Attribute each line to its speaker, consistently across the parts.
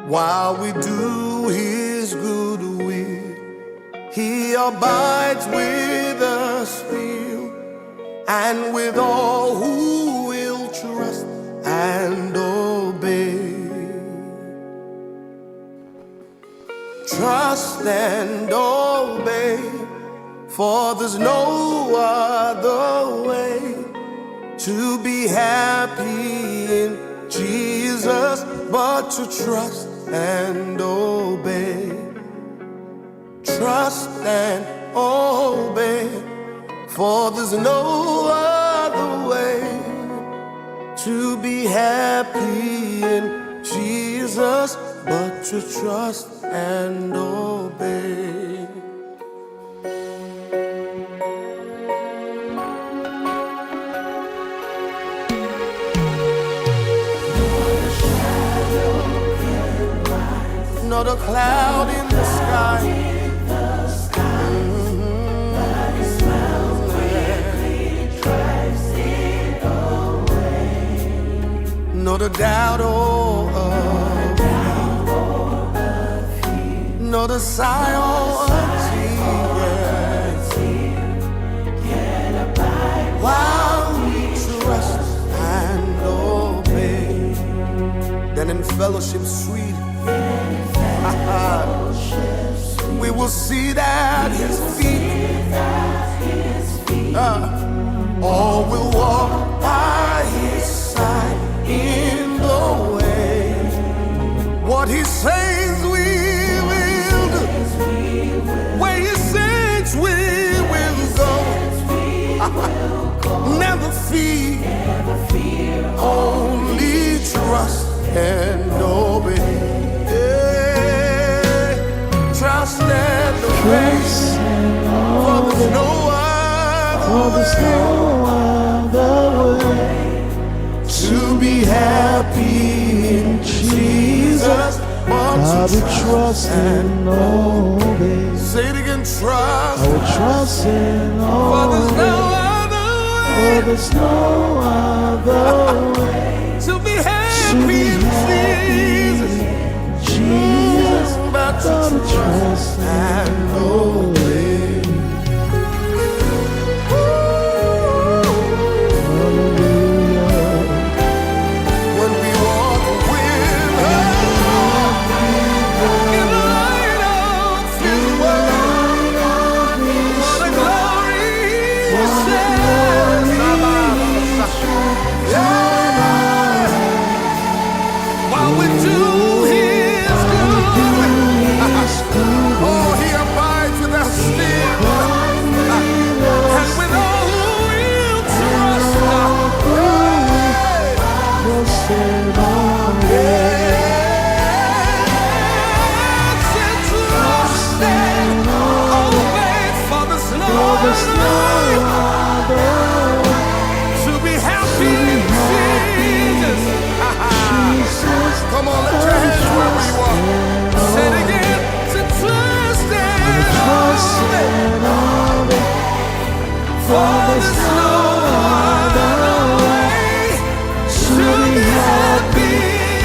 Speaker 1: while we do His good will. He abides with us still, and with all who will trust and obey. Trust and obey, for there's no other way to be happy in Jesus but to trust and obey. Trust and obey, for there's no other way to be happy in Jesus but to trust and obey. Not a cloud in the sky,
Speaker 2: but His smile quickly drives it away.
Speaker 1: not a doubt or not a sigh or a tear, while we trust and obey. Then in fellowship sweet, we will sit at His feet. All will walk by His side in the way. What He says we will do, where He says we will go. Never fear, only trust and obey. Trust and obey, for there's no other way to be happy in Jesus but to trust and obey. Say it again, trust.
Speaker 3: I will trust and obey.
Speaker 1: For there's no other way,
Speaker 3: for there's no other way
Speaker 1: to be happy in Jesus but to trust and obey. When we walk with her in the light of His word, what a glory He shines. Yeah. While we do His good will, oh, He abides with us still, and with all who will trust to be happy in Jesus. Come on, lift your hands wherever you are. Say it again. To trust and obey. For there's no other way to be happy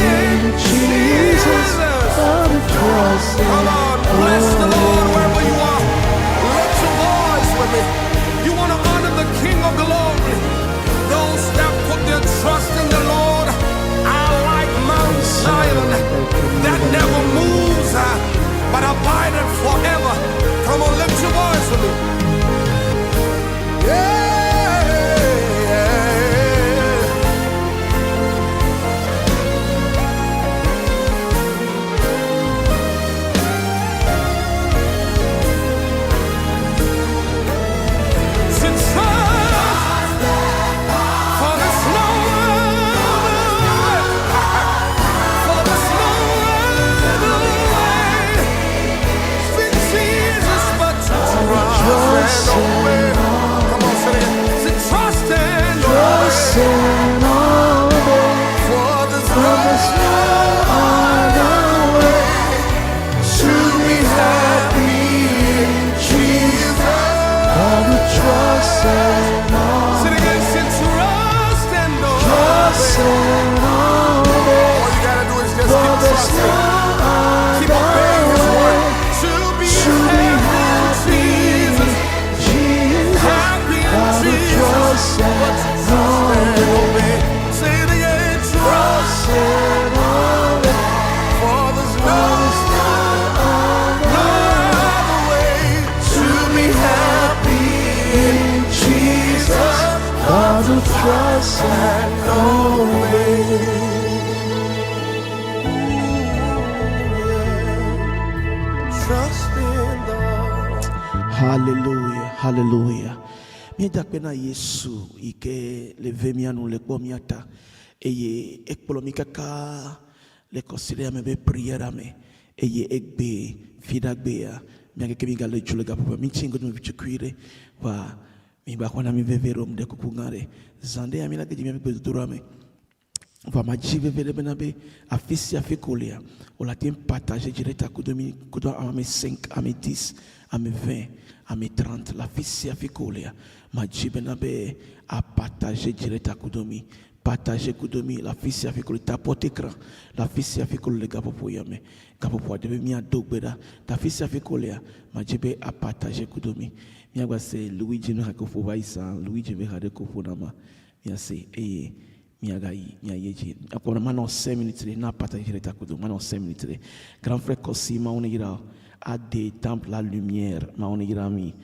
Speaker 1: in Jesus. Come on, bless the Lord wherever you are. Lift your voice with me. You want to honor the King of glory. Those that put their trust in the Lord are like Mount Zion that never moves, but abideth forever. Come on, lift your voice with me. Yeah.
Speaker 3: All you gotta do is just keep trusting. trust and obey.
Speaker 1: Trust in the
Speaker 3: Hallelujah, hallelujah. Mi dakpena Yesu ike leve mianu le pomiata eye ekpolomikaka le consider me be prière me eye egbe fidagbea mi ake mi gale jule gapo mi chingo mi bichukwire wa mi ba kwana mi veverom de kupungare zande amina ke mi be durame va majive vele benabe afisi afikolia on l'a tem partager direct à coup de à mes 5 à mes 10 à mes 20 à mes 30 la fisi afikolia majive benabe à partager direct à coup de partager coup de la fisi afikolia tapote écran la fisi afikolia le gapo pour yame gapo pour de mi adogbeda la fisi afikolia majive à partager coup de mi agwa c'est Luigi no hakofo baisa Luigi me hade kofo nama ya c'est eh miagai miayeji akona mano 5 minutes na partager ta kudo mano 5 minutes grand frère Kossi ma on ira à des temples la lumière ma on ira mi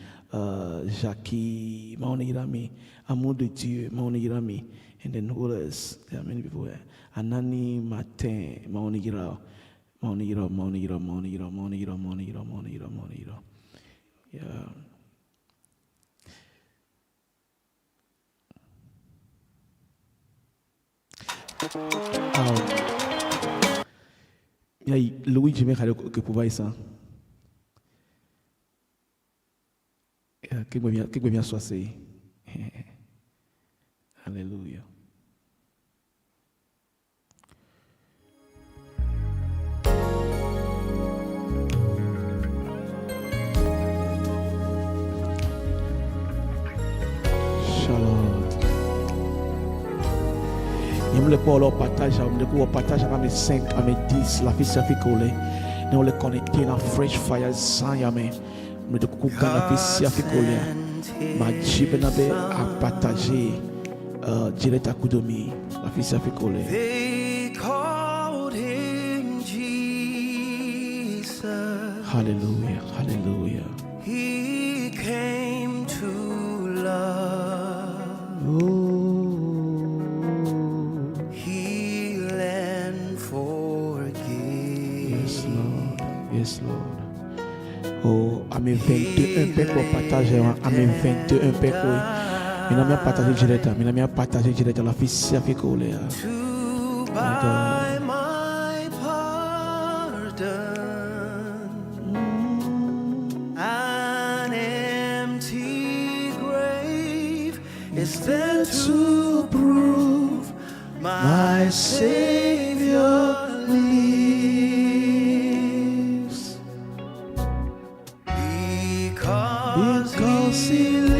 Speaker 3: Jackie ma on ira mi amour de Dieu ma on ira mi and then who else there are many people there Anani Martin ma on ira yeah. Luigi me khale que pour ça que bien soit c'est alléluia. Nous le partage, nous partage à mes 5, à mes 10, la fille fait coller. Nous le connecter dans fresh fire sans yame. Nous le couper la fille fait coller. Ma jibenabe à partager direct à coup de mi, la fille fait coller.
Speaker 1: They called him Jesus.
Speaker 3: Hallelujah, hallelujah.
Speaker 1: He came to love.
Speaker 3: Oh. Yes, Lord. Oh, à mes 21 pères pour partager, à mes 21 pères pour. Mais n'a pas partagé direct, mais n'a pas partagé direct la fille si avec colé.
Speaker 1: To buy my pardon, an empty grave is there to prove my Savior lives. Because He lives,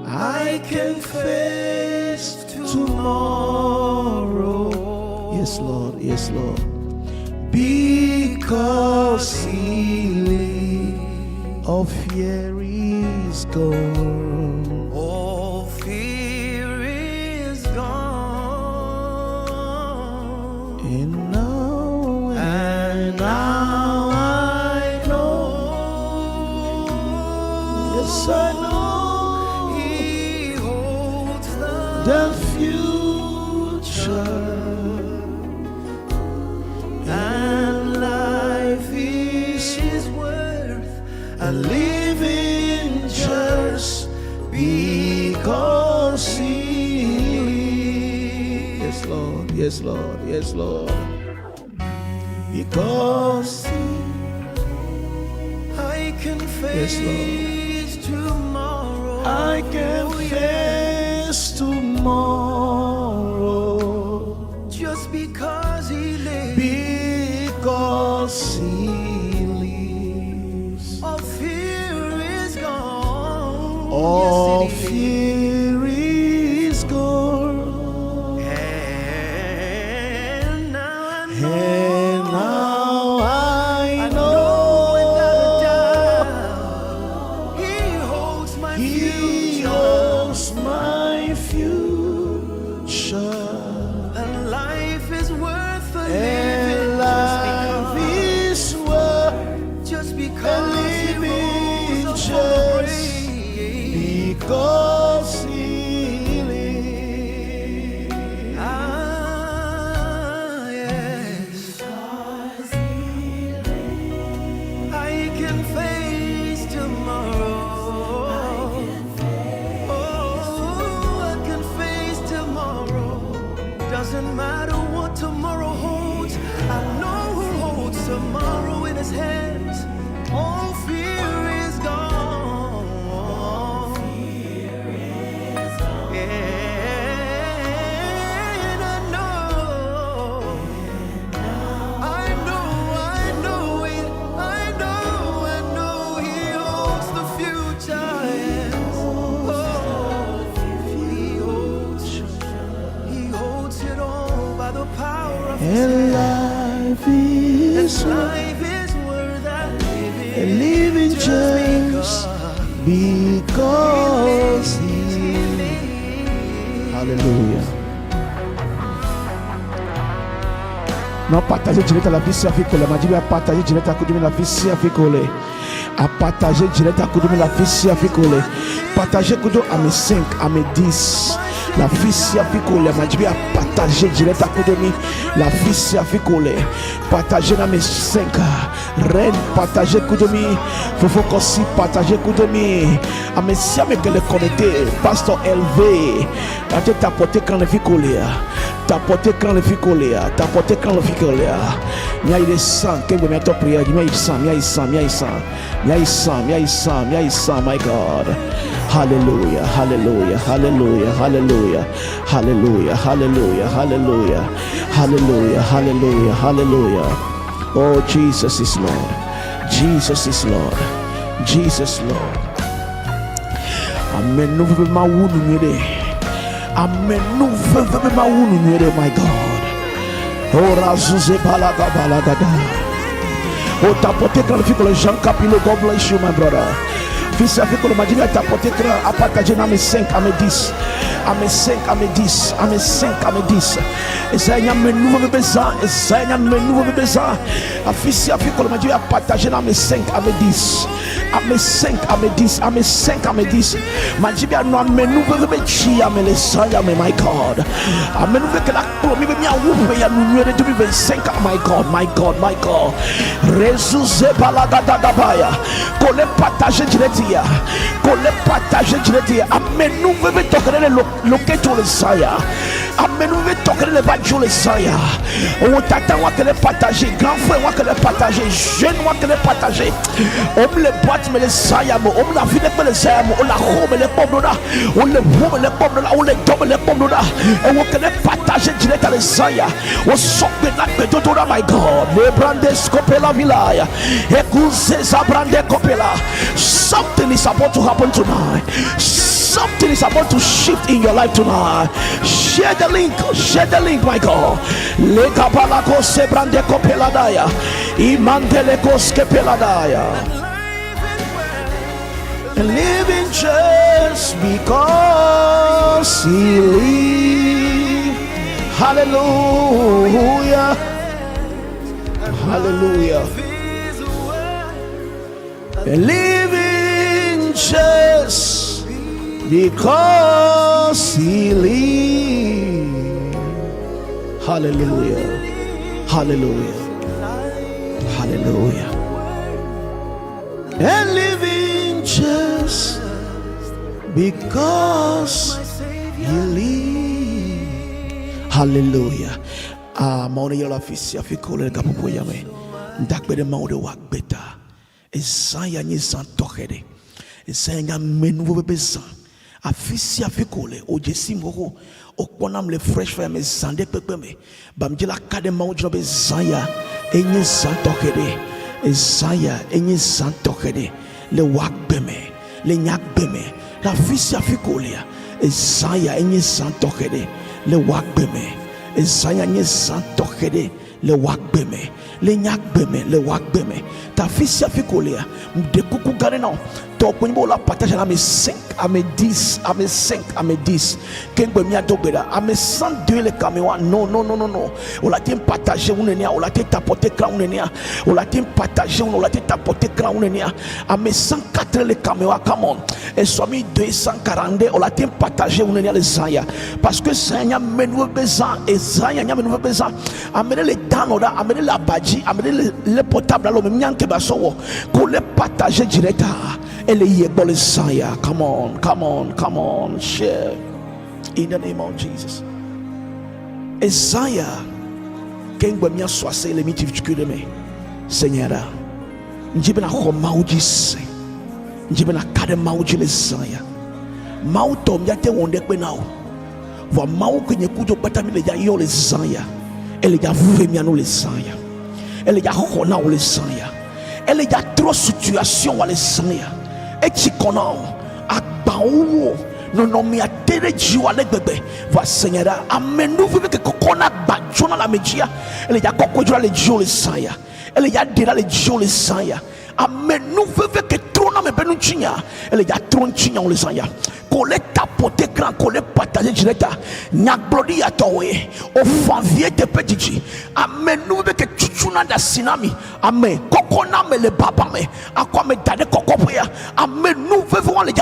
Speaker 1: I can face tomorrow.
Speaker 3: Yes, Lord. Yes, Lord.
Speaker 1: Because He lives,
Speaker 3: All fear is gone.
Speaker 1: all fear is gone.
Speaker 3: And now,
Speaker 1: And now I know,
Speaker 3: yes, I know
Speaker 1: He holds
Speaker 3: the future.
Speaker 1: and life is worth a living just because He lives.
Speaker 3: Yes, Lord. Yes, Lord. Yes, Lord.
Speaker 1: Because I can
Speaker 3: Yes,
Speaker 1: face tomorrow.
Speaker 3: I can face tomorrow
Speaker 1: Just because He lives.
Speaker 3: because He lives.
Speaker 1: All fear is gone.
Speaker 3: All
Speaker 1: Yes, it is.
Speaker 3: fear is gone.
Speaker 1: And now I know.
Speaker 3: And now I
Speaker 1: Without a
Speaker 3: know
Speaker 1: doubt, He holds my
Speaker 3: He
Speaker 1: future.
Speaker 3: holds my future.
Speaker 1: doesn't matter what tomorrow holds. I know who holds tomorrow in his hands. All fear is gone. And I know it. I know he holds the future. Yes. Oh, he holds it all by the power of his
Speaker 3: And
Speaker 1: hand.
Speaker 3: life is
Speaker 1: Life is worth living.
Speaker 3: a living just because he. Hallelujah. Non, partager direct à la vie, c'est à faire. Ma Dieu a partagé direct à coup de la vie, c'est à faire. À partager direct à coup de la vie, c'est à faire. Partager coup de à mes 5, à mes 10. La vie, c'est à faire. Ma Dieu a partagé direct à coup de la vie, c'est à faire. Partager dans mes 5. Reine, partager coup de faut aussi partager coup de à mes si avec le connecté. Pasteur élevé. À te tapoter quand le vie collé. Tapoter quand le vie collé. Tapoter quand le vie collé. Il y a des sang. Que vous mettez en prière. Il y a des sang. My God. Hallelujah. Hallelujah. Hallelujah. Hallelujah. Hallelujah. Hallelujah. Hallelujah. Hallelujah. Hallelujah. Hallelujah. Oh, Jesus is Lord. Jesus is Lord. Jesus Lord. Amen. Nous voulons ma ou nous. Amen. Nous voulons ma ou nous. My God. Oh, Razouze balaga balagada. Oh, tapoter quand le fait que le Jean Capillo, God bless you, my brother. Fils avec le Madina tapoter quand à partager dans mes 5 à mes 10. À mes 5 à mes 10. À mes 5 à mes 10. Et ça y a mes nouveaux besoins. Et ça y a mes nouveaux besoins. À fils avec le Madina partager dans mes 5 à mes 10. À mes 5 à mes 10. À mes 5 à mes 10. Madina non mes nouveaux besoins. À mes les à mes my God. À mes nouveaux que la promis me a ouvert ya nous de 2025. My God, my God, my God. Résouzé balagada dabaya. Qu'on les partage direct. Qu'on les partage direct. Amen. Nous devons toquer les loquetos les saya. Amen. Nous devons toquer les badjos les saya. On t'attend que les partager. Grand frère que les partager. Jeune que les partager. On les boîte mais les saya. On la vie mais les saya. On la robe les pommes là. On les robe les pommes là. On les dombe les pommes là. Et on que les partager direct à les saya. On sort de la pédotona my God. Les brandes scopela vilaya. Écoutez ça brande copela. Something is about to happen tonight. Something is about to shift in your life tonight. Share the link, my God. Le kapalako se brande kopeladaya. Imandele koske peladaya. Living just because he lives. Hallelujah. Hallelujah. Living just because he lives. Hallelujah. Hallelujah. Hallelujah. And living just because he lives. Hallelujah. Maone yola fisi afikole kapopo yame. Ndakbede maode wakbeta. Esaya ni santokede. Esaya menouveau besan. Afisi afikole ojesi moko okponam le fresh fire me sande pepeme. Bamje la kade maudjo bezaya enye santokede. Esaya enye santokede. Le wakbeme, le nyakbeme. La fisi afikole. Esaya enye santokede. Le wakbeme. Esaya enye santokede. Le wakbeme. Le nyakbeme, le wakbeme. Ta fils a fait coller. De coucou gare non. Ton point la partage à mes 5, à mes 10, à mes 5, à mes 10. Qu'est-ce mi a dobera? À mes 102 les caméras. Non. On l'a été partagé, on est on l'a été tapoté quand on est on l'a été partagé, on l'a été tapoté quand on est à mes 104 les caméras, come on. Et soit mis 242, on l'a été partagé, on est les Zaya. Parce que Zaya m'a nouveau besoin, et Zaya m'a nouveau besoin. Amenez les downloads, amenez la badge, amenez les portables à l'homme, m'yanke basowo, qu'on les partage direct. Et les yebol Zaya, come on, share. In the name of Jesus. Isaiah, quem me associa ele me tive de cuidar me, Senhora, njibena homaudis, njibena cada maudile Isaiah, mautom ya te wonde penao, va mau que ne kudo patami le ya yo le Isaiah, ele ya vemiano le Isaiah, ele ya hona le Isaiah, ele ya trop situation wa le Isaiah, et tu connais agbawo. Non non mi atere jiwa le bebe va Senhora amenu vive que kokona bajona la mejia ele ya kokojura le jiwa le saya ele ya dira le jiwa le saya amenu vive que trona me benu chinya ele ya tron chinya le saya kole tapoter grand kole partager direct nyaglodi atowe o fanvier te petiti amenu vive que chuchuna da sinami amen kokona me le baba me akwa me dade kokopoya amenu vive on le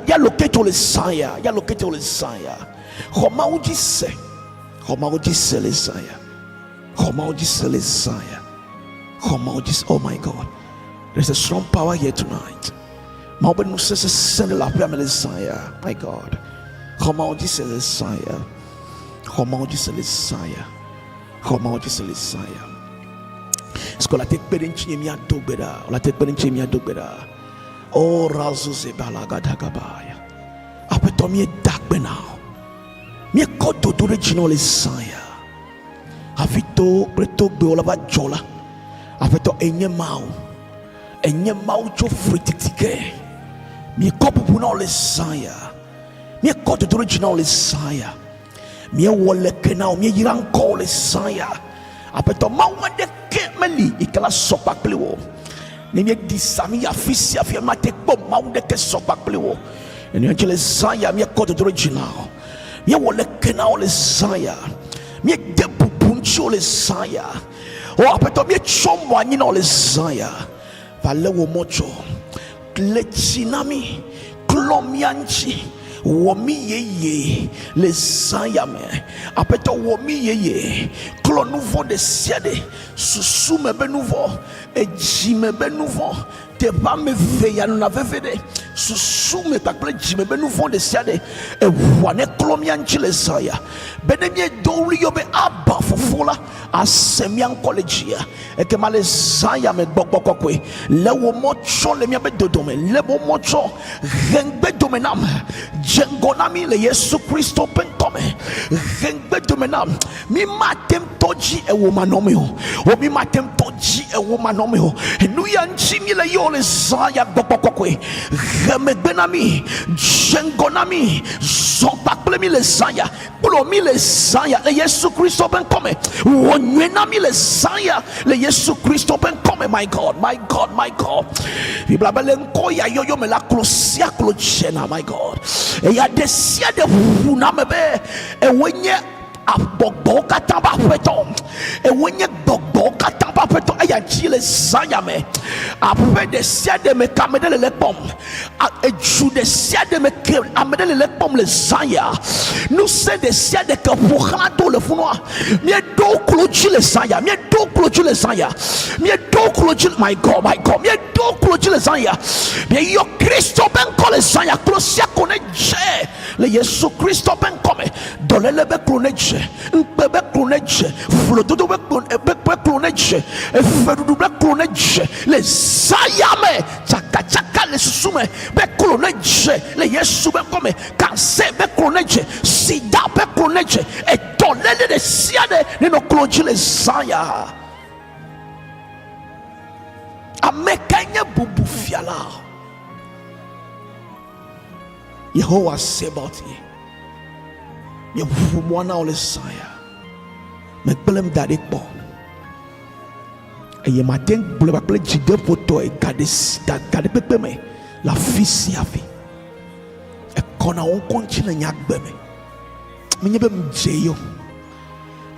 Speaker 3: ya locate le saya ya locate le saya comment on dit c'est le saya comment on dit c'est le saya comment on dit oh my God there's a strong power here tonight Mauben nous se send la paix à le saya my God comment on dit c'est le saya comment on dit c'est le saya comment on dit c'est le saya est-ce que la tête pédinchi mi a dogbeda la tête pédinchi mi a dogbeda oh razu se balaga dagabaya apeto mi dagbe now mi koto do regino le saya avito preto be olaba jola apeto enye mau cho frititike mi kopu na le saya mi koto do regino le saya mi wole kenao mi yiran ko le saya apeto mau de ke meli ikala sopa plewo ni mi di sami afisi afia mate po mau de ke sopa plewo ni angele saya mi koto do regino mi wole kenao le saya mi de bubuncho le saya o apeto mi chomo anyi le saya vale wo mocho klechinami klomianchi womi yeye le saya me apeto womi yeye klo nouveau de siade susu me be nouveau e jime be nouveau te ba me veya no na vevede susu me pakle jime be nouveau de siade e wane klomianchi le saya benemi dori yo be aba fofola asemian collegia e ke male saya me gbogbogbokwe le wo mocho le mi be dodome le wo mocho rengbe domenam jengonami le Yesu Kristo pentome rengbe domenam mi matem toji e wo manome ho o mi matem toji e wo manome ho enu ya nchimi le yo le saya gbogbogbokwe remegbenami jengonami zobakple mi le saya pulo mi le saya le Yesu Kristo pentome wonwenami le saya le Yesu Kristo pentome my God biblabele nko ya yoyo me la klosia klochena my God e ya desia de huna mebe e wenye abogbo kataba peto e wenye bogbo kataba peto e ya jile saya me ape desia de me kamedele le pom e ju desia de me ke amedele le pom le saya nous c'est desia de ke pourando le funwa mi do klochi le saya mi do klochi le saya mi do klochi my God mi do klochi le saya mi yo Kristo ben ko le saya klosia koneje le Yesu Kristo ben come dolele be koneje npebe koneje flododo be koneje eferudu be koneje le saya me chaka le susume be koneje le Yesu ben come cancer be koneje sida be koneje e dolele de siade ne no klochi le saya amekanya bubu fiala Yehovah Sebaoth ye fumwana ole saya me pelem dade po e ye maten bule ba ple jide photo e kade pepe me la fisi afi e kona on konchina nyagbe me nyebe mjeyo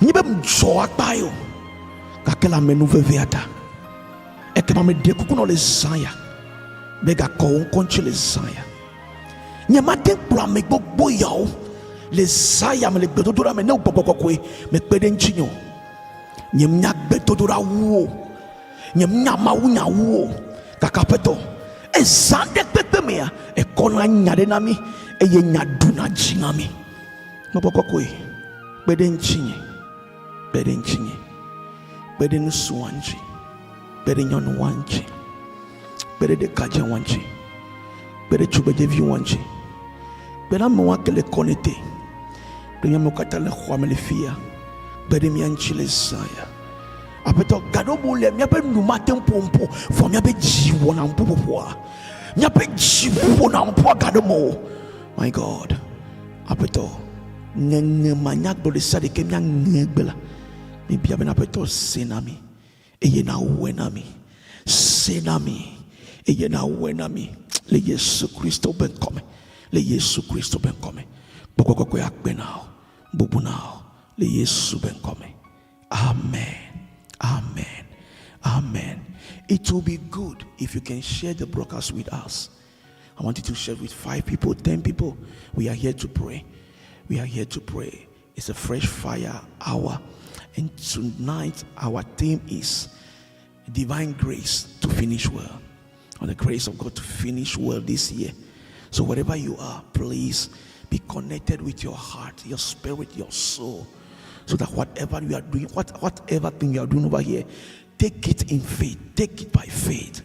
Speaker 3: nyebe mjo akpayo kakela menu veveata e kema me de kuku no le saya bega ko on konchi le saya nyamaten pra me gbogbo yawo le saya me le gbedodora me ne gbogbogbokwe me pede nchinyo nyem nya gbedodora wo nyem nya mawu nya wo kakapeto ezande pepe me a e kona nyade na mi e ye nya du na jinga mi gbogbogbokwe pede nchinye Bede nchinye. Bede nusu wanchi. Bede nyonu wanchi. Bede de kaje wanchi. Bede chubejevi wanchi. Bede mwakele konete. Bede mwakata le khwame le fia. Bede mianchi le saya. Apeto gado bule miape numate mpompo. Fo miape jiwo na mpopo. Miape jiwo na mpopo gado mo. My God. Apeto. Ngenge manyak bole sade ke miang ngebela. Mi bia ben apeto senami. Eye na wenami. Senami. Eye na wenami. Le Yesu Kristo ben come. Le Yesu Kristo ben come. Boko kwe akbe now. Bubu now. Le Yesu ben come. Amen. Amen. Amen. It will be good if you can share the broadcast with us. I want you to share with 5 people, 10 people. We are here to pray. We are here to pray. It's a fresh fire hour. And tonight, our theme is divine grace to finish well. On the grace of God to finish well this year. So wherever you are, please be connected with your heart, your spirit, your soul. So that whatever you are doing, whatever thing you are doing over here, take it in faith. Take it by faith.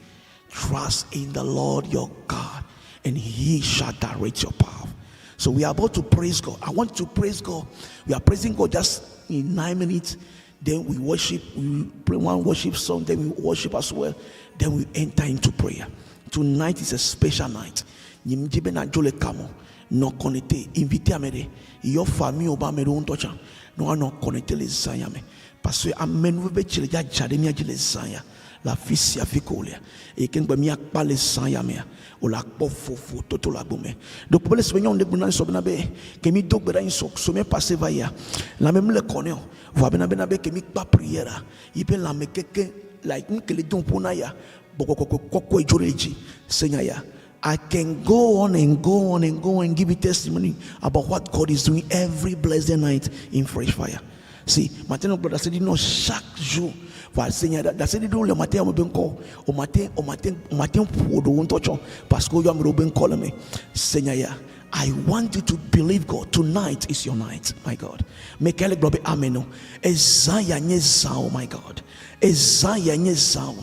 Speaker 3: Trust in the Lord your God, and He shall direct your path. So we are about to praise God. I want to praise God. We are praising God just in 9 minutes. Then we worship. We play one worship song. Then we worship as well. Then we enter into prayer. Tonight is a special night. Nyimjibe na jole kamo. No connecté. Invité amere. Your famille oba mere untocha. No connecté les zayame. Parce que amen we be chile ja jade mi ajile zaya. La fisi afikolia. E ken ba mi akpa les zayame. O la kpo fofo toto la bome. Donc pour les soignants de bunan so benabe ke mi dog bera inso so me passe vaya. La même le connaît. Voa benabe ke mi pa prière. Il peut la me keke like que les dons pour naya. Boko ejoreji senyaya. I can go on and go on and go and give you testimony about what God is doing every blessed night in Fresh Fire. See, maintenant brother said no chaque jour va Seigneur da said do le matin mo ben ko au matin pour do ntocho parce que yo am ro ben ko le me Seigneur. I want you to believe God. Tonight is your night, my God. Make ele globe amen. Ezaya nyezao, my God. Ezaya nyezao.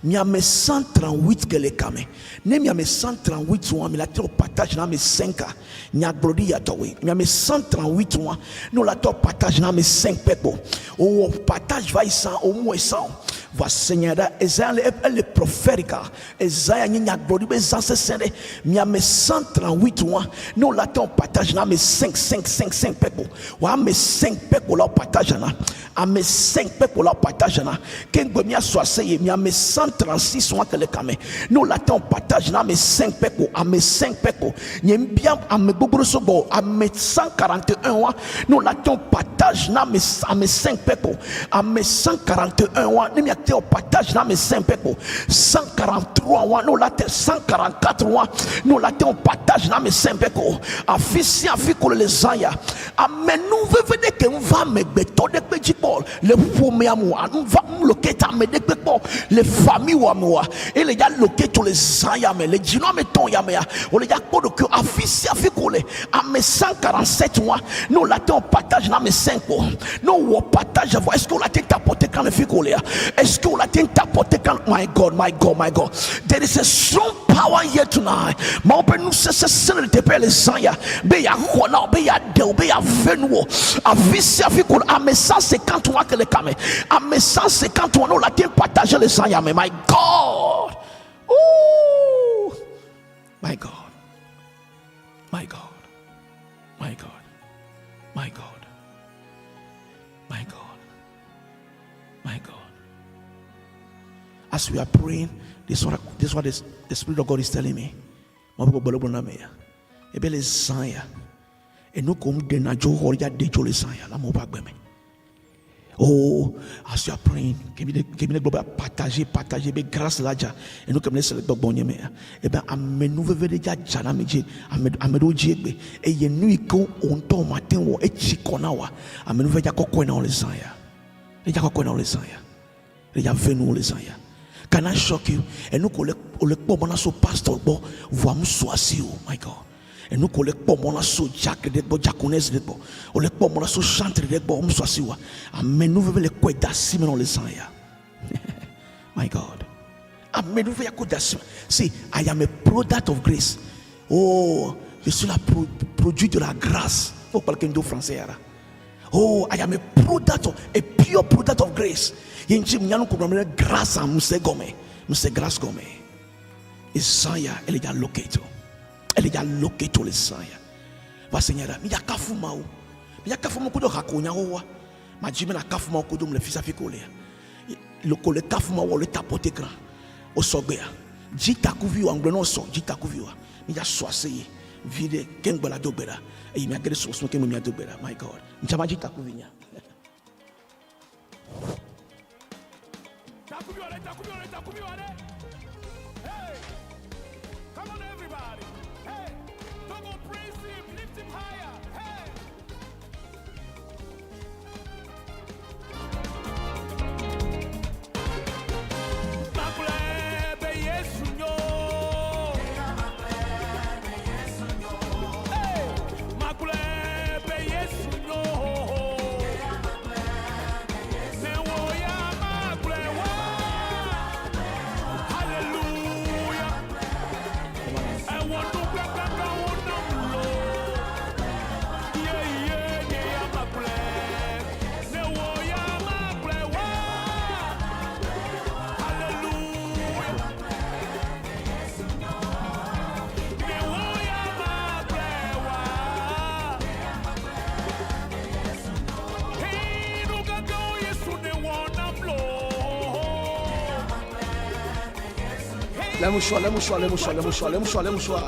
Speaker 3: Mia me 138 que le kame. Ne mia me 138 wa mi la te partage na me 5. Nya glori ya towe. Mia me 138 wa no la te partage na me 5 pepo. O partage vai sa o mo esa. Va Seigneur Esaïe elle prophétique. Esaïe nya glori be za se sende. Mia me 138 wa no la te partage na me 5 pepo. Wa me 5 pepo la partage na. A me 5 pepo la partage na. Ken go mia so aseye mia me 136 wa que le kame. No la te partage na me 5 pepo. A me 5 pepo. Nyem bien a me bobro so go a me 141 wa no la te partage na me a me 5 pepo. A me 141 wa ne mia te partage na me 5 pepo. 143 wa no la te 144 wa no la te partage na me 5 pepo. A fisi a fi ko le zaya. A me nou veve que va me beto de petit Paul le premier amour nous va loquer me de Paul les familles wa moi et les gars loquer tous les zaya me les dino me ton ya me o les gars ko que a fisi a fi ko le a me 147 mois nous la te partage na me 5 no wo partage voir est-ce que la te tapoter quand le fi ko le est-ce que la te tapoter quand my God there is a strong power here tonight ma open nous c'est le te pele zaya be ya kona be ya de be ya venu a fisi a fi ko a me 150 mois que le kame a me 150 mois nous la te partager les zaya mais my God. Ooh. My God. My God. My God. My God. My God. My God. As we are praying, this is what the Spirit of God is telling me. Ebele Zaya. Enu kom de na jo horia de jo le Zaya la mo ba gbe me. Oh, as you are praying, give me the global partager be grâce la ja. Et nous comme les le bonye me. Et ben amenu veve ja jana meje amedo jiegbe. Et ye nu ko onto matin wo e chikona wa. Amenu veve ja kokko na le Zaya. Le ja kokko na le Zaya. Le ja venu le Zaya. Can I shock you? Et nous ko le po bona so pastor bo voam so asi o, my God. Et nous, qu'on les pas mon asso, Jack, de bo, Jaconaise de bo, on les pas mon asso, chantre de bo, on soit si wa. Amen, nous voulons les quoi d'assis, mais on les sent ya. My God. Amen, nous voulons quoi d'assis. See, I am a product of grace. Oh, je suis la produit de la grâce. Faut pas quelqu'un de français là. Oh, I am a product of, a pure product of grace. Yenchi mnyano kumramele grâce à muse gome. Muse grâce gome. Et sanya, elle est locato. Elle est locato les sanya. Va seigneur, mi yakafu mau. Mi yakafu mau kudo hakonya owa. Ma jime na kafu mau kudo mle fisa fikole. Le kole kafu mau le tapote grand. O sogea. Jita kuvi wa ngbreno so, jita kuvi wa. Mi ya swaseye. Vide kengbala dobera. Et mi agere so ke mi dobera. My God. Njama jita kuvinya.
Speaker 1: Hey, come on everybody. Hey, don't go praise him, lift him higher. Hey. Makulebe Yesu nyo. Hey, makulebe Yesu nyo.
Speaker 3: Let me show.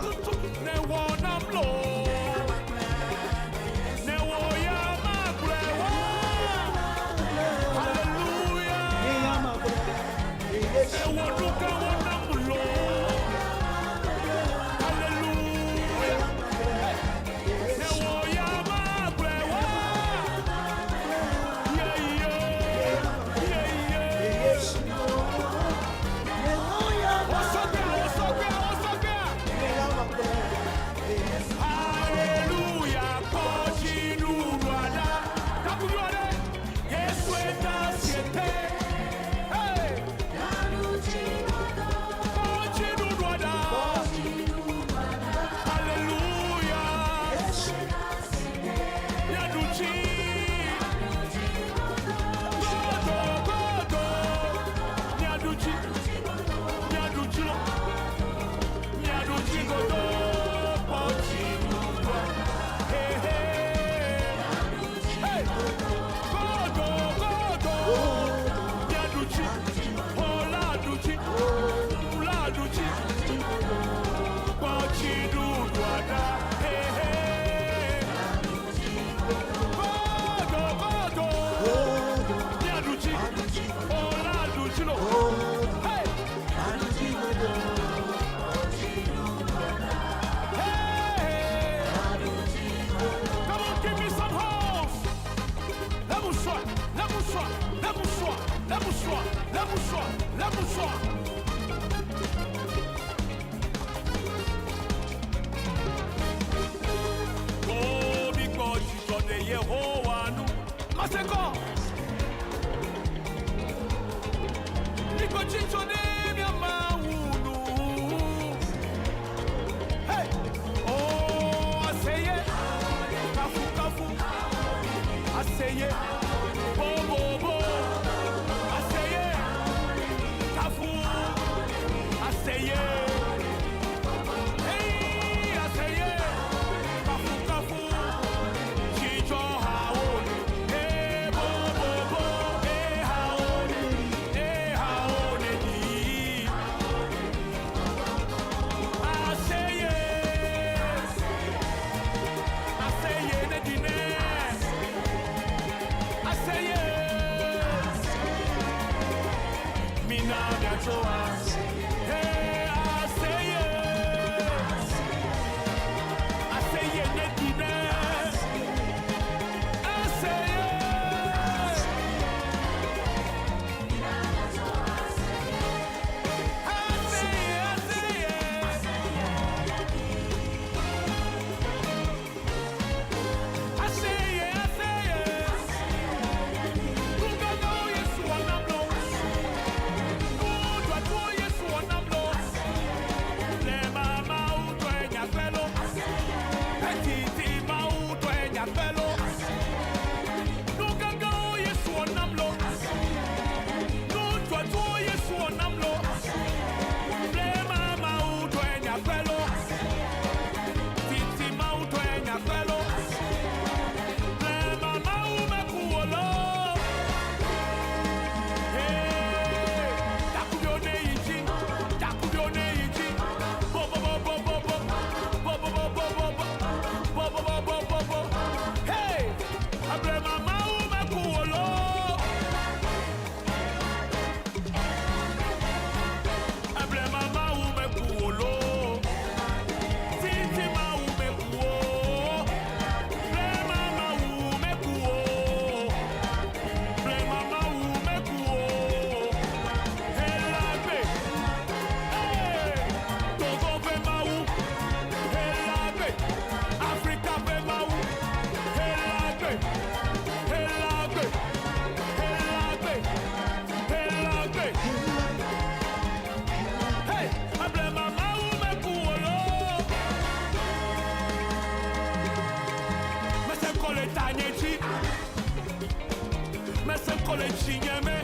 Speaker 1: le chigneme.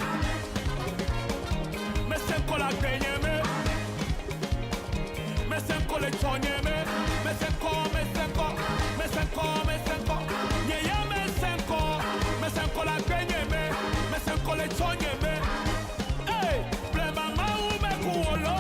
Speaker 1: Me senko la gbenyeme. Me senko le chonyeme. Me senko. Nyeye me senko la gbenyeme. Me senko le chonyeme. Hey, blema ma u me kuolo.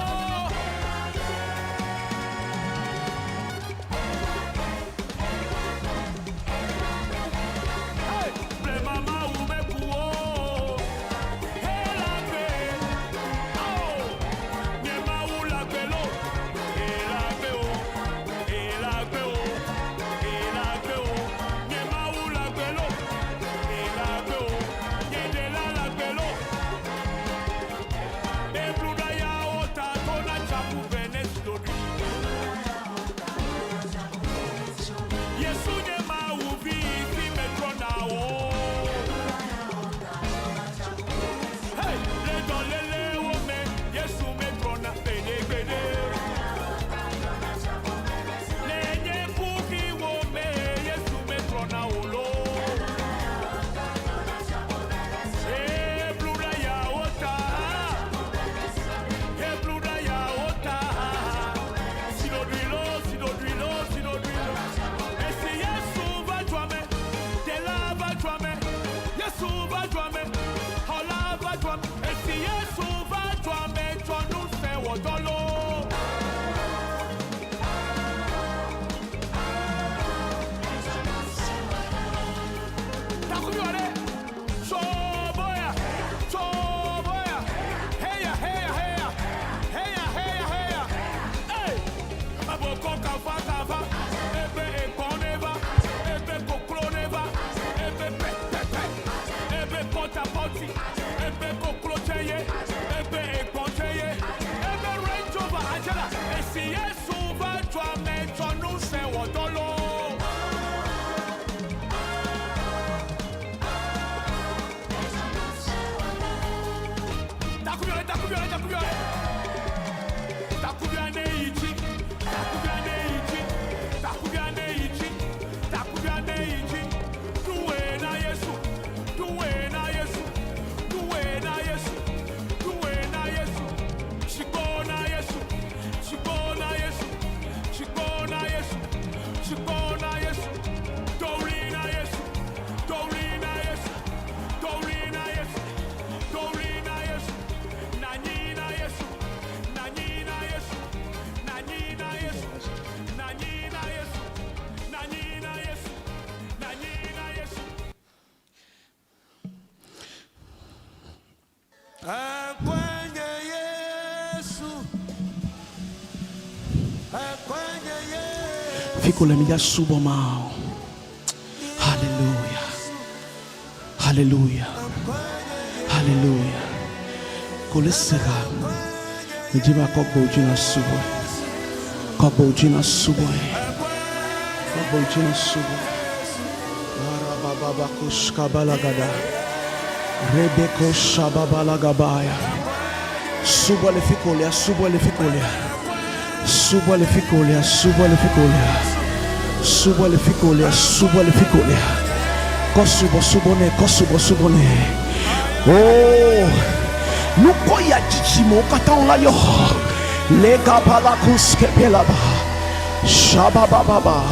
Speaker 3: Fico le mia subomao. Hallelujah. Hallelujah. Hallelujah. Kolesera. Nijiba kokbo jina subo. Kokbo jina subo. Kokbo jina subo. Arababa kushkabalagada. Rebeko shababalagabaya. Subo le ficolia, subo le ficolia. Subo le ficolia, subo le ficolia. Subo le ficolia, subo le ficolia. Kosubo subone, kosubo subone. Oh, nukoya chichimo katonla yo. Lega bala kuske pelaba. Shabababa.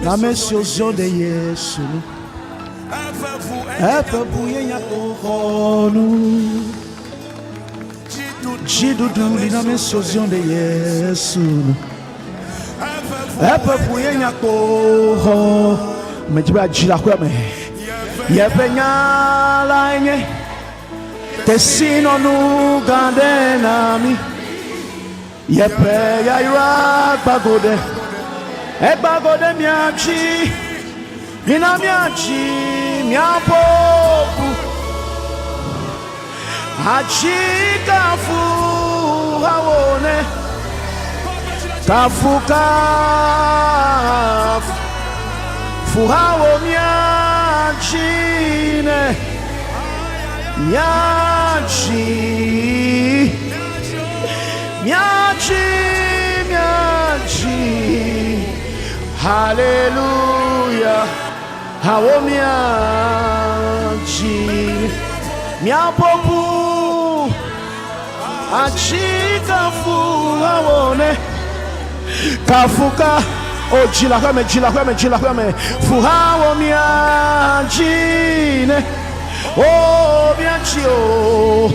Speaker 3: La mention de Yesu. Efe yenya kohonu. Jidudu lina mention de Yesu. Efe yenya koho. Mejiba jila kwa me. Yefe nyala nye. Tesino nu gande nami. Yepe ya ira bagode. E bagode miachi. Mina miachi miapopu. Hachi kafu hawone. Kafu kafu. Fuhawo miachine. Miachi. Miachi. Miachi. Hallelujah. Hawo miaji miapopu achikafu hawone kafuka o jilahweme fuhawo miajine o miaji o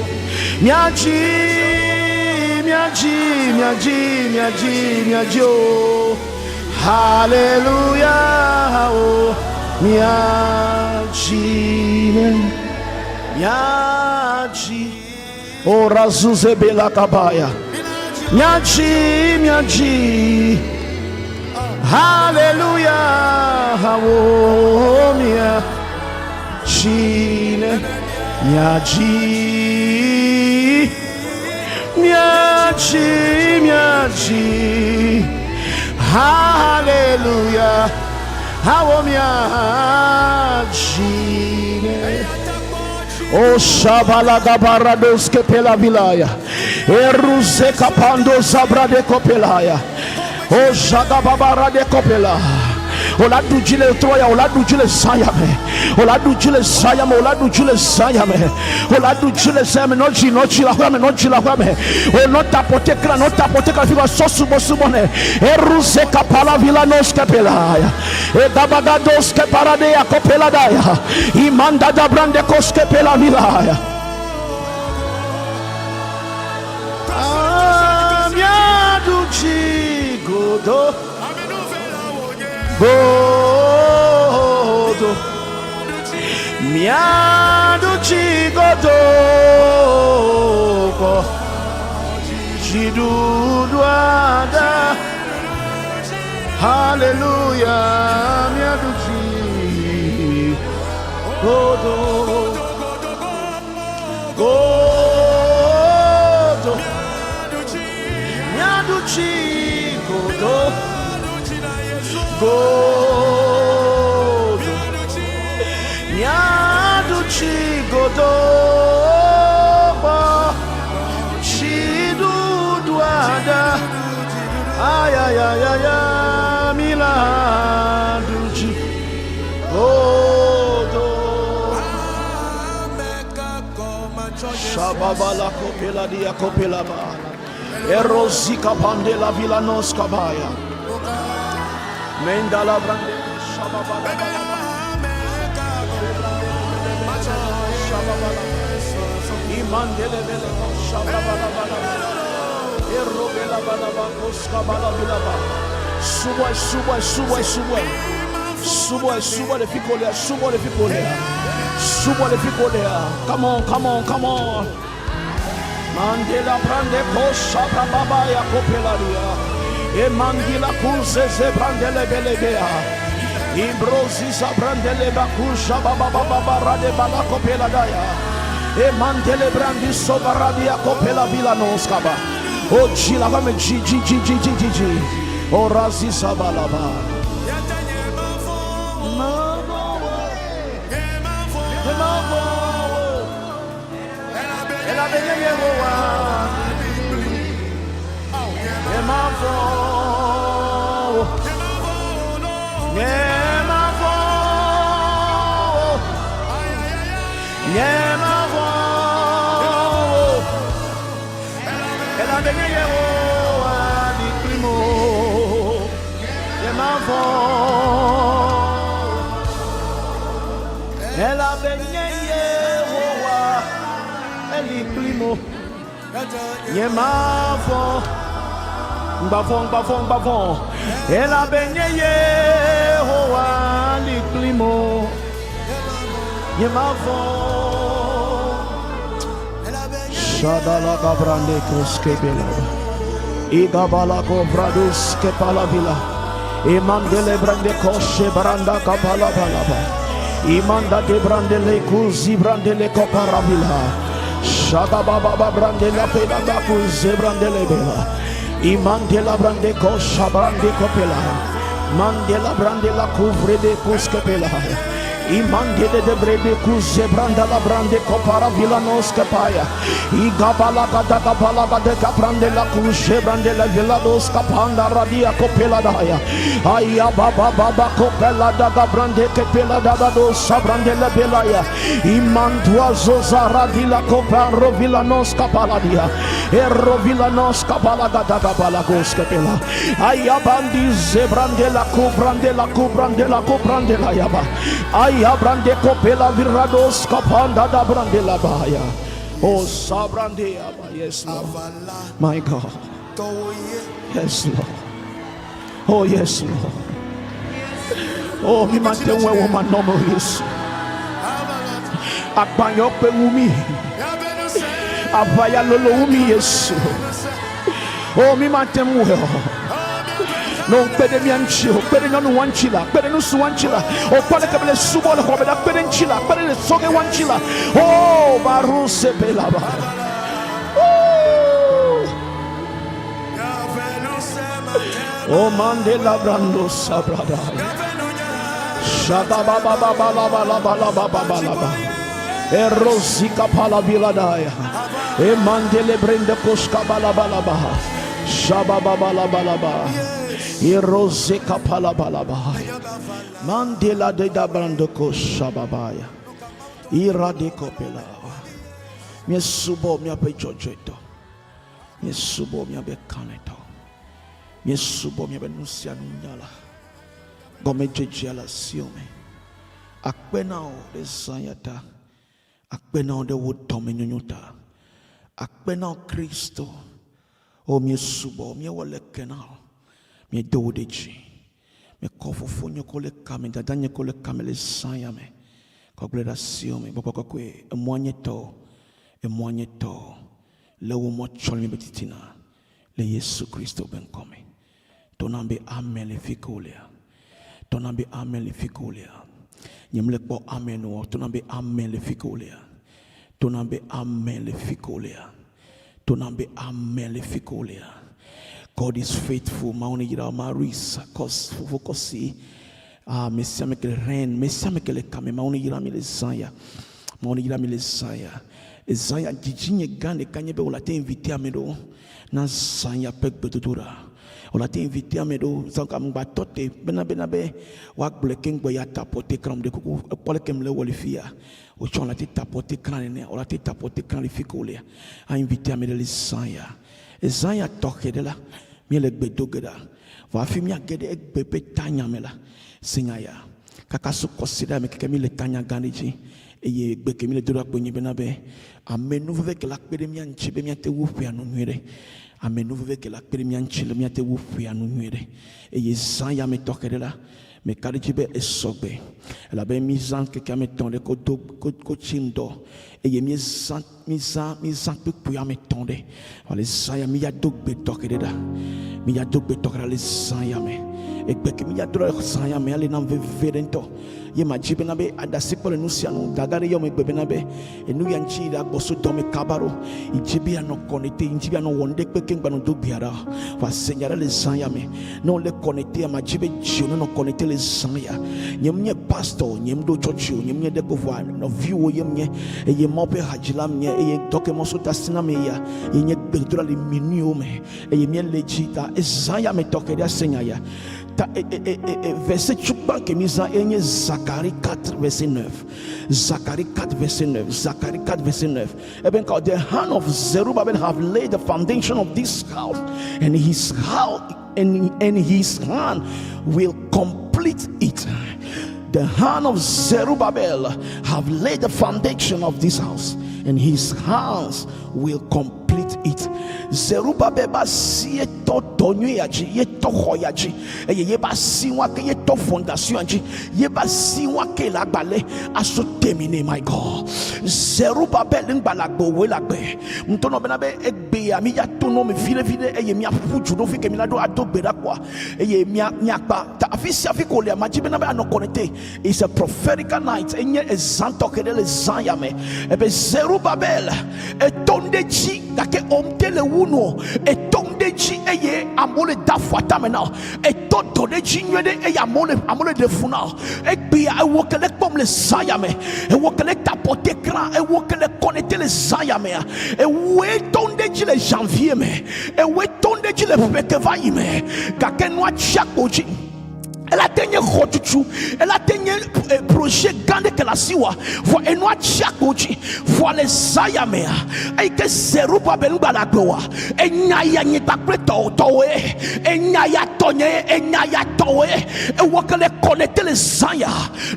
Speaker 3: miaji o hallelujah o miaji o razuze bela kabaya miaji hallelujah o miaji hallelujah how miaji o shabala gabarados ke pela vilaya eruze kapando zabra de kopelaya o jagababara de kopela ola dujile troya ola dujile sayame ola dujile sayame ola dujile sayame ola dujile sayame nochi la kwame o nota potekra fiba sosubo subone eruze kapala vila nos kapelaya e dabagados ke parade ya kopela daya imanda da brande koske pela vilaya miaduchi godo Godo miaduchi godo jiduduada hallelujah miaduchi godo miaduchi godo godo miaduchi godo chiduduada ayayayaya miladuchi godo shababala kopela dia kopela ba erosika pandela vilanos kabaya Mendala brande shababala imandele bele shababala erobela bala koskabala bilaba subo le fikolea come on mandela brande koshababa ya kopelaria e mandila kuze ze brandele belebea ibrozi sa brandele bakusha baba rade bala kopela daya e mandele brandi so baradia kopela vila noskaba o chila vame ji o razi sabalaba ela benye wa ela benye Yehowa eliklimo yemavo Mbavon ela benye Yehowa liklimo yemavo shadala gabrande koskebela igabala govradus kepala vila imandele brande koshe branda kapala balaba imanda de brandele kuzi brandele kopara vila shada baba brandele pela kuzi brandele bela imandela brande kosha brande kopela mandela brande la couvre de kuskepela Imandele de brede kuze branda la brande kopara villanos kapaya. Igabala gada gabala gada kaprande la kuze brande la villados kapanda radia kopela daya. Aya baba baba kopela daga brande kepela daga do sabrande la belaya. Imandua zoza radila koparo villanos kapala dia. Erro villanos kapala gada gabala gos kapela. Aya bandi zebrande la kubrande la kubrande la kubrande la yaba. Aya brande kopela virados kapanda da brande la baya. Oh sabrande yaba. Yes Lord. My God. Yes Lord. Oh yes Lord. Oh mi mantenwe woman no more yes. Akbanyo pe wumi. Avaya lolo wumi yes. Oh mi mantenwe. No pede mi anchi, pede no one chila, pede no su one chila. O pade kabele subo le kobeda pede chila, pede le soge one chila. Oh baru se belaba. Oh mandela brando sabrada. Shaba baba baba baba baba baba baba. Erosika pala viladaya. E mandele brende koska bala bala baha. Shaba baba la bala baha. Irose kapala balabaya mandela de dabrando ko shababaya irade kopela mi subo mi ape jojeto mi subo mi abe kaneto mi subo mi abe nusia nunyala gome jejela siome akpena o de sanyata akpena o de wotome nyunyuta akpena o Kristo o mi subo mi wole kenal me do de ji me kofofo nyokole kame dada nyokole kame le sanya me koglera sio me boko kwe emwanyeto le wo mo chol me betitina le Yesu Kristo ben kome tonambe amen le fikolia tonambe amen le fikolia nyemle po amen wo tonambe amen le fikolia tonambe amen le fikolia tonambe amen le fikolia. God is faithful. Mauni yira maris cause fokosi mesia mekele ren mesia mekele kame mauni yira mi lesaya mauni yira mi lesaya ezaya jijinye gane kanyebe olate invité amedo na sanya pek betutura olate invité amedo sanka mbatote benabe wak blekeng boya tapote kram de kuku polekem le wolifia o chon late tapote kran ne olate tapote kran le fikolia a invité amedo lesaya ezaya toke de la miele gbedogeda wa fimi agede egbepe tanya mela singaya kakasu kosida me keke mile tanya ganiji eye gbeke mile dora ponyi benabe amenu veve ke la pere mi anchi be mi ate wufu anu nwere amenu veve ke la pere mi anchi le mi ate wufu anu nwere eye sanya me tokedela me karijibe esogbe la be mizan keke me tonde ko do ko chindo eye mizan pe ya me tonde wale sanya mi ya dogbe tokedela mi ya dogbe tokedela le sanya me ekbeke mi ya dro sanya me ale nam veverento ye majibe na be adasipo le nusianu dagare yo me gbebe na be enu ya nchi da gboso do me kabaro ijibi ya no connecte ijibi ya no wonde peke ngba do biara wa senyara le sanya me no le connecte ya majibe jio no connecte le sanya nyemnye pastor nyemdo church nyemnye de govoa no view yemnye eye mope hajilam nye eye doke moso tasina me ya yenye bedura le minu me eye mie legita esanya me toke ya senya ya verset chukban ke misa enye Zacharie 4 verset 9 Zacharie 4 verset 9 Zacharie 4 verset 9 even called the hand of Zerubbabel have laid the foundation of this house and his house and his hand will complete it. The hand of Zerubbabel have laid the foundation of this house and his hands will complete it. Zerubbabel ba si eto tonyo yaji yeto hoyaji ye ba si wa ke yeto fondation yaji ye ba si wa ke la gbale aso terminer my God. Zerubbabel ngbalagbo we lagbe mtono benabe egbe ami ya tono me vile eye mi afuju no fi ke mi lado adogbe da kwa eye mi akpa ta afisi afiko le majibe na be no connecte. It's a prophetic night enye exanto ke le zanyame ebe Zerubbabel etonde chi dake omtele wuno etonde deji eye amole dafwata mena eto dodeji nwede eye amole defuna ekbia ewokele pom le sayame ewokele tapote kran ewokele connecter le sayame ewe tondeji le janvier me ewe tondeji le fekeva ime kakenwa chakoji. Elle a tenu rotutu, elle a tenu projet gande que la siwa, for enwa chakoji, for les sayamea, et que Zerubbabel balagoa, et nyaya ni takpreto towe, et nyaya tonye, et nyaya towe, et wakale connecter les saya,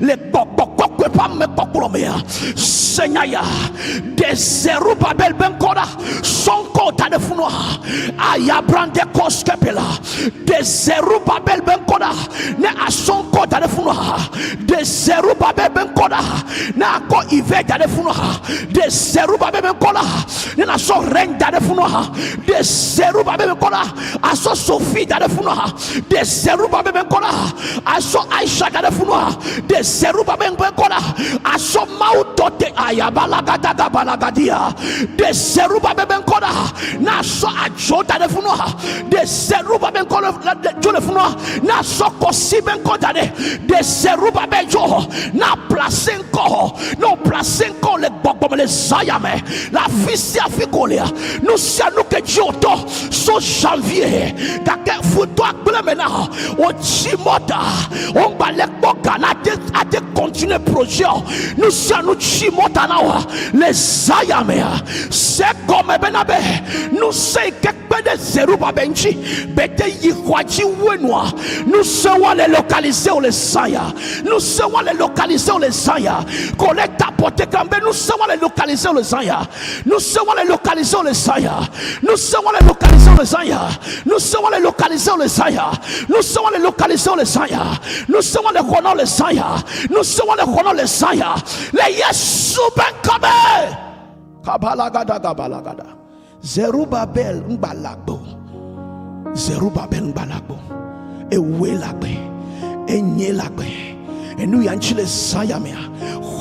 Speaker 3: les bokokokwe pas me pokolomea, senyaya, de Zerubbabel benkoda, son kota de funwa, ayabrande koskepela, de Zerubbabel benkoda, ne ason ko tade funwa de Zerubbabel ben koda na ko ive tade funwa de Zerubbabel ben koda ne na so ren tade funwa de Zerubbabel ben koda aso Sophie tade funwa de Zerubbabel ben koda aso Aisha tade funwa de Zerubbabel ben koda aso mautote ayabalagada gabalagadia de Zerubbabel ben koda na so ajo tade funwa de Zerubbabel ben koda jole funwa na so si ben condamné de Zerubbabel n'a placé encore non placé encore les bobom les sayame la fille a fait coller nous nous que Dieu so janvier quelqu'un faut toi maintenant au chimota on va les bokana à te continuer projet nous chimota na les sayame c'est comme benabe nous c'est que de Zerubbabel bete yikwaji wenwa nous serons les localiser au les saya nous serons les localiser au les saya collecte apporter cambe nous serons les localiser au les saya nous serons les localiser au les saya nous serons les localiser au les saya nous serons les localiser au les saya nous serons les localiser au les saya nous serons les connaître les saya nous serons les connaître les saya les yesu ben kabe kabalagada Zerubbabel mbalagbo Zerubbabel mbalagbo ewe lagbe enye lagbe enu yanchile sayamea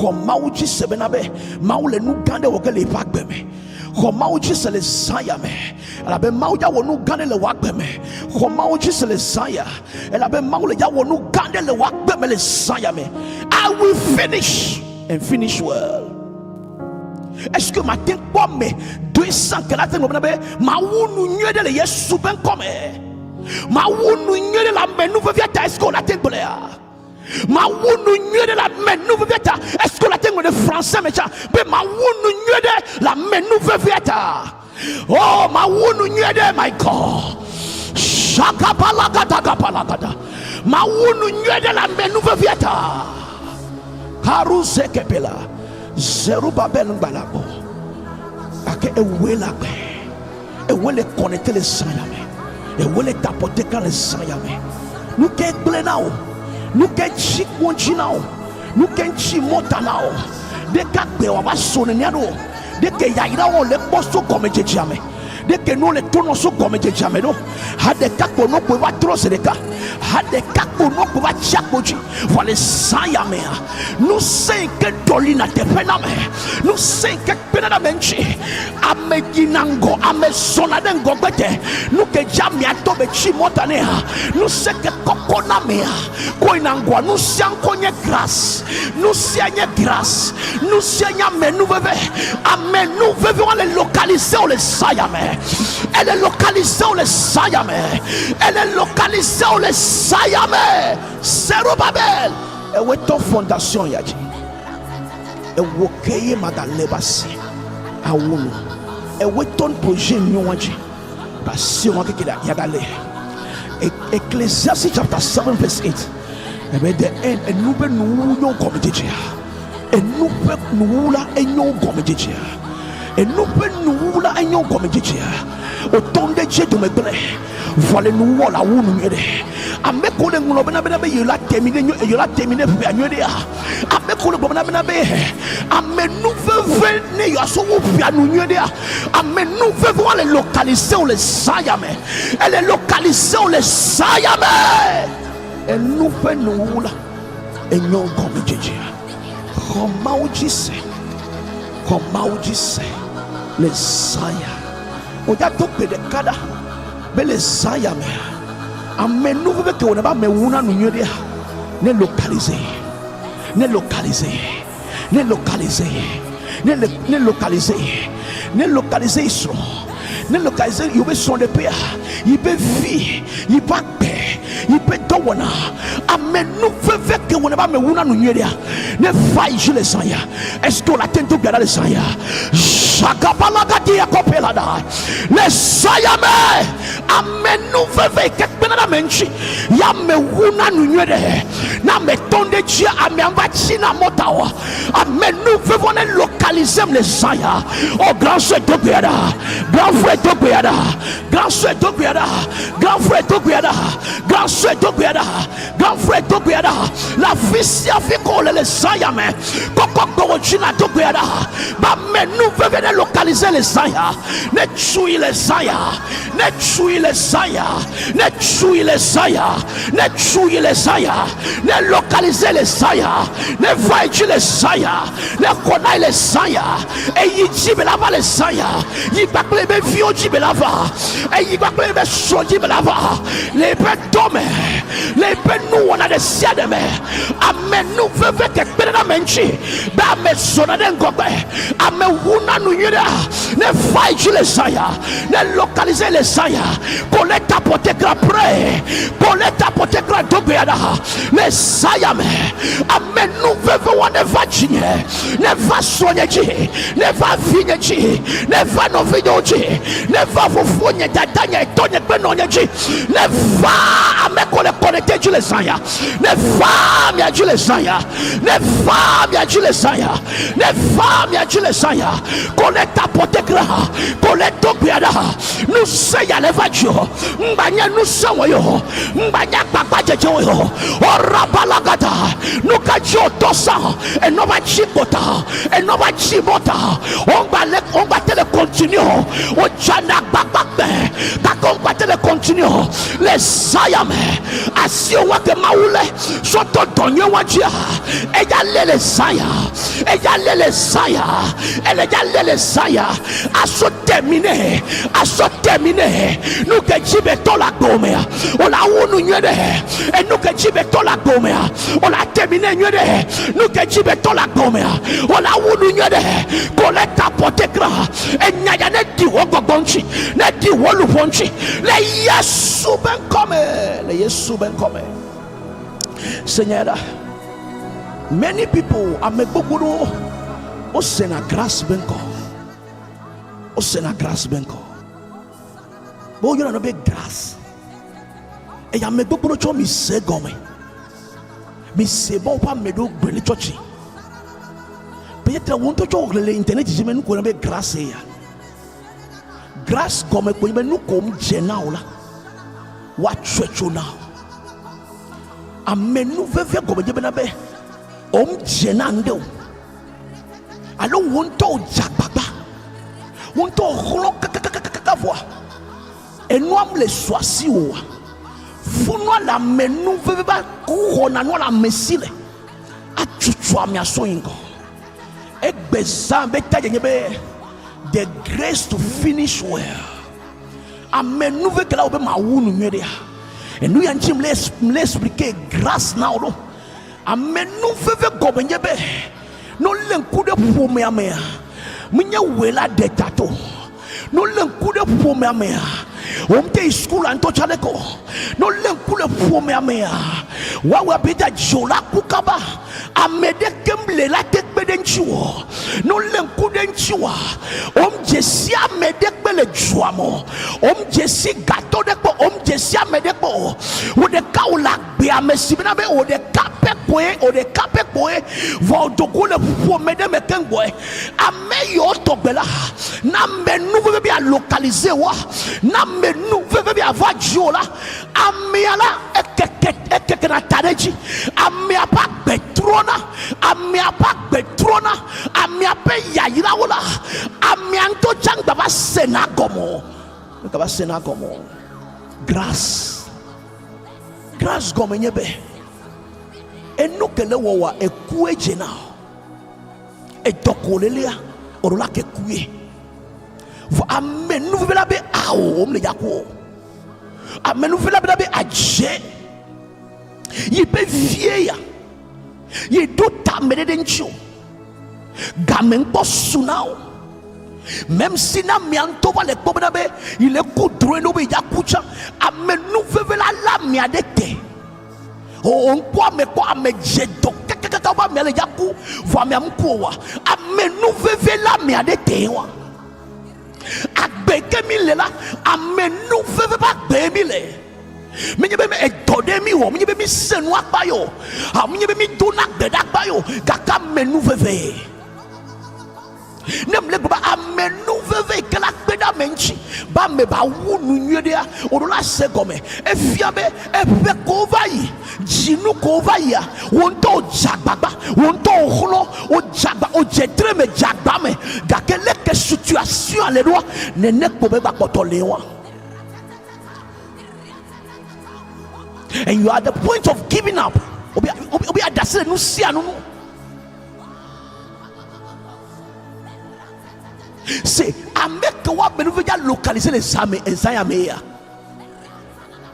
Speaker 3: khomauji sebenabe maule nu gande wokele pagbeme khomauji sele sayame elabe mauja wonu gande le wagbeme khomauji sele saya elabe maule ja wonu gande le wagbeme le sayame I will finish and finish well. Est-ce que matin comme 200 que la terre ma wunu nyede le yesu ben comme ma wunu nyede la menu vieta est-ce que la terre blea ma wunu nyede la menu vieta est-ce que la terre de français mais ma wunu nyede la menu vieta oh ma wunu nyede my God shaka palagada ma wunu nyede la menu vieta karuse kepela Zerubbabel nbalabo ake ewe lagbe ewe le connecter les sayame ewe le tapoter quand les sayame nous ke gle now nous ke chi konji now nous ke chi mota now de ka gbe wa ba so ne ado de ke ya ira won le posto comme jejiame de que nous les tournons sous comme jejiame no ha de ka ko no ko wa trose de ka ha de ka ko no ko wa chakoji voilà sayame nous sais que dolina te pename nous sais que penana benchi ameginango amesonadengo bete nous que jamia tobe chi motane nous sais que kokona mea koinangwa nous siankonye grâce nous sianye grâce nous sianya menu veve amenu veve on les localiser on les sayame elle est localisée on les sayame elle est localisée on les sayame Zerubbabel ewe ton fondation yaji ewe keye magalebasi awulu ewe ton projet nyonji basi on kekela yagale Ecclesiastes chapter 7 verse 8 ebe the end enube nu yon komedejia enube nu la enyon komedejia enube nu la enyon komedejia otonde je de mebre voilà nous la wunu nyede ameko le ngulo bena bena be yola terminer pe anywede ameko le bena bena be amenu veve ne yaso wo pe anu nyede amenu veve on les localiser on les sayame elle est localisée on les sayame et nous pe nous la enyon comme jeje comment ujise les saya oja to pe de kada bele saya me amenu ve ke wona ba me wuna no nyedia ne localiser ne localiser ne localiser ne localiser ne localiser iso ne localiser you be son de père il be vie il pas paix il peut dona amenu ve ke wona ba me wuna no nyedia ne fai jule saya est-ce que la tente bien le saya Shakapalagadia kopelada le saya me amenu ve ke benana menchi ya me wuna no nyede na me tonde chia amiamba china motawa amenu ve vone localiser le saya oh grand frère Tobiada grand frère Tobiada grand frère Tobiada grand frère Tobiada grand frère Tobiada grand frère Tobiada la fisia fiko le saya me kokoko china Tobiada ba menu ve localiser les saya ne chui les saya ne chui les saya ne chui les saya ne chui les saya ne localiser les saya ne vaille les saya ne connaît les saya et y jibelava les saya y bakle be vio jibelava et y bakle be so jibelava les bedome les benu on a des sia de me amenu veve ke pena menchi ba me sona den gobe ame wuna nu yira ne vaille les saya ne localiser les saya collecte porter grand près collecte porter grand dobeada les saya me amenu veve on ne va chinye ne va soigner ne va vigner ne va no vigner ne va fofonye dadanya tonye benonye ne va ame connecter les saya ne va mi les saya ne va mi les saya ne va mi les saya collecte porter grand collecte dobeada nous saya le vajo mbanya nous sawo yo mbanya papa jeje yo orabalagata nous kajo tosa et no va chikota et no va chimota on va te le continuer o jana babakbe ka on va te le continuer les sayame asio wa ke maule soto donye wajia e ya lele saya e ya lele saya ele ya lele saya aso terminer nous que jibe to la gome on la wonu nyede et nous que jibe to la gome on la terminer nyede nous que jibe to la gome on la wonu nyede collecte porter grand et nyaya ne di wo gogonchi ne di wo luponchi le yesu ben come Seigneur. Many people are mebogoro o sena grâce benko bo yo na no be grâce e ya mebogoro cho mi se gome mi se bon pa medo gbele chochi peut-être on to cho le internet je me nous ko na be grâce ya grâce gome ko me nous ko mjena ola wa checho na amenu veve gome je be na be jena ndo alo wonto jakbaba wonto holo kakakakakavoa enoam le soisi o funwa la menu veba kuhona no la mesile atutua mi asoingo egbeza beta nyebe the grace to finish well amenu vekela obe mawunu nwede enu ya nchim les expliquer grâce now no amenu veve gobenyebe no lenku de pome amea munya wela de tato no lenku de pome amea omte school anto chaleko no lenku de pome amea wawa beta jola kukaba amede kemble la tekbede nchiwo no lenku de nchiwa jesi amede kbele juamo jesi gato de ko jesi amede ko wo de kaula be amesibina be o de kape poe vo dogole pour mede mekengwe ameyo togbela na menu ve bi localiser wa na menu ve bi ava jiola amiala ekeke na tareji amia pa betrona amia pe yayira wala amianto jangba ba senagomo grâce gomenyebe enukele wowa ekue jena etokolelia orola kekue vo amenu vela be awo omle yako Amen. Nous faisons la bébé à Dieu. Il peut vieillir. Il doit t'amener d'un chou. Gamin pas sunao. Même si na mianto va le pobenabe, il est coudré no be yakucha. Amen. Nous faisons la miadete. On peut me quoi me jeto. Kaka ba me le yaku. Voa me ampoa. Amen. Nous faisons la miadete wa. Agbeke mi le la. Amen. Nous faisons pas baby le. Menye be me etodemi wo, menye be mi senu akbayo. Ah menye be mi dona gbeda akbayo. Kaka me nous faisons. Nem le ba amenu veve kala gbeda menchi ba me ba wunu nyedea orola segome efiabe ebe ko vayi jinu ko vayi wonto jagbagba wonto ohlo o jagba o jetre me jagba me gakele ke situation le do nene ko be ba potole wa. And you are at the point of giving up. Obi adase no sia no. C'est à mettre quoi ben nous veut localiser les âmes et Zayamea.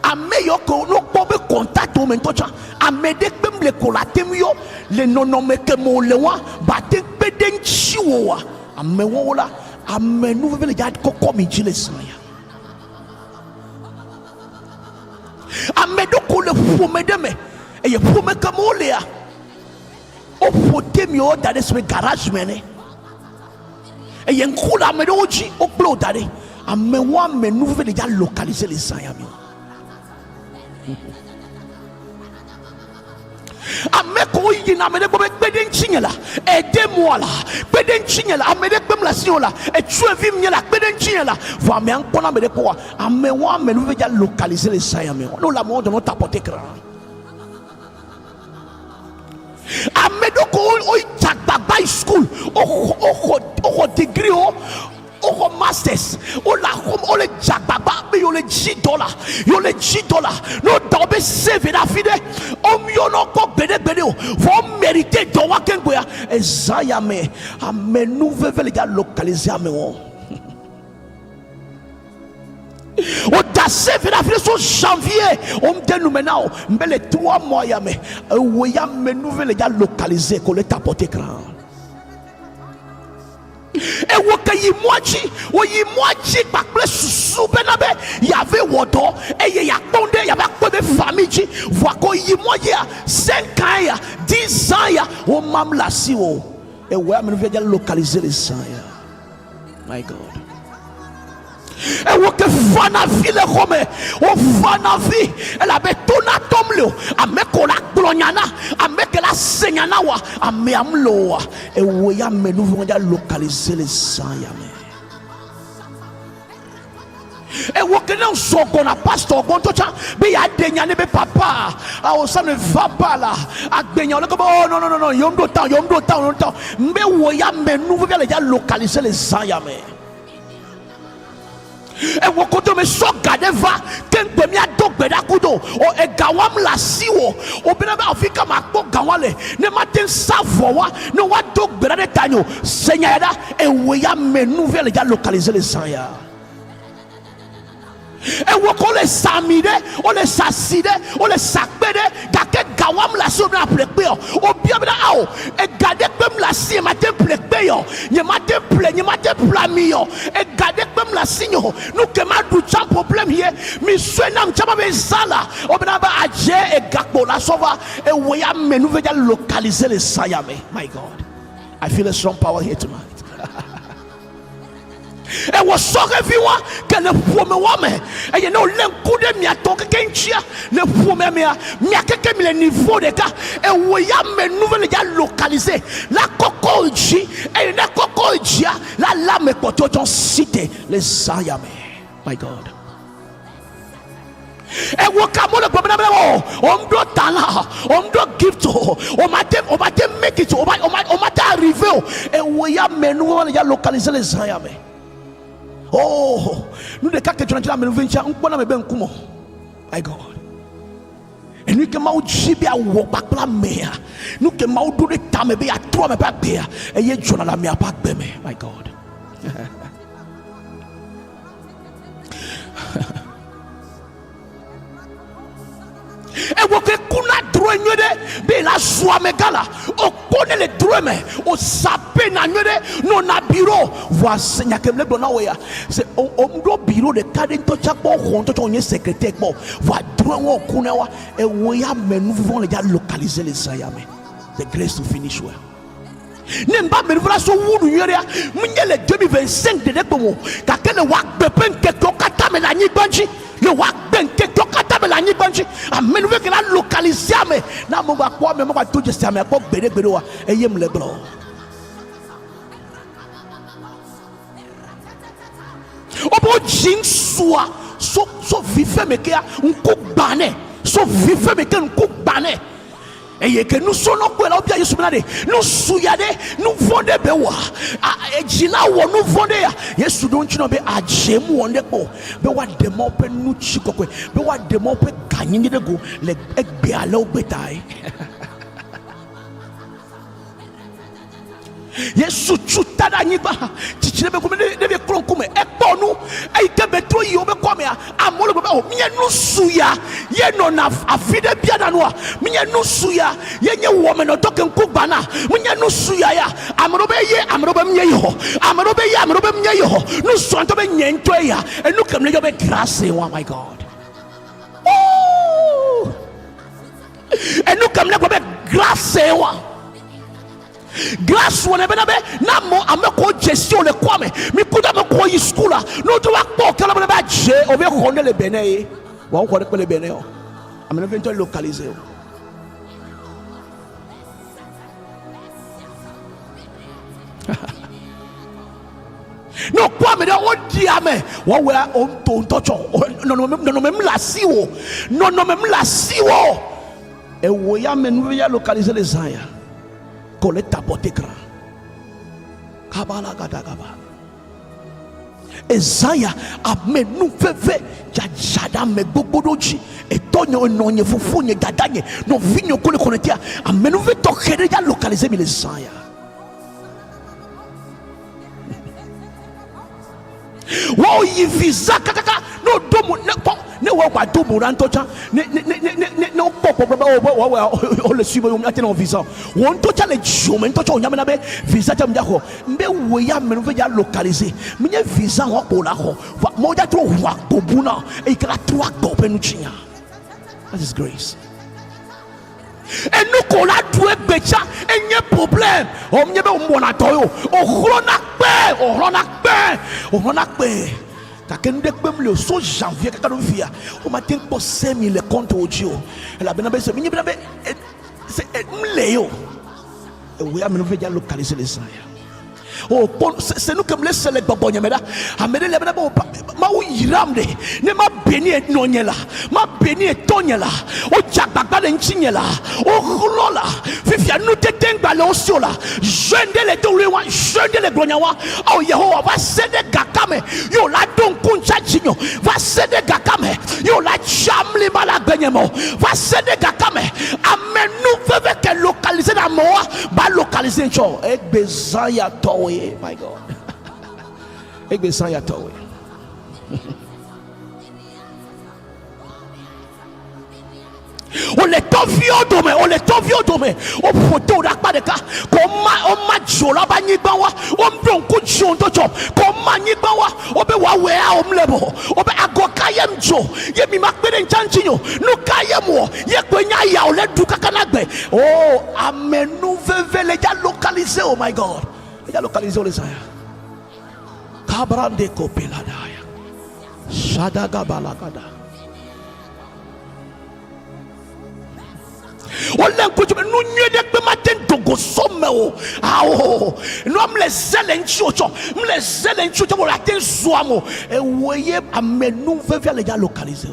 Speaker 3: À meilleur que nous pouvons contact au maintenant. À m'aider comme les colatemio, les non nommés que mon lewa, batte péden chiwa. À mewola, à me nous veut les gars comme il dit les Zaya. À m'aider que le fou m'aider et il faut me comme on l'a. Au potemio dans ce garage mené. Et il y a un coup là, mais aujourd'hui, au bloc d'aller. À moi, mais nous voulons déjà localiser les Zayami. À mes couilles, il y a des pédens chingela. Aidez-moi là. Pédens chingela. À mes découps la siola. Et tu es venu là. Pédens chingela. Voilà, mais encore, mais des quoi. À moi, mais nous voulons déjà localiser les Zayami. Nous l'avons de notre apporter grand. Amedoko o jagba by school o degree o masters o la o le jagba be yo le $10 yo le $10 no dobe save na fide o mi ono ko bede o vo mériter do wa kengo ya ezaya me amenu veve le ga localiser ameo au dasé fait la fin de janvier on me dit nous maintenant mais les 3 mois ya mais ya me nouvelle gars localisé qu'on les apporté grand et wokayi moachi oyi moachi pa ple susu benabe il y avait wodo et il y a pondé il y avait quoi de famille ji voit ko yi moya 5 ans ya 10 ans ya o mam la si o et ouais me nouvelle gars localiser les sang ya my God. Et où que fana vie le rome o fana vie elle avait tona tomlo a me ko la glonyana a me que la senyana wa a me amlo wa et où ya me nous vont localiser les sang ya me et où que non so qu'on a pasteur bon tout ça be ya denya ne be papa a ça ne va pas là a denya le oh non yom do temps mais où ya me nous vont localiser les sang ya me. Et vous côté me so garder va ken pe mi adog beda kudo o e gawam la siwo o bena ba afika makpo gawale ne matin savowa ne wa dog beda de tanyo senyada e we ya me nouvelle ya localiser les sang ya. Et vous les samide, on les sasside, on les sakbede, gake gawam la si on a plekbeyo, o bien bena ao, et gade comme la si matin plekbeyo, ni matin plamiyo, et gade comme la si nous que ma doucha problème hier, mi suenam chama bezala, o bena ba adje et gakbo la sova, et weya me nous veut localiser les sayame. My God, I feel a strong power here tonight. Et vous saurez voir que le premier homme et il y a un coup de miato que quelqu'un le premier mia quelqu'un le niveau de cas et où il y a mes nouvelles gars localisées la coco et la coco la lame pour ton cité les sayame. My God. Et vous comme le problème on doit talent on doit give to on m'a make it on m'a arrivé et où il y a mes nouvelles gars localisées les sayame. Oh, nous de cas que tu as dit la ménovincha, on peut la mettre un coup. My God. Et nous que maou jibi a wobak la mea. Nous que maou do de tame be a trois me pas be. Et ye jona la mea pas be me. My God. woke kuna droit nyede be la joie megala o connaît les droits mais o sapé na nyede no na bureau voici nyakemle bona oya c'est o mdo bureau de cadre to chakbo honto to onye secrétaire bo va droit wo kuna wa e wo ya menu vont les localiser les ayame the grace to finish well. Nemba menvra so wudu yeria munye le 2025 de debomo kakele wak bepen ke tokata me la nyibanji le wak ben ke tokata me la nyibanji amenwe ke la localiser me na mo ba kwa me mo ba to just me ko gbede gbede wa eyem le blo obo jin soa so vife me ke nku bane so vife me ke nku bane et que nous sommes là bien nous souyade nous vendons bewa ejila wo nous vendons yesu don chino be ajemu wonde ko be wa demo pe nu chikokwe be wa demo pe ganyi de go le egbe ala ogbetai yesu chutada nyiba chichire be ko de be kronkume ekponu eike betro yi obe kwame amolo be o miye nu suya ye no na afide bia na no miye nu suya ye nye wo me no token kubana miye nu suya ya amro be miye ho amro be miye ho nu so anto be nyento ya enu kamle yo be grace oh my god oh enu kamle ko be grace wa grâce onebe na mo ameko gestion le kwame mi kuda me ko yi school la no to wa po kala be ba je o be ko le bene wa ko le bene o amena vento localiser no kwame de o dia me wo we o to ntocho no me la si wo no me la si wo e wo ya me no ya localiser les aya coleta botekra kabala gadagaba Ezaya amenu feve jada me gbogbodji etonyo nonye fufunye gadanye no vinyo kole konetia amenu ve to khere ya localiser mi Ezaya wo yi visa kakaka no domo ne wo kwa domo rantocha ne popo o le suivre o atena visa won tocha le jome tocha o nyame na be visa tam jako mbe wo ya menu ve ya localiser minye visa ho ko la ho mo ja tro wa bobuna e kala tro ko penu chinya. That is grace. Et nous qu'on a doué becha et n'y a problème on n'y a pas au monde toyo on renakbe Kake nous découvrons le so janvier kaka nous via au matin pour 5000 les comptes audio et la benabe c'est mini benabe c'est mléo et oui à nous veut localiser les sailles. Oh, c'est nous qui me laissons les babons. Amène les babons. Ma ou yiramde. Ne ma béni et nonyela. Ma béni et tonyela. O jababa l'enchignela. O roulola. Fifia nous te tengbale au siola. Jeune les tourewa. Jeune les glonyawa. Oh Yehovah va céder gakame. Yo la don kuncha chigno. Va céder gakame. Yo la chamli malagbenyemo. Va céder gakame. Amen nous veut que localiser la moa. Ba localiser un cho. Ek bezaya to. My God. Ik ben san ya towe. On les tovio dome. On photo d'akba de ka. On ma jola ba nyibawa. On don ku jonto chop. Koma nyibawa. Obe wa wea omlebo. Obe agoka yem jo. Ye mi makbede nchantinyo. Nu kayem wo. Ye kwenya ya ole duka kanagbe. Oh, amen nous veve les gars localisés. Oh my God. Il a localisé les aya. Kabrande kopeladaya. Shadaga balagada. On l'encourage, nous n'y a pas matin de go somme. Ah oh, nous am les zelenchocho, les zelenchocho pour la terre soamo. Et voyez, amen nous veut les gars localisés.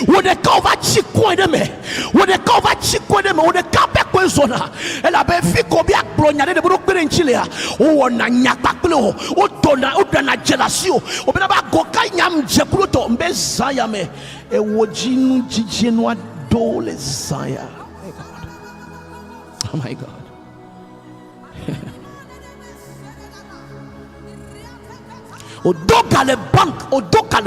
Speaker 3: Où des cas va chicoin de me, où des cas va chicoin de me, où des cas pe zona. Elle a bien fait combien de brognade de broc en Chile. Oh on a nyaka plo, oh donna gelasio. Oh ben ba goka nyam jekruto mbezaya me. E wojinu jijenu do les zaya. Oh my God. Odoka le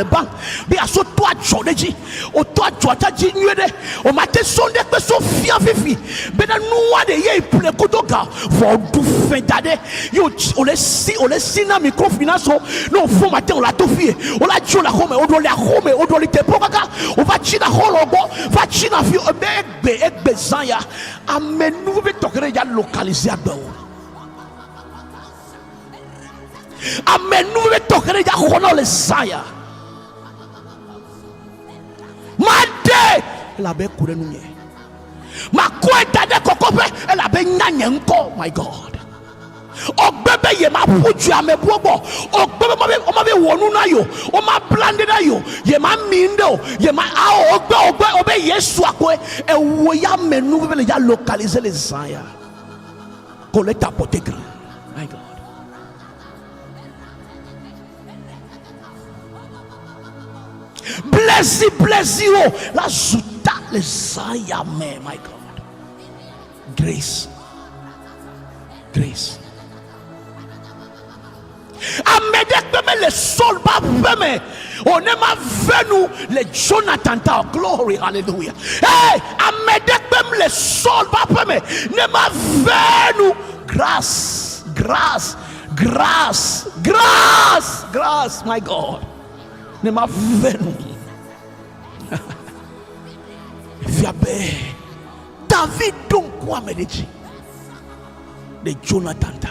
Speaker 3: bank. Be aso to ajodeji. O to ajodaji nyede. O mate sonde pe so fia fifi. Be na nuwa de ye ipule kodoka. For du fentade. Yo ole si na microfinance no fo mate o la to fie. O la jo la home. O do le home. O do le te pokaka. O va china hologo. Va china fi egbe zanya. Amenu be tokere ya localiser agbe. Amenu be tokere ya hono le zaya. Mande la be kure nunye. Ma kwenta de kokope la be nyanye nko. My God. Ogbebe ye ma puju ame bobo. Ogbebe ma be wonu na yo. O ma blande na yo. Ye ma mindo. Ye ma ogbe obe Yesu akwe. E wo ya menu be le ya localiser les zaya. Collecte apote grand. My God. Blessy, oh, la zuta les zaya me, my God. Grace. Amedek me le sol ba me. On ne m'a venu le Jonathan ta glory, hallelujah. Hey, amedek me le sol ba me. Ne m'a venu grâce, my God. Ne m'a venu. Fiabe David donc quoi me dit de Jonathan ta.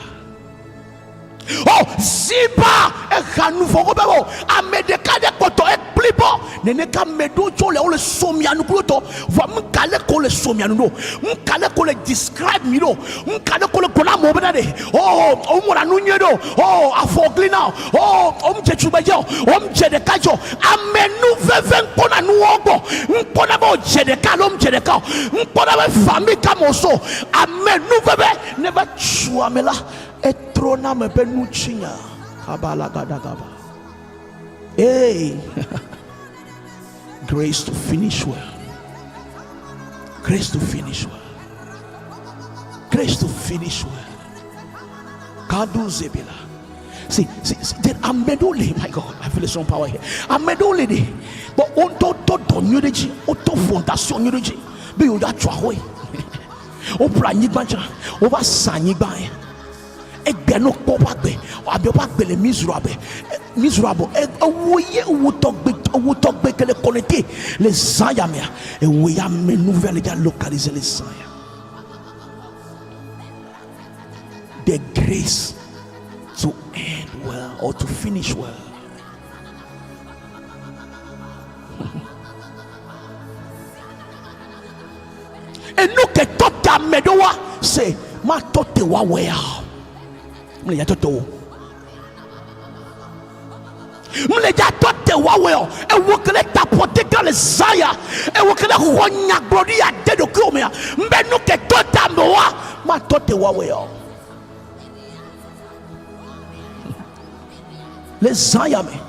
Speaker 3: Oh Ziba e kanouvo robebo amedeka de koto e plibo nene ka medo chole o le somianu kloto va mkale ko le somianu no mkale ko le describe mi no mkale ko le kona mo bena de oh o mo na nunye do oh afogli now oh o mchechubejo o mjedeka jo amenu veven kona nuogo mkona bo jedeka lo mjedeka mkona be fami kamoso amenu veve never chuamela etrona me penuchinya kabala gadagaba. Hey, grace to finish well. Grace to finish well. Kadu zebila. See, then amedole, my God, I feel a strong power here. Amedole de, but on to nyodeji, to fondation nyodeji, be you that trahoy. O prani banja, over sani bay. Egbe no popagbe, abopagbe le miserable, ou togbe que le connecter les zayamia, et où y a mes nouvelles déjà localisées les zaya. The grace to end well or to finish well. Et nous que tout à medoa, c'est ma tote wa well. Mle toto wawe e wokele tapote ka le zaya e wokele honya glori ya de dokumia mbenu ke tota moa ma tote wawe le zaya me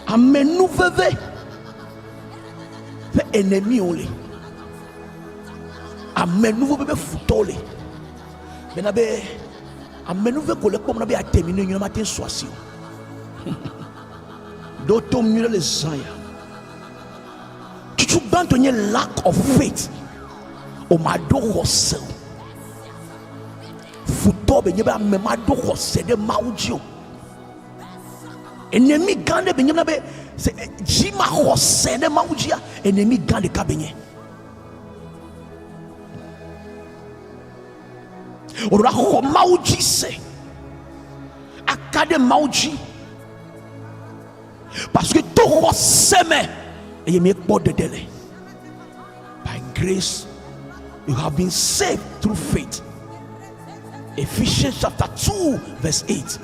Speaker 3: amenu veve fe ennemi ole amenu veve futole benabe amenuve kole comme na be a terminer une matin soisi d'autom mieux les zaya tu bantonye lack of faith o mado hosel futo be nyeba me mado hosel de maujio ennemi gande be nyeba be c'est jima hosel de maujia ennemi gande kabenye ora ho mauji se akade mauji parce que tout seme et me porte de délai. By grace you have been saved through faith. Ephesians chapter 2 verse 8.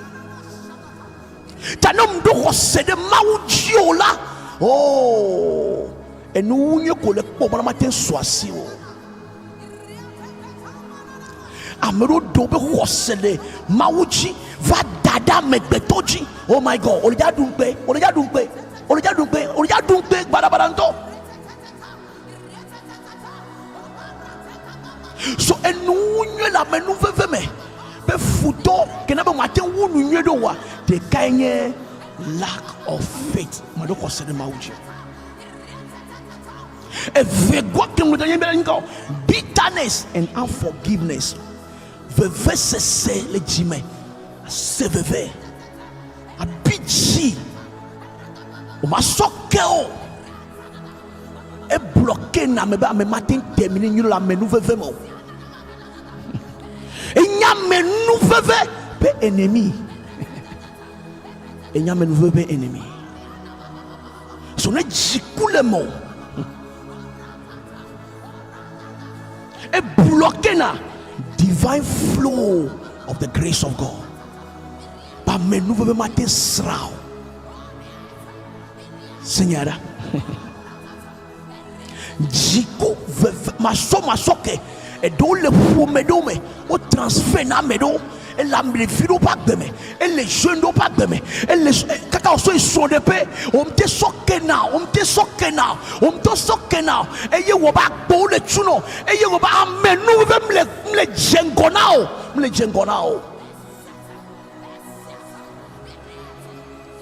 Speaker 3: Tanom do hose de mauji ola oh et nous n'y ko le po na matin soisi o amero dobe hosele mauji va dada megbetoji. Oh my God, olja dumpe barabaranto. So enunye la menu veve me be futo kenaba mate wunu nyedo wa te kanye lack of faith madoko sene mauji bitterness and unforgiveness veve sese legime se veve abichi o masoke o e bloqué na me ba me matin terminer nyulo la menu veve mo enya menu veve be ennemi enya menu veve be ennemi so na jikule mo e bloqué na divine flow of the grace of God ba menu veve matin srao Senyara Jiko masoke et do le medome au transfert na medo et la mlefiro pas de me et les jeunes do pas de me et les kaka so sont de paix on te soke na et ye wo ba bo le tuno et ye wo ba amenu me le jengonao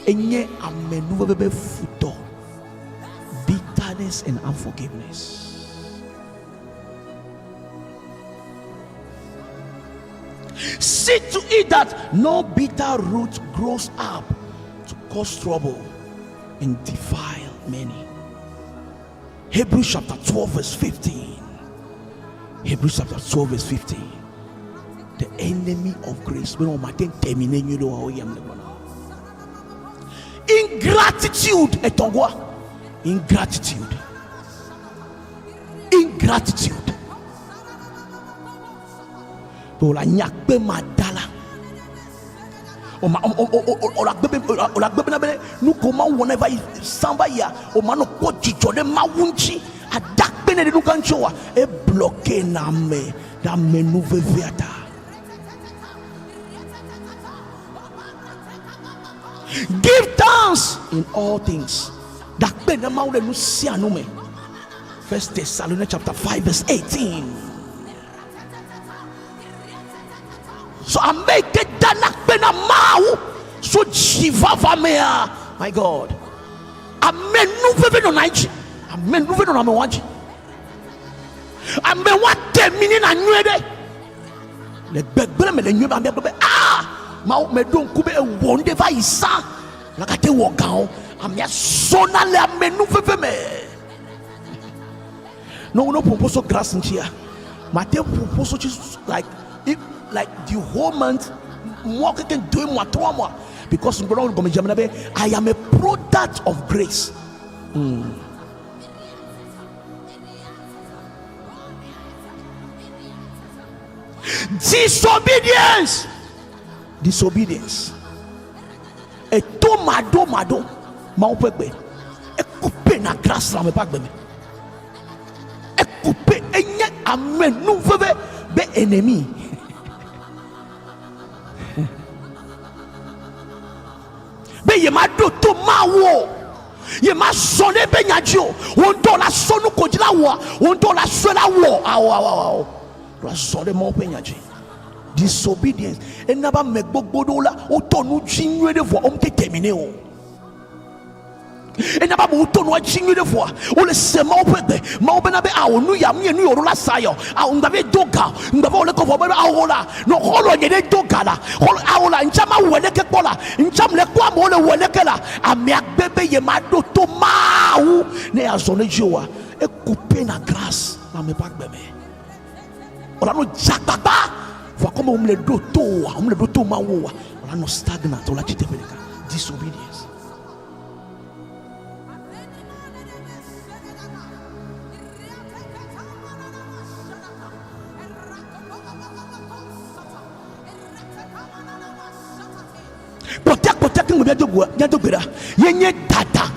Speaker 3: enye amenu bebe futo bitterness and unforgiveness. See to it that no bitter root grows up to cause trouble and defile many. Hebrews chapter 12 verse 15. Hebrews chapter 12 verse 15. The enemy of grace. Ingratitude est ton roi. Ingratitude. Pour la nyakbe madala. Nous comment whenever samba ya o mano ko jijode mawunchi adakbe ne nous kanchoa e bloqué na me da me nouveau viata. Give thanks in all things. Dakbe na mawle nous si anume. First Thessalonians chapter 5 verse 18. So I make it dakbe na mau so jiva vamea. My God. Amen nouveau no naiji. Amen nouveau no na me wanji. Amen wa terminer na nwede. Le begbele me le nyeba me ma me don kube e wonde va isa la kate wo gan amia sona le amenu veve me no proposo grass nchia mate proposo just like if like the whole month moi can do moi 3 mois because I am a product of grace. Disobedience et tout mado ma on peut et couper na grâce là mais pas de et couper et n'y amen nous veve be ennemi be ye ma do to ma wo ye ma sonné be nyadio on do la sonu ko dila wo on do la sola wo awo la sonné mo pe nyadio. Disobedience et n'a pas me gbogbo la otonu jinwe de voix on te terminé o et n'a pas otonu jinwe de voix on le sema opede ma obena be a onu ya mi enu orola sayo a ndabe doga ndabe ole ko vobe a ola no holo nyede doga la holo a ola nchama wele ke pola ncham le kwa mo le wele ke la ami agbebe ye ma do to ma wu ne azone joa e couper na grâce na me pas gbeme ola no jakpapa. Vois comment on me le doto mawa on a no stagnant on la chite peleka disobedience. Protect ngo biajo gbera yenye dada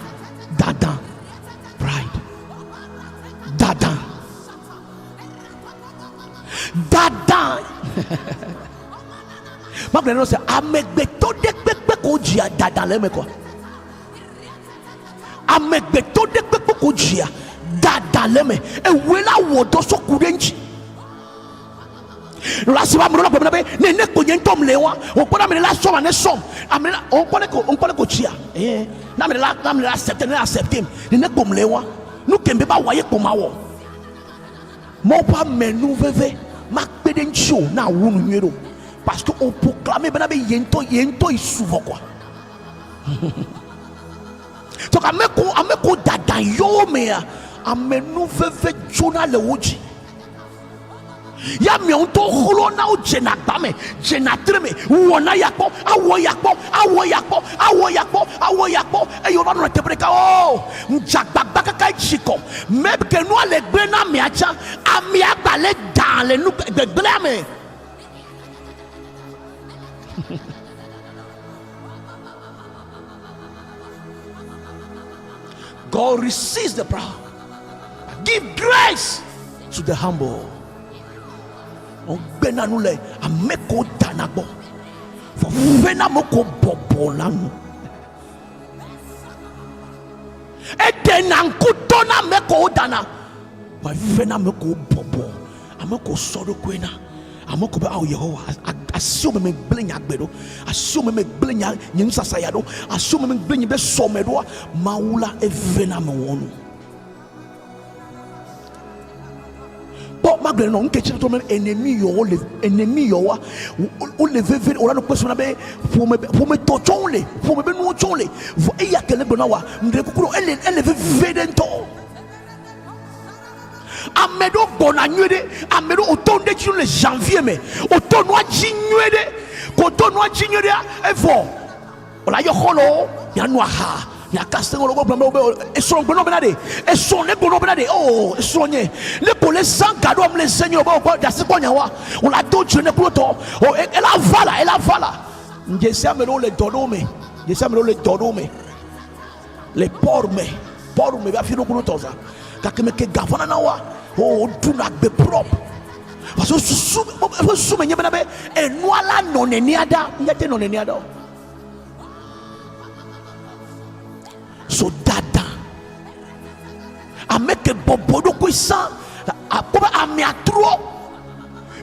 Speaker 3: pride dada ma blendo se amegbe to de pepe ko jia dada le me ko amegbe to de pepe ko jia dada le me e wela wo do so kurenji la si va me la pombe ne ne ko nyentom lewa o ko na me la so ma ne som amela on ko chia na me la accepter ne ne ko lewa nu kembe ba waye ko ma wo mo pa menu veve ma pede ncho na wunu nwero parce que on proclame ben abe yento souvent quoi. Donc ameko dada yo me amenu veve jona le woji ya mi on to holo na o jena gbame jena treme wona yakpo awo yakpo e yo no te breka o njagbagba kaka chiko même que nous les gbe na mi acha ami agbale dans le nous gbegble ame. God resists the proud, give grace to the humble. On benanule ameko danagbo for vena moko bobo lanu edenanku dona meko dana for vena moko bobo ameko soro kwena ameko ba Yehowa assume me blenya agbedo assume me blenya nyinsasa yado assume me blenya be somedo maula evena me wonu malgré non que tu es ennemi yo le veve on a no question be pour me tochonle pour me no chonle et il y a quel bonawa ndrekukuro elle veve dento amedo bonanwede amedo otonde tu le janvier mais otonwa jinwede ko tonwa jinwede evo ola yo holo ya no ha ya kastengo logo blambe e son bono benade e son le bono benade oh e sonye le pole sans cadeau le seigneur ba da se konya wa on la do tu ne ploto oh elle a vala ngesa me le dodome ngesa me le dodome le porme va fino kuno toza kakeme ke gavana na wa oh do na be propre parce que sous me nyebe na be e noala noneniada nyete noneniada. So dada ameke bobodo kwisa akoba amiatro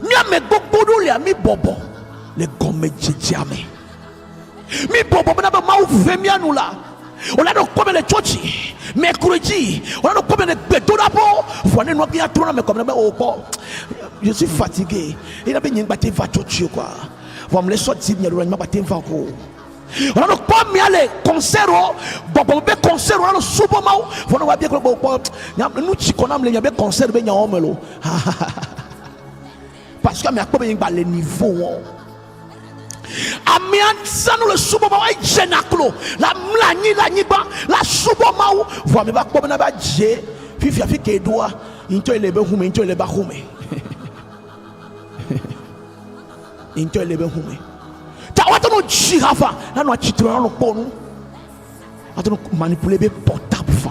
Speaker 3: mi ame bobodo le ami bobo le gomme jijiame mi bobo na ba ma uvemi anula on a donc comme les chochi mercredi on a donc comme les betona po voine no bien trop na me comme na oh je suis fatigué il a bien batté va chochi quoi va me laisser sortir ni le ma batté va ko on a donc pas mis aller concert bon be concert on a subo mau on va bien ko nous chi konam le be concert be nya omelo parce que me akpo be le niveau amian sanu le subo mau ai jenaklo la mlanyi la subo mau vo me ba ko na ba je fifi afike edoa into ele be hume into ele ba hume into ele be hume watu no jirafa na no chitro no ponu watu no manipuler be portable fa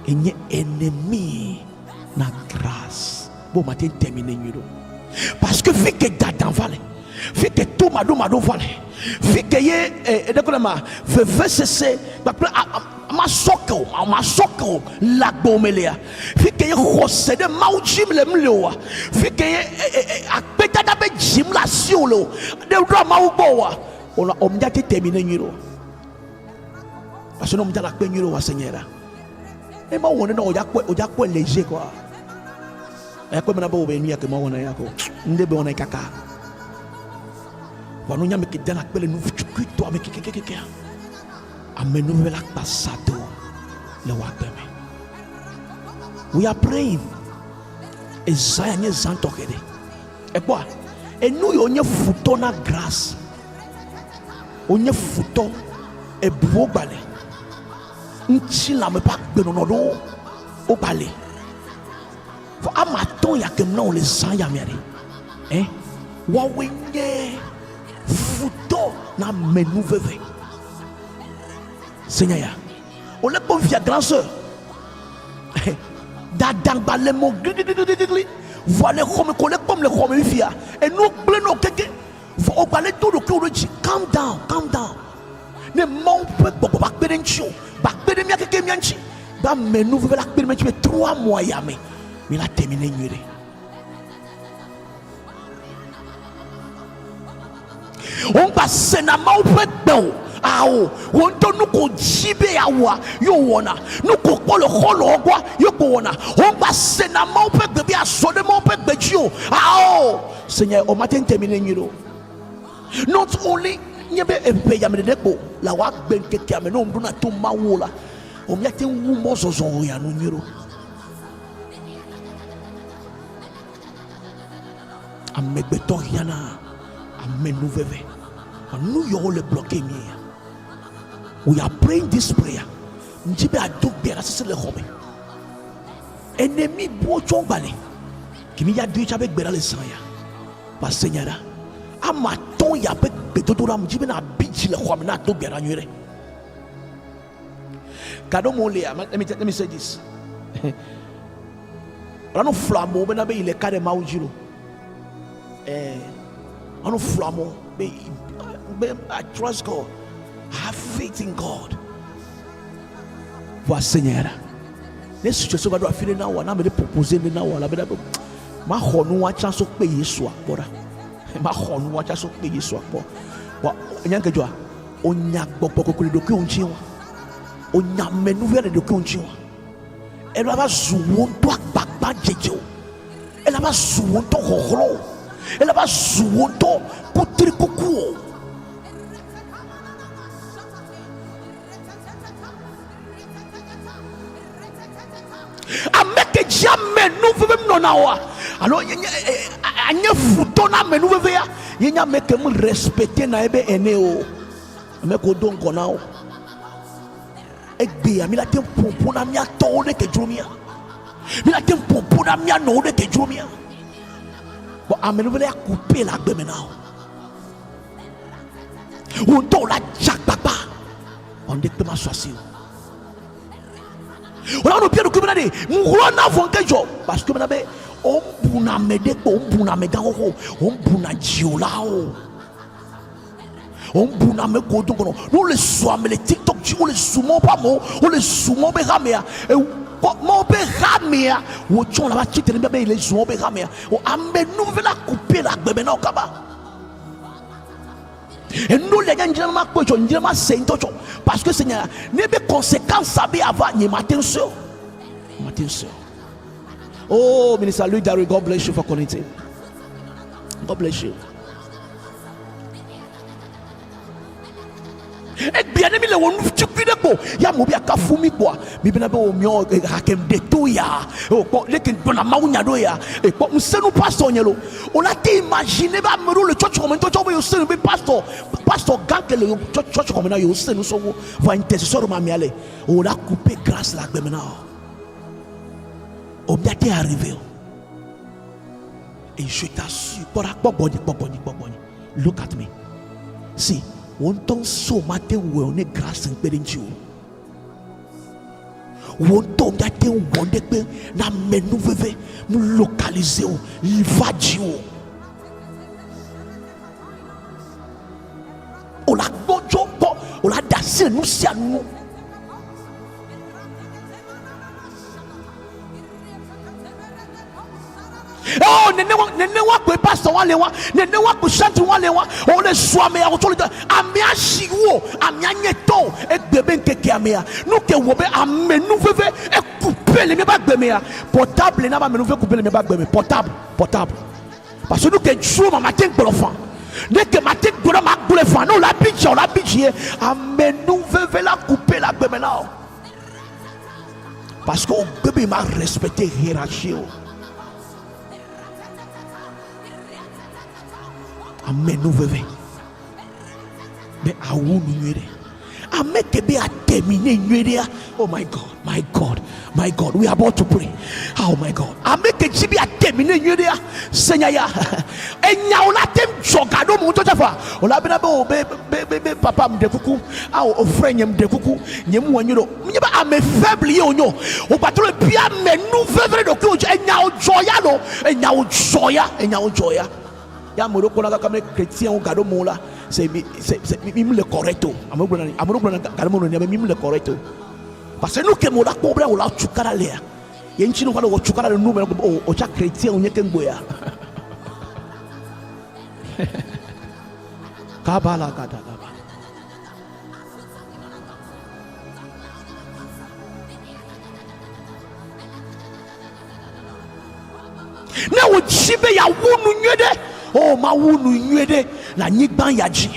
Speaker 3: enye ennemi na grâce bon matin terminer nyuro parce que fi que dadan vale fi que tout mado vale fi que ye de ko ma ve cesse ma soko la bomelea fi que ye khose de maujim le mlewa fi que ye akpeta da be jim la siolo de do maubowa on a omja te terminer nyuro parce que no mja la pe nyuro wa senyera e ma wona no oja ko léger quoi e ko mena bo be nyi ak ma wona yako ndebe wona kaka wanu nyame ke dana pele nu fukuito ame keke amenu vela pasado le wateme. We are praying Isaiah nye zantokede e quoi e nous onye futo na grâce onye futo e buo bale nchi la me pa gbenono do o bale fo amaton ya kem na o le san ya mere wa wenye futo na menu veve Seigneur ya on le bon via grand sœur dadang balemo gli voilà comme le comme via et nous pleno keke au balé tout le cœur dit calm down ne mon peu ba bedencho ba bedem ya keke mianchi ba menu veve la bedem tu 3 mois ya mais la terminé nyure ba sena ma upe gbe awo wonto nuko jibe awa yo wona nuko polo kholo ogwa yo ko wona on ba sena ma upe gbe bi asode ma upe gbe ji o awo Seigneur o matin terminer nyiro not only nyebe epe ya medeko la wa gbe nkeke ame no nduna to mawola o mi ati wu mo zozo ya no nyiro amegbeto yana amenuveve anu yo le bloquer mi. We are praying this prayer. Njibe aduk biara sese le hobe. Ennemi bo chombale. Kimi ya du chabe gbera le sanya. Ba senyara. Ama ton ya be betodora njibe na biji le hobe na aduk biara nyure. Kado molia. Let me say this. Rano flamo be na be ile kade maujiro. Rano flamo be I trust God. Have faith in God. Voici Seigneur. Les situations va doit finir na wana me proposer na wala be ma honu wa chanso pe Yesu akpora. Ma honu wa chanso pe Yesu akpo. Wa nyanke joa onya gbogbo kokuri do ki onchi wa. Onya menu vere do ki onchi wa. Elle va zuwon to agbagba jeje. Elle va zuwon to hoholo. Elle va zuwon to kutiri kuku. Ameke jamais nous vivons nonawa. Alors anya futona menu vivre ya. Yenya meke mu respecter na ebe eneo. Ameko don konao. Egbe ya mi la tem pompo na mi ato de ke jomia. Mi la tem pompo na mi ano de ke jomia. Bo amenu vele couper la gbe menao. On to la jak papa. On de pe ma soisi. On a pied de communauté. Mourona vonkejo parce que menabe on buna mede on buna medango on buna jiolao. On buna me godon kono. Nous les somme les TikTok on les soumons pas mo, on les soumons be ramea. Et mo be ramea, wo chon la ba chite be les soumons be ramea. O ambe nous veut la couper la bebe na okaba. Et nous les gens généralement parce que Seigneur n'est pas conséquence ça avoir ni matin soeur. Oh ministre Louis Darry, God bless you for connecting. God bless you. Et bien aimé le wonu tukide ko ya mobi akafumi kwa bibina be omio hakem de toya o lekin bona maunya do ya e ko msenu pastor nyelo on a imaginer ba mero le church comme to yo senu be pastor ganke le church comme na yo senu so va intercesseur ma miale on a coupé grâce la gbemena o bien t'est arrivé et je t'assure look at me see one ton so matin où on est grâce en pédinchio. One ton matin où on est pe na menu veve nous localiser ou l'ivadjo. On la bojo on la dansé nous si à nous. Oh, nene wa kwe pastor wa lewa, nene wa kwe chanti wa lewa, on le soit mais on tole amia chiwo, amia nyeto, et bébé keke amia. Nous ke wobe ame nous veve et couper les mebak bemea. Portable na ba me nous veut couper les mebak bemea. Portable. Parce que nous ke chou ma matin pour l'enfant. Dès que matin pour ma pour l'enfant, nous la bitch, ame nous veve la couper la bemea. Parce que au bébé m'a respecté hiérarchie. Amen nous veve mais à où nous nuire amen kebe a terminé nuire. Oh my God we are about to pray. Oh my God amen que jibi a terminé nuire Seigneur ya enya on a tem jogado mo to jafa on la bena be papa me de kuku a o frère nyem de kuku nyem wanyiro nyeba ame faible ye onyo o patro bia me nous veve do ko enya o joya ya moro kona comme chrétien au gado mola c'est mime le correcto amoro gado mono ni mime le correcto parce que nous que mola cobra o la chukara lea yenchi no kwa o chukara no numero o cha chrétien o nyeke ngoya Kabala gadalaba. Na wo chibe ya wunu nyede. Oh ma wunu nyede la nyigban yaji.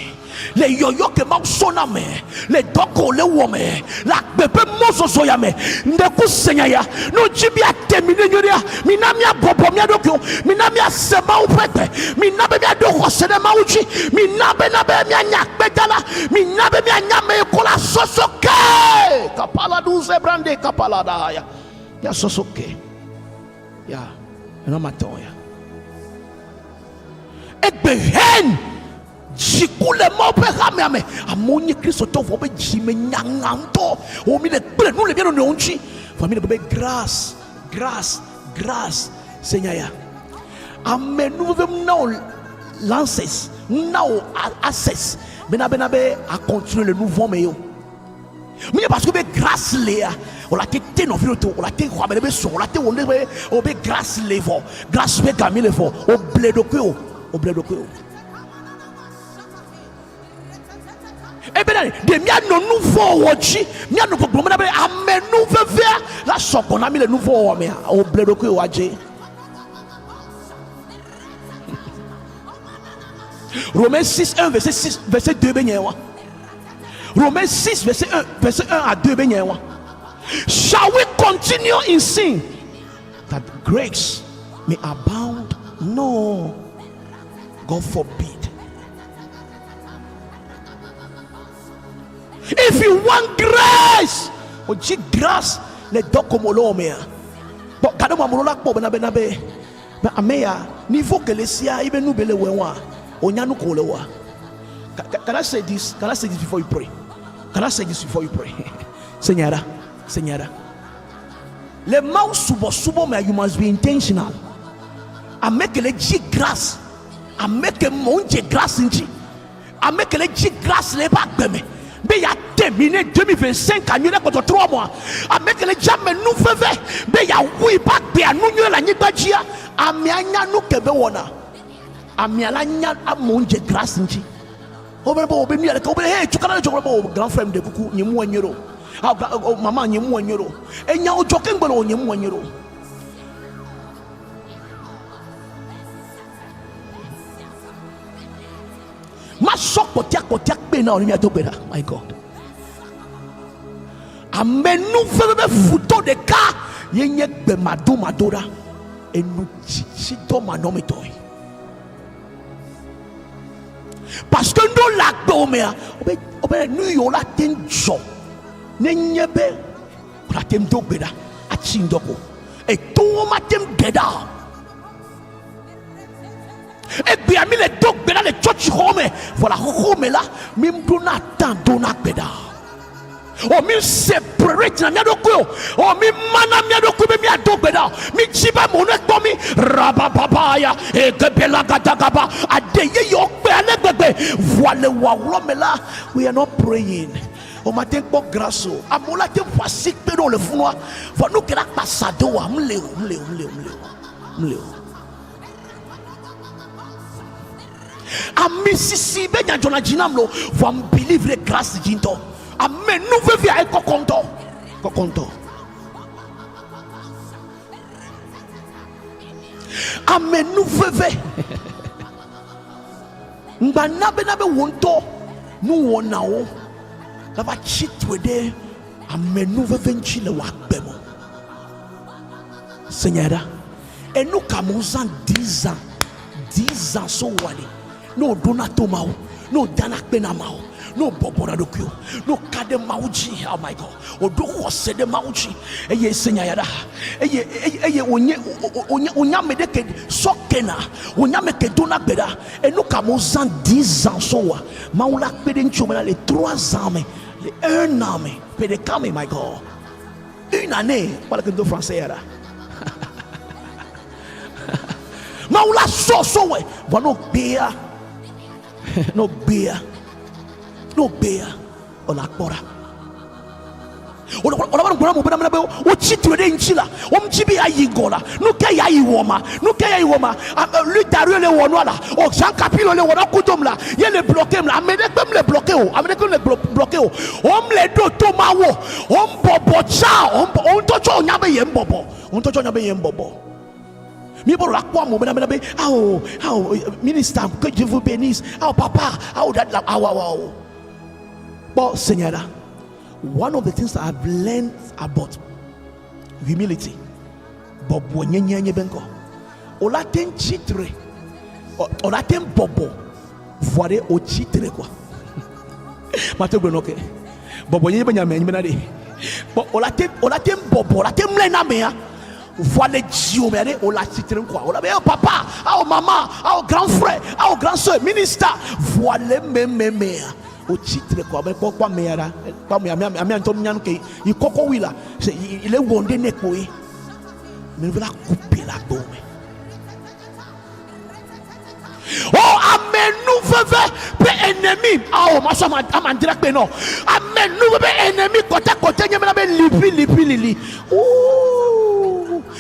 Speaker 3: Le yoyo ke ma sona me, le doko le wome, la bebe mozo ya me, ndeku senya ya, no jibi a termine nyoria, minamia bobo mia dokyo, minamia sema upete, minabe mia doko sene mauchi, minabe mia nyakbetala, minabe mia nyame kola sosoke, kapala duze brande kapala daya, ya sosoke, ya, eno matoya, ekbehen. Jikule mope kame amoni Kristo to fobe jime nyanganto o mi le ple nous le bien on onchi famille bebe grâce Seigneur ya amen nous devons now lances now access benabe à continuer le nouveau meilleur mais parce que be grâce léa on la tête non filto on la tête quoi be so on la tête on be grâce levo grâce be gami levo o bledo ko de mia no nouveau wochi mia no ko gboma na be amenu vevia la soko na mi le nouveau me o bledo ko waje Romains 6 1 verset 6 verset 2 benyewa Romains 6 verset 1 à 2 benyewa. Shall we continue in sin that grace may abound? No, God forbid. If you want grace, oji grâce le dokomolo mea. Bon, kado mamolola po benabe. But ameya niveau que les sia ibe nu bele wewa. Onyanu kolewa. Can I say this? Can I say this before you pray? Can I say this before you pray? Senyara. Le mau subo me, you must be intentional. I make le ji grâce. I make a monje grâce inji. I make le ji grâce le back beme. Be ya terminé 2025 à nyone contre 3 mois. A make le jamais nous feve. Be ya wi back be anu nyone la nyibajia. Ami anya nu kebe wona. Ami ala nya amonje grâce nji. Obe mi ala ko be hey tukana le jokoro grand frère de kuku nyemu anyero. Mama nyemu anyero. Enya o jokengbelo nyemu anyero. Ma sok kotiak pe na oni ato pera. My God. Amenu febe futo de ka yenye be madora enu chito manomitoy. Parce que nous la gomea obe nu yo la tenjo nenyebe la temdo beda achindoko et tout matem geda. Et bien, les deux béda les church home, voilà home là, même dona tant dona béda. Oh, même separate na miado ko. Oh, même mana miado ko be miado béda. Mi chiba monek bomi rababaya et que bela gadagaba adeye yo be alegbe. Voilà wa là, we are not praying. O matin pour grâce. Amola te voici que dans le fond, va nous que la passado mleo. Amisisi be nya jona jinamlo vom believe le grâce jinto amen nous veut via kokonto amen nous veut ngana be na be wonto nu wonao la ba chitwede amen nous veut venchi le wakbemo Seigneur et nous commençons 10 ans so wali. No donato mao, no danakbena mao, no bobora dokyo, no kade mauji. Oh my God, odoko sede mauji. Eye senyayada, eye onya medeke sokena, onya meke donakbeda. Et nous commençons 10 ans so wa. Maula kbede nchomena les 3 ans mais, les 1 an mais, pede kame my God. 1 année, pas que de français là. Maula so we, va no beer, on la pora. Ola ngora mo bana be o chitwe de nchila o mchibi ayi gola no ke ya yi woma lui Dario le wono la o Jean Capilo le wono kutom la ye le bloquer la amene pem le bloquer o me le do to ma wo o mbobo cha o to cho nya be ye mbobo mi bo la kwa mo bana be minister que Dieu vous bénisse papa that but Seigneur, one of the things that I've learned about humility, Bob Wenyenye Benko, Olaten chitre, Olaten bobo, voire au chitre quoi. Mato Benoke, Bobo Yenyamen Menade, but Olaten bobo, Olaten Mlena mea, voile Giomere, Ola chitre quoi, Ola papa, maman, grand frère, grand soeur, minister, voile mea. O chitre quoi mais pourquoi meara pas mi antom nyan ke il koko wila il est wondé ne ko mais il va couper la gomme. Oh amen nous veut pe ennemi ma chama amandira pe non amen nous veut ennemi côté nyemela be lipi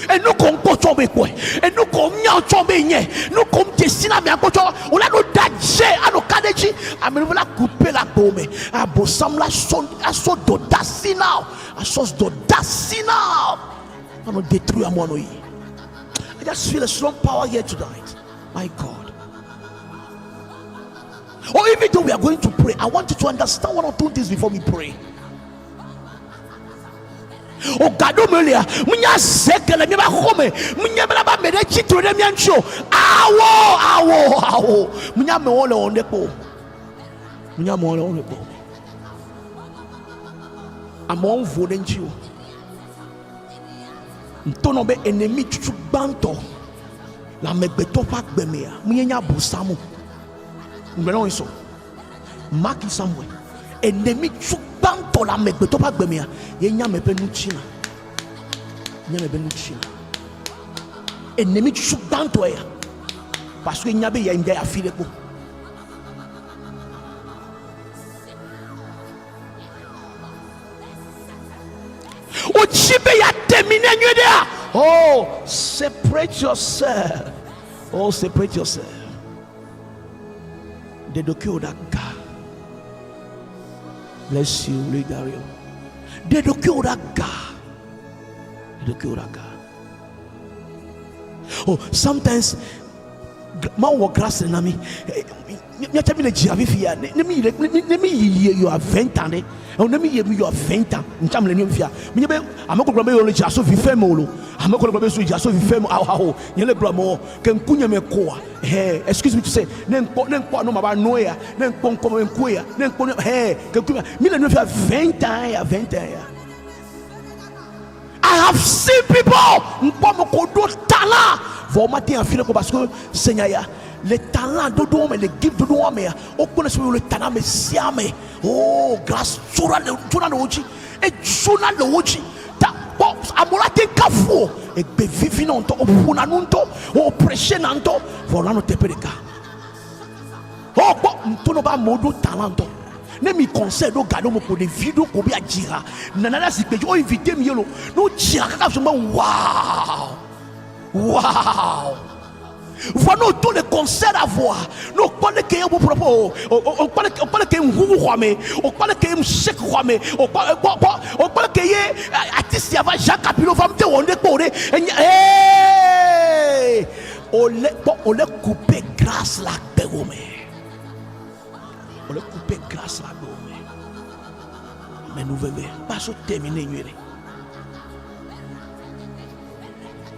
Speaker 3: et nous comme tomber quoi et nous comme nya tomber nye nous comme destina me akoto on a no danger à no kadeji amen nous la couper la gomme a bosam la so d'odacina a chose d'odacina on nous détruire moi no. I just feel a strong power here tonight, my God. Or even though we are going to pray, I want you to understand one or two things before we pray. Oh God, munya sekele mi ba home munya ba me de chitro de mi ancho awo munya me wole onepo amon voden chiwo ntono be ennemi chuchu banto la megbeto pa gbemea munya busamu ngbenon iso Mark Samuel ennemi chuchu banto la megbeto pa gbemea yenya me penu china ennemi chuchu banto ya parce que nyabe ya imbe afile ko o chibe ya terminer nyedea. Oh, separate yourself. The docu that God bless you, Lord Dario. The docu that God. Oh, sometimes man walk grass and me. You tell me the Javifia. Let me you are 20 ans. Let me you are 20 ans. I'm telling you, I'm not going to be only just so vifemolo. I'm not going to be so just so vifemo. You let Bramo can kunya me koa. Hey, excuse me to say, then no maba noya, then come and queer, then hey, can me you have 20 ans. I have seen people parce que Seigneur les talents de les gifts de mais au connaissez le talent mais siame oh grâce journal de oji et journal de oji ta amola te kafo et be vivi non to opuna nunto o prêcher nanto voilà no tepeleka oh ntono ba modu talent ne mi conseil do gado mo ko de vidéo ko bi ajira nanana sikpe o inviter mi yelo no jira kaka so wow voilà tous les concerts à voir no parle que vous propos on parle que vous roi on parle que chèque roi on parle que artiste y avait Jean Capilo va me on est pour on le couper grâce la béome on le couper grâce la béome mais nous venons pas se terminer nuit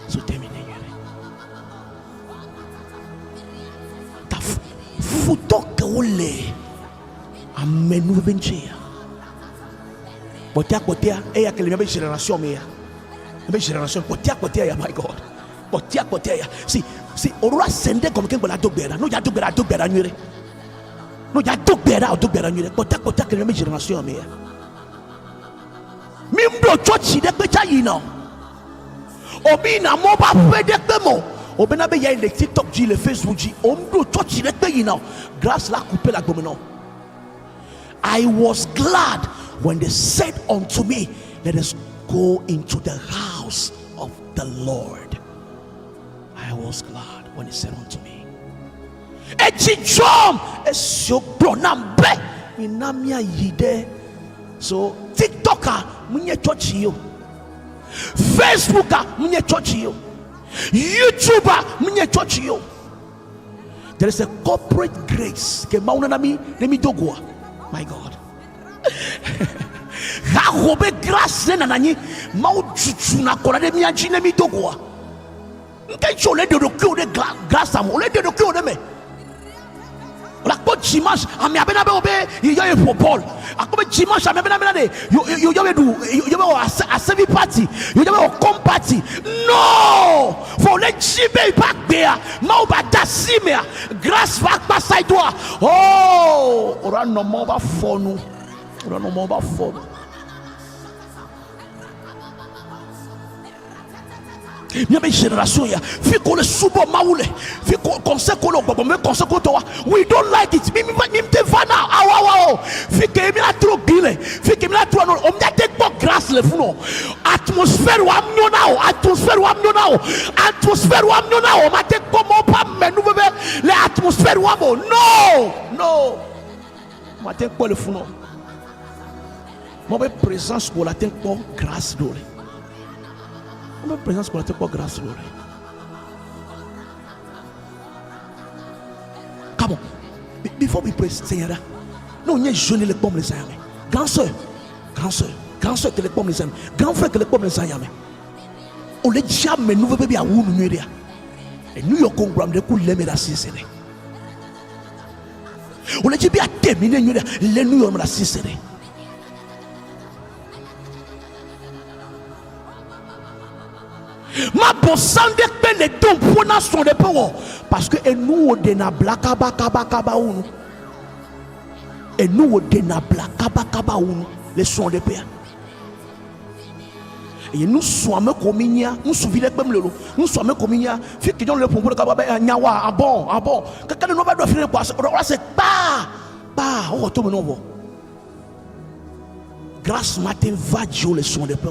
Speaker 3: se terminer futoke ole amen nous venir potia et ya que les génération mais génération potia ya my God potia ya si orura sende comme quelqu'un la dogbera no ya dogbera nyure no ya dogbera nyure potia que les génération mais mimdo chochi de pecha yino obi na mo ba pede pemo obenabe ya le TikTok ji le Facebook ji omdo church le pay now grâce la couper la gomme non. I was glad when they said unto me Let us go into the house of the Lord. I was glad when he said unto me, so TikToker munye church yo, Facebooker munye church yo, YouTuber munye church yo. There is a corporate grace ke mauna nami nemi dogwa. My God. Ha hobe grace na nani mau chuchu na kora de mianchi nemi dogwa. Nke chole de roku de grâce à moi, de roku de me. La ko dimanche ami abena be obe yo e for Paul. Akobe dimanche ami abena de yo do yo a service party, yo a come party. No! For le jibe pas bea, mau ba dasime, grâce va passer toi. Oh, ora no mo ba fonu. Ora no mo ba fonu. Miame génération ya fiko le subo maule fiko conseil ko lo gbogbo me conseil ko to wa we don't like it mi te vana awa fike mi la trop gile fike mi la trop no o mi te po grâce le funo atmosphère wa mnyona o atmosphère wa ma te como pa menu bebe le atmosphère wa mo no ma te po le funo mo be présence ko la te po grâce do le. Uma présence pour la terre grâce. Come on, before we pray, Seigneur, nous n'y jeûner les pommes les amis. Grand soeur que les pommes les amis. Grand frère que les pommes les amis. On les jamais nous bébé à où nous et nous y congrès de coups les médailles. On les dit bien terminer les nous y la sincère. Ma bossande pe les dons pour son de power parce que nous odena blaka kaba unu et nous odena blaka kaba unu les sons de paix et nous sommes communia nous souvile comme le nous sommes communia fi qui donne le pour kaba nyawa ah bon quand nous va doit finir quoi c'est pas oh tout non bon grâce matin va Dieu les sons de paix.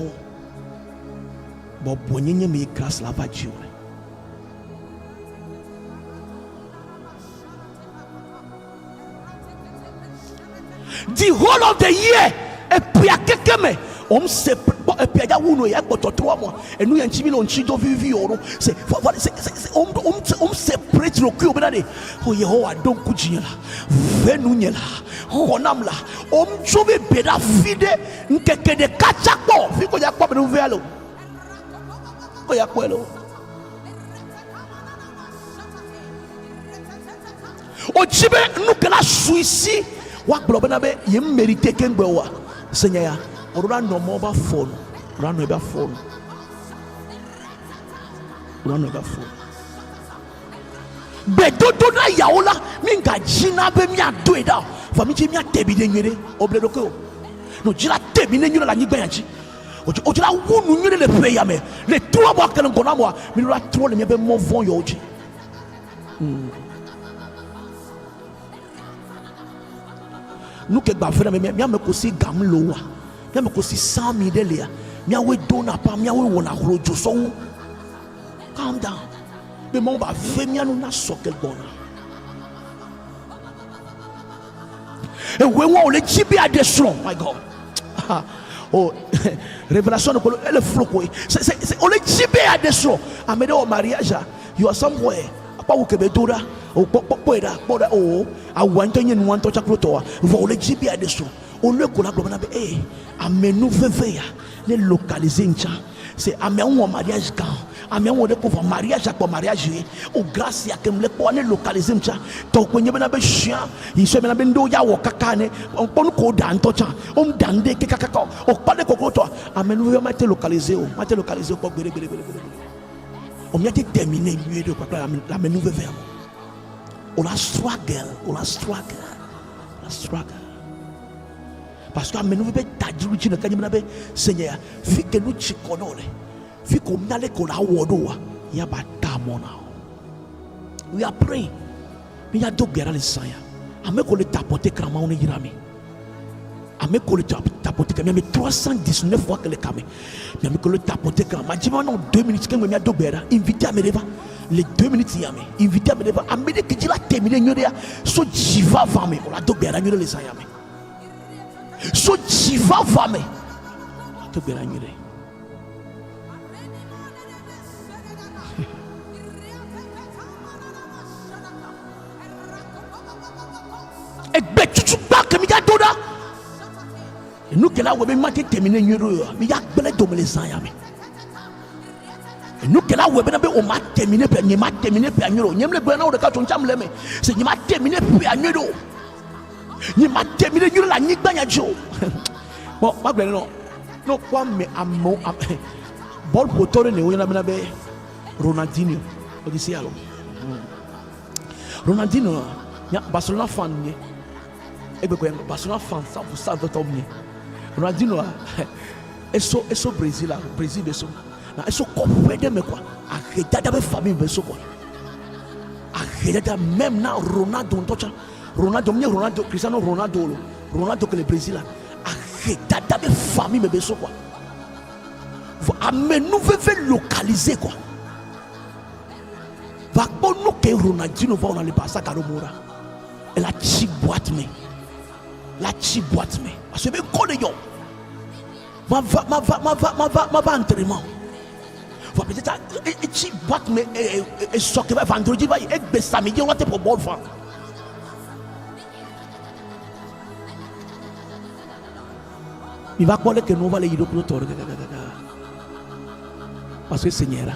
Speaker 3: Bon, bonne me grâce la va Dieu. The whole of the year, et puis à quelqu'un on se et puis il y a où nous y a pour 3 mois et nous y a un chimie on chido vivi c'est on se prête le cul benade oh Yehowa donc kujia venu nyela on am là on trouve beda fide nkeke de kachako fiko ya kwa benu velo. O chibe nous que la suicide wa globe be ye mérité kengbe wa Seigneur ora no mo ba phone ora no ba phone be dodo na yaola minga jina be mi adoida fa mi ji mi atebi de nyere obledo ko no jira tebi ne nyere la nyigba yanchi o jira wonu nyere le pe ya me le 3 mois que l'on a moi mi la 3 le mi be mo von yo ji nous que ba fera me me ko si gam lo wa me ko si 100,000 de le ya we dona pa mi we wona rojo so calm down be mo ba fe mi anu na so quel bon et we won le chibi adesron my God oh révélation de le flou c'est on le chibi adesron amede au mariage you are somewhere apa wo kebedora o popoeda poda o awanto nyen wanto chakroto vo le chibi adesron on le ko la globe na be amenu veveya les localiser ncha c'est amène un mariage quand amène on pour mariage pour mariage o grâce ya kem le pour localiser ncha to ko nyebe na be chien il se mena be ndo ya wo kakane on pon ko dan to cha on dande ke kakaka o pale ko to amène on mate localiser ko bere on m'a terminé mieux de quoi la menu veveya on la struggle parce que nous be tadruji na kanyina be Seigneur fi que nous chikonole fi ko mnale ko la wodo ya batamona we are praying mi ya dogera le saya ame ko le tapoter krama on yirami Ame ko le tapoter quand même 319 fois que le camé. Mais ame ko le tapoter quand même. Dis-moi non 2 minutes quand même do bera. Invité à me lever. Les 2 minutes yame. Invité à me lever. Ame de que tu la terminer nyodea. So jiva vame. On la do bera nyode les ayame. So jiva vame. Do bera nyode. Et ben tu pas que mi ya doda. Nous que là où on m'a terminé nyoro. Mi ya bele do me les ayame. Nous que là où on m'a terminé pour n'y m'a terminé pour nyoro. N'y me bena ou de katon cham leme. C'est n'y m'a terminé pour nyoro. N'y m'a terminé nyoro la n'y banya jo. Bon, ma belle non. Non quoi mais amo ball potore ne oyana bena be Ronaldinho. O disse alors. Ronaldinho ya Barcelona fan ni. Ebe ko Barcelona fan ça vous savez tout bien. Ronaldinho eso Brésil là, Brésil beso. Na eso kopede me quoi. Arrêta de famille beso quoi. Arrêta même na Ronaldo ntocha. Ronaldo Cristiano Ronaldo que le Brésil là. Arrêta de famille me beso quoi. Nous veut localiser quoi. Va bon nous que Ronaldinho va dans le Barça Caromora. Et la chi boîte me. Parce que me yo. Ma va entraînement. Va peut-être chi boîte me et soccer vendredi va et samedi on va te pour ball fan. Il va croire que nous va les pour toi. Parce que Seigneur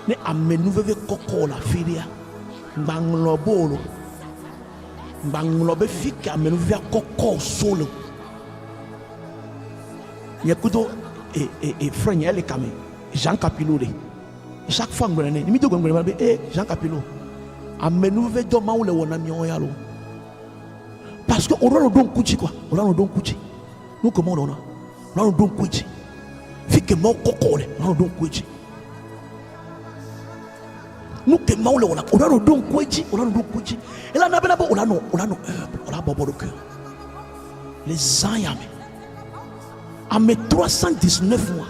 Speaker 3: ne amenu veve koko la filia banglobolo banglobe fika amenu veve koko solo yekudo et frère elle kame Jean Capillo chaque fois ngone ni mi to ngone be Jean Capillo amenu veve do maule wona mi oyalo parce que on don kuchi quoi on don kuchi nous comment on don kuchi fike mo koko le on don kuchi nous que maule on a don kuchi et là na on a bobo le cœur les ayame à mes 319 mois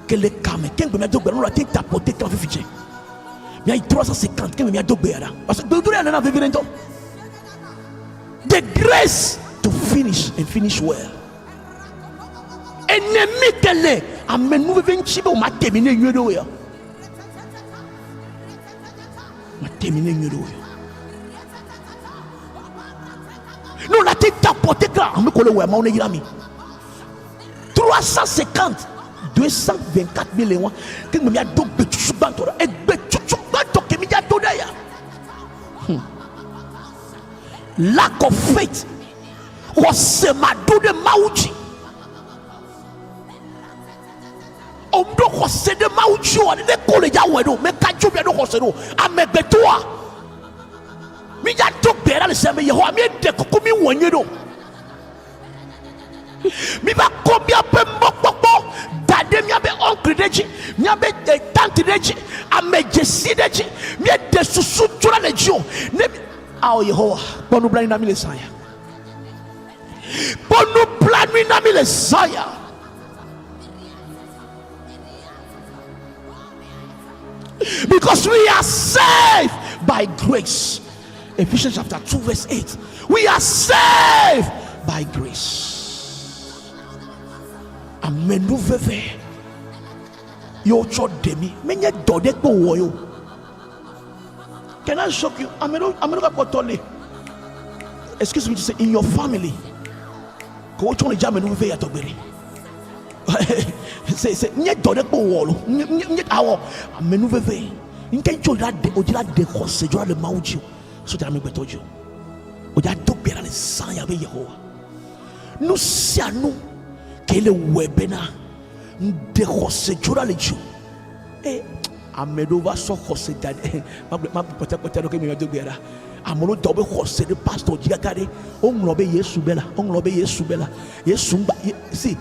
Speaker 3: que les camés quand me do on a été tapoter quand fiché il y a 350 quand me do bera parce que do rien na vivre donc the grace to finish well ennemi tele amenu venchi be o ma terminer nyodo ya ma terminer nyodo ya nous la tête tapoter quand me kole we ma on yirami 350 224 000 euros que me ya do betu bantora e betu banto que me ya do da ya lack of faith was ma do de mauji omdo khose de mauji o de ko le ja wedo me ka ju be do khose do amebetoa mi ja to bera le se me yeho mi de ko mi wonye do mi ba ko bia pe mbokpokpo dade mi abe oncle deji mi abe tante deji amejesi deji mi de susu tura le jo ne awo yehowa ponu blani na mi le saya ponu blani na mi le saya because we are saved by grace. Ephesians chapter 2 verse 8. We are saved by grace. Amenu veve yo cho demi menye dode po woyo. Can I shock you? Amenu ka potole. Excuse me to say, in your family ko cho le jamenu veve ya togbere. C'est nye dode po wolo nye awo amenu veve nke jo la de ojila de ko se jo le mauji so ta me betojo oja to bera le san ya be Yehowa nous sianu ke le webena de ko se jo la le jo amedo va so ko se dade ma pota do ke me do bera amolo dobe ko se de pastor jiga kare o nlo be Yesu bela yesu ngba si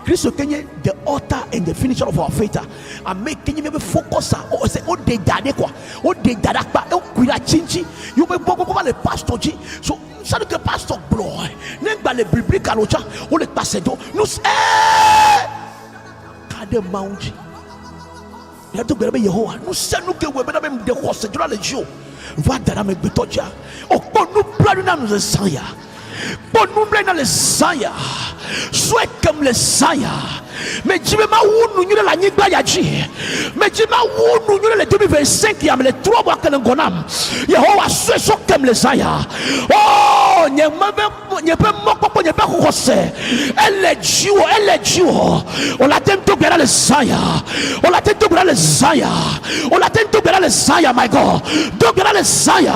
Speaker 3: Christ Kenya, the author and the finisher of our faith. And make Kenya maybe focus on say oh de dade kwa, oh de dadakpa, oh kuira chinchi. You may go le pastor ji. So ça que pastor bro, n'engba le biblique à l'autre, ou le passedo. Nous kade maunji. Ya to gbere Yehowa, nous senu que we même de crosse dura le jio. Va dara me betoja. O ko nous plan na nous sanya. Bon nous dans les sanya. Soit comme les sanya. Mais tu me maou nous la nigba yaji. Mais tu maou nous le 2025 yam les 3 mois que l'ongonam. Yehowa soit comme les sanya. Oh, n'y pas moko n'y pas crosse. Elle est Dieu. On la tente tout bien les sanya. On la tente tout bien les sanya. On la tente tout bien les sanya, my God. Donc bien les sanya.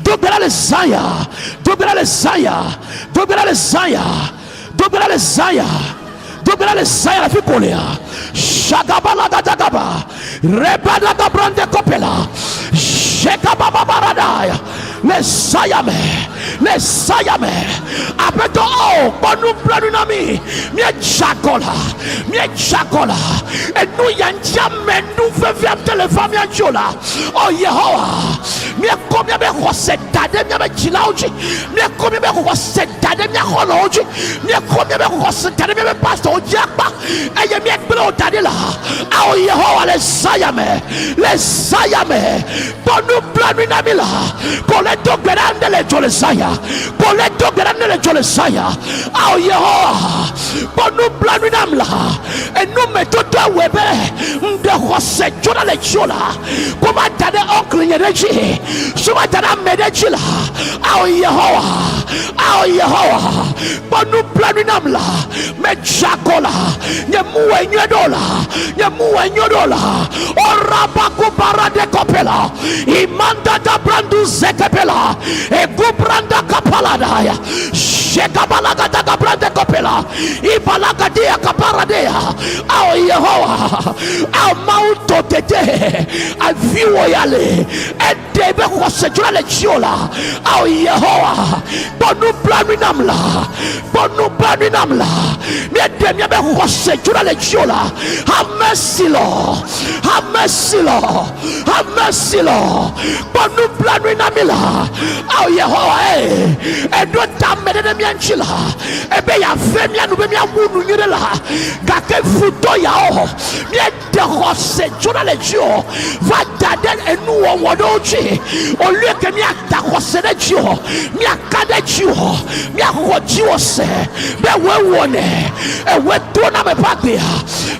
Speaker 3: Donc bien les sanya. Donc bien les sanya. Donc bien les sanya. Donc bien les sanya. Dobela le saya la fikolea shagabala gadagaba rebada gabrande kopela shekababa baradaya le sayame abeto oh bonu planunami mi jagola enu yanja menu fevia telefam yanjola oh Yehowa mi komia be hosedade mi be chilauji mi komia be hosedade mi holoji mi komia be hosedade mi be pastor ojakpa eye mi ekbelo dadela oh Yehowa le sayame bonu planunami la koleto grande le jolesaya koleto grande le jolesaya oh Yehowa bonu planunam la enu metoto webe mde hose jona le jola kuma dade oncle nyereji suma dada medeji la oh Yehowa bonu planunam la me jagola nyemuwe nyodola oraba kubara de kopela imanda da brandu zekepela e gubranda kapaladaya shekabalaga da gabrande kopela ibalaga dia kaparadea au Yehowa au mauto tete aviwo yale edebe kwasejula le chiola au Yehowa bonu planinamla miedemia be kwasejula le chiola have mercy Lord bonu planinamila au Yehowa edo tamede de mianchila ebe ya femia no be mia wunu nyirela gake futo ya o miede hose jona le jio va daden enu wodochi olue ke mi ata hose de jio mi akade jio mi ahoji se be wewone ewe to na me pagbe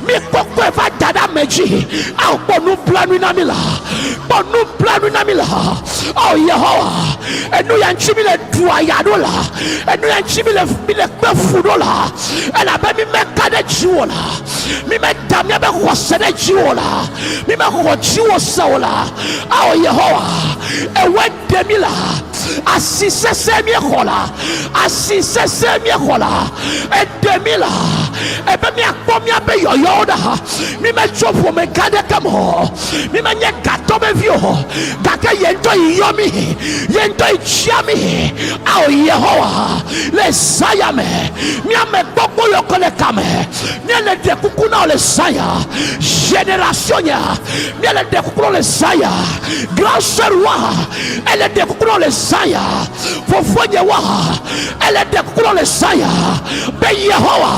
Speaker 3: mi kokko e va dada meji au bonu planinamila oh Yehowa enu ya nchimi le duayadola enu ya nchimi le kpefudola ela be mi mekade jiwola mi medamia be hosede jiwola mi me hojiwo sewola oh Yehowa ewe demila asise mi hola edemila ebe mi akpomia be yoyoda mi me chopo me kade kamo mi me nye gato be vio gake yento yomi yento ichiami oh Yehowa le sayame mi ame boko yokole kame mi le dekukuna le saya génération ya mi le dekukuna le saya grand sœur wa elle dekukuna le saya fofonye wa elle dekukuna le saya be Yehowa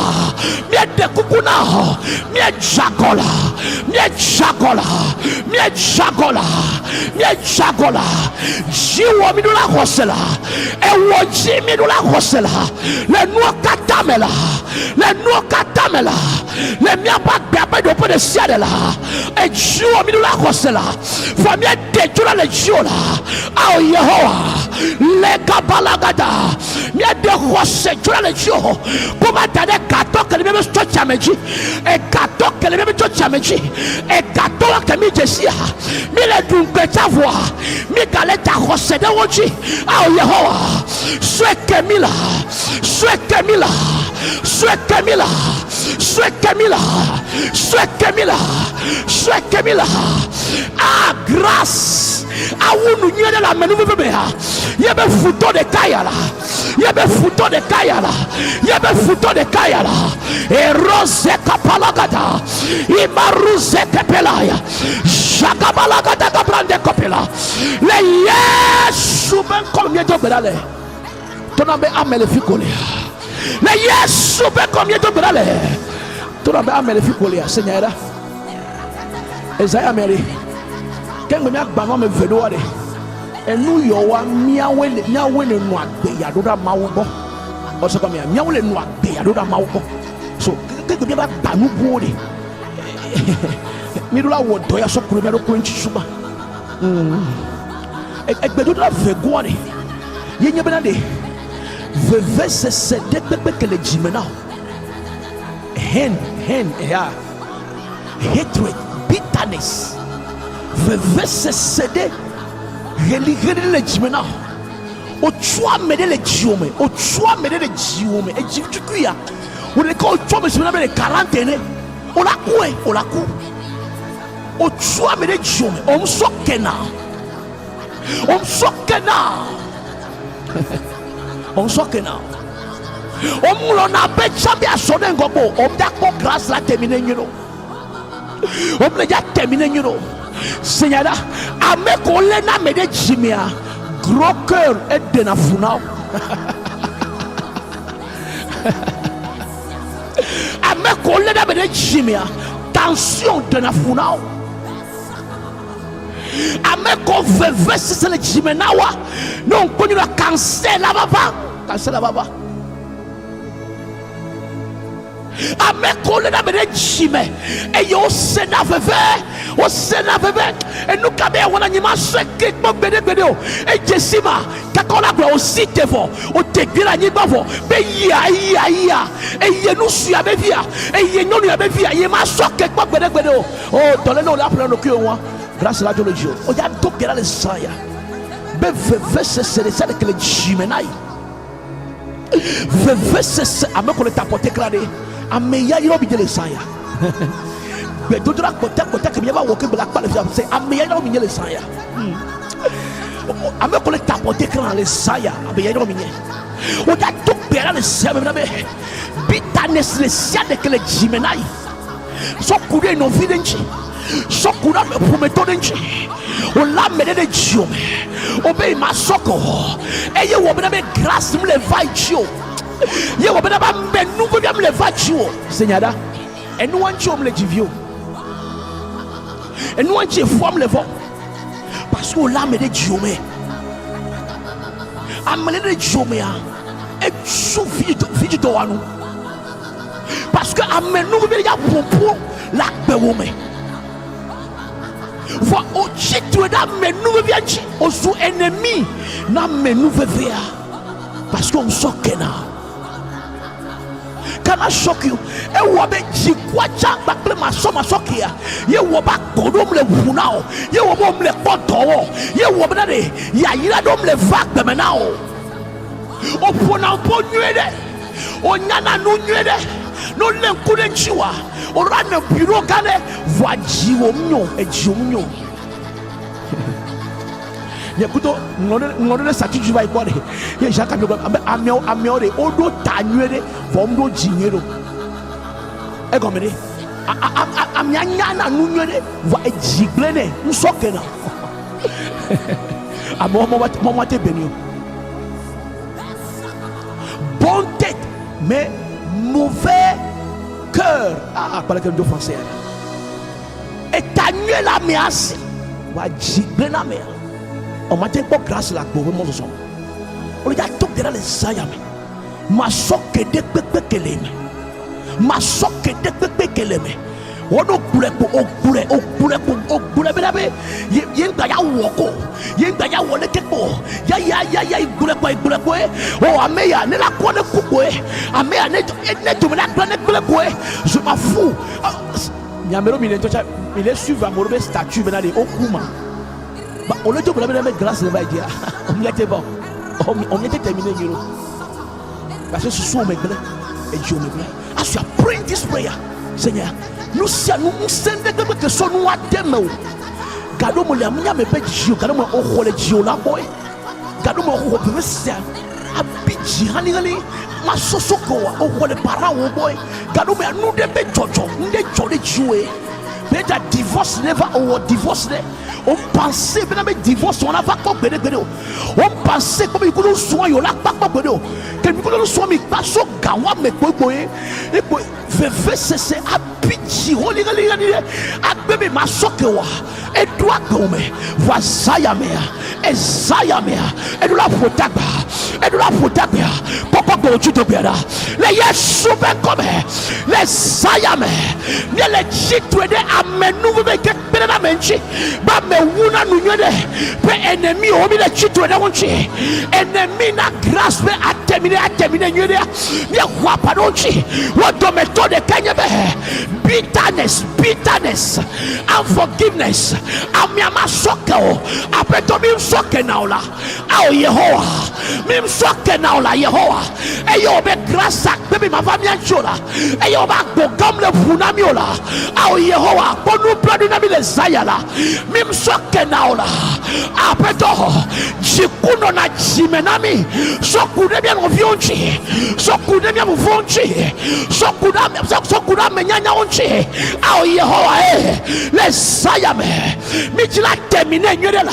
Speaker 3: mi dekukuna mi jagola jiwo mi dula hosela ewo ji mi dula hosela le nuo katamela le miapa gbe do pe de siade la e jiwo mi dula hosela famia de tula le jiwo la oh Yehowa le kabalagada mi de hose tula le jiwo kuma dade kato ke me sto chameji e kato ke me sto chameji e kato ke mi jesia mi le dunpe tavwa mi galeta hose de woji oh Yehowa swekemila ah grâce Awunu nyere la menu bebe ha. Yebe futo de kayala. Yebe futo de kayala. Yebe futo de kayala. E rose kapalagada. Imaruze kepelaya. Jagabalagada kabrande kopela. Le Yesu ben combien de berale. Tonabe amele fikole. Le Yesu ben combien de berale. Tonabe amele fikole Seigneur. Isaiah Mary. Quand me agba no me vedo ade. Enu yo wa miawe ne no agbe ya do da mawo. Also come here. Miawe le no agbe ya do da mawo. So que me agba no bo de. Mi do la wo do ya so kuro me do ko nchi suba. Egbe do da vego ade. Ye nya bena de. Veve se de pepe que le jimena. Hen ya. Hatred, bitterness. Veve se cede religere le jimena. O chua mede le jiome. O chua mede le jiome. E jivitukuya. O le ko chua me semena le quarantaine. O la ku. O chua mede jiome. O msokena. O mulo na be chambia sone ngobo. O mda ko grâce la terminer nyino. O mle ja terminer nyino. Seigneur, avec Olena Mede Jimia, gros cœur et de la Funao. Avec Olena Mede Jimia, tension de la Funao. Avec Oveve, c'est le Jimenawa. Non, on connaît le cancer là-bas. Cancer là-bas. Amekole na bede jime e yo sena veve e nous kabe wana nyima seke mo bede o e jesima kakola gro o sitevo o tegira nyima vo be ya e ye nu sua be via e ye nyonu ya be via ye ma soke mo bede o dole no la prendre que wa grâce à Dieu o ya dokera le saya be veve se que le jime nai veve se amekole tapoter clare ameya yiro bidele saya be dodra kota ke biaba woke black pale say ameya yiro binyele saya ame ko le tapoter kran le saya ameya yiro binye o da to pera le saya be bitterness le sia de que le jimenai so kude no videnchi so kuda me prometo denchi o la mede de jiome o be ma soko eye wo be grâce me le vai chio. Ye wo bena ba menu ko dem le vachuo Seigneur enu wanchi om le divio enu wanchi forme le vo parce que la me de diome amele de diome a e sou vite do anu parce que amenu be ya popo la gbe wo me vo o chitu da menu be anchi o sou ennemi na menu vevea parce que on sokena. Can I shock you? E wo be jikwacha bakle masokia. Ye wo ba godom le wunao. Ye wo bom le potowo. Ye wo be na de ya yira dom le vak be menao. O pona po nwede. O nyana nu nwede. No le kude chiwa. O rana biro kane wa jiwo mnyo e jiwo mnyo. Yekuto ngone sati juva ikore ye jaka bi amio de odo tanwere vomdo jinyero e gomede amyanya na nunwere va ejiglene nsokena mo te benio bonne tête mais mauvais cœur parle que de français et tanwere la measi va jiglene la mer. On m'a dit pas grâce la pauvre mon son. On y a tout derrière les sayami. Ma soque de pepe keleme. Ma soque de pepe keleme. On o kule belabe. Yenga ya woko. Yenga ya wole kepo. Ya kule ko. Oh ameya ne la kone kuko. Ameya ne to na kone ko. Je m'en fous. Nyamero mi il est suivre amorobe statut venant de okuma. On le dit pour la grâce de Dieu. On était bon. On était terminé. Parce que ce sont mes blés et Dieu me blé. As you are praying this prayer, Seigneur, nous sommes que son nous à demain. gado mo le munya me be jio gado mo o le jio la boy gado mo o be se abi jihani gani masosoko o le para wo boy gado me anu de be jojo nde jole jio better divorce never or divorce ne on pensait bien mais divorce on a pas quoi béné on pensait comme il nous soin yo la pas quoi béné que nous soin mais pas so gawa mais boy et boy veve c'est abidji on li abebe masokewa et doit comme voisaya mea et zaya mea et la protagba et la protagba papa go tu to biara les yesu ben comme les zaya mea bien les chitwe de amenu be ke pena menchi ba me wuna nunyede pe ennemi o mi le chitwe de wonchi ennemi na grâce be atemine nyede mi kwa padonchi wo do méthode kanye be bitterness unforgiveness amiama sokeo apeto mi soke naula au Yehowa mi soke naula Yehowa eyo be grâce baby ma famille anchola eyo ba gogam le funamiola au Yehowa ponu planu na mi le zayala mi soke naula apeto jikuno na jimenami sokude bien ovionchi sokude bien ovonchi sokuda menyanya onchi au Yehowa le sayame mitila terminer nyere la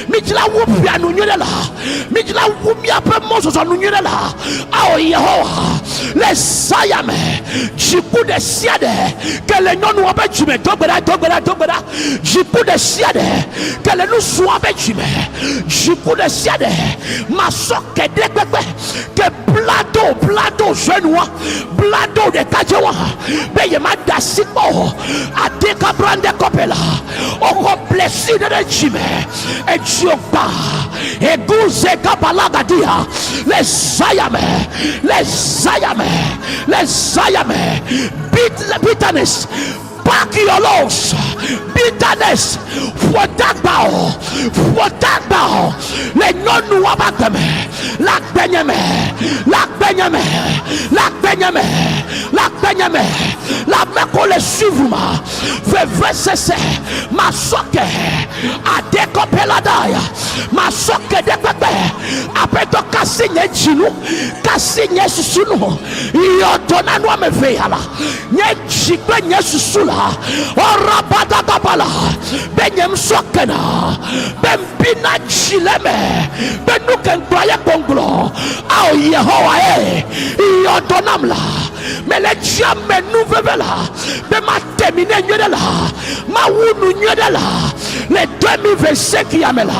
Speaker 3: mitila wupia no nyere la mitila wumia pe moso no nyere la au Yehowa le sayame jiku de siade que le nyonu obe jume dogbera jiku de siade que le nusu obe jume jiku de siade masoke de gbegbe que blado jenua blado de kajewa beye madasiko adeka brande kopela oko blessed de jime e jioba e guze kapalaga dia le sayame bitterness back your loss bitterness fotagbao le nonu abagame la meko le suivuma vevesese masoke adekopela daya masoke dekpepe apeto kasinye jinu kasinye susunu yodona no ameveyala nye jikpe nye susula orabada kabala benyem sokena bembina jileme benuken toye konglo au Yehowa yodonamla mele jamais nouvelle be ma terminer nyedela ma wunu nyedela le 2025 qui amela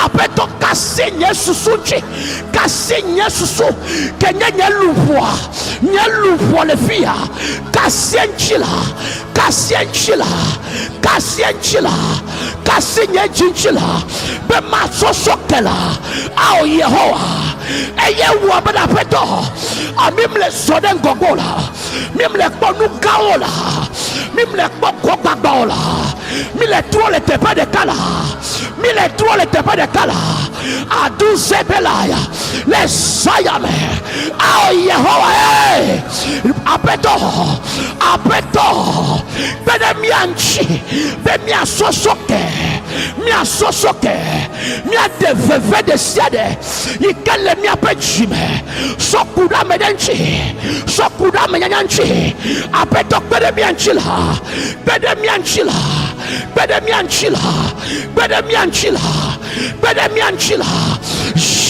Speaker 3: apeto kasinye susunchi kasinye susu kenye luvo le fia kasienchila kasinye jinchila be ma sosokela au Yehowa eye wo bada peto amimle soden gogola mimle ponu kaola mimle poko gbagola mile trole tepa de kala adu sebelaya le sayame au Yehowa apeto bedemianchi bemia sosoke mia deveve de siade ikele mia pejime sokuda menyanchi apeto bedemianchila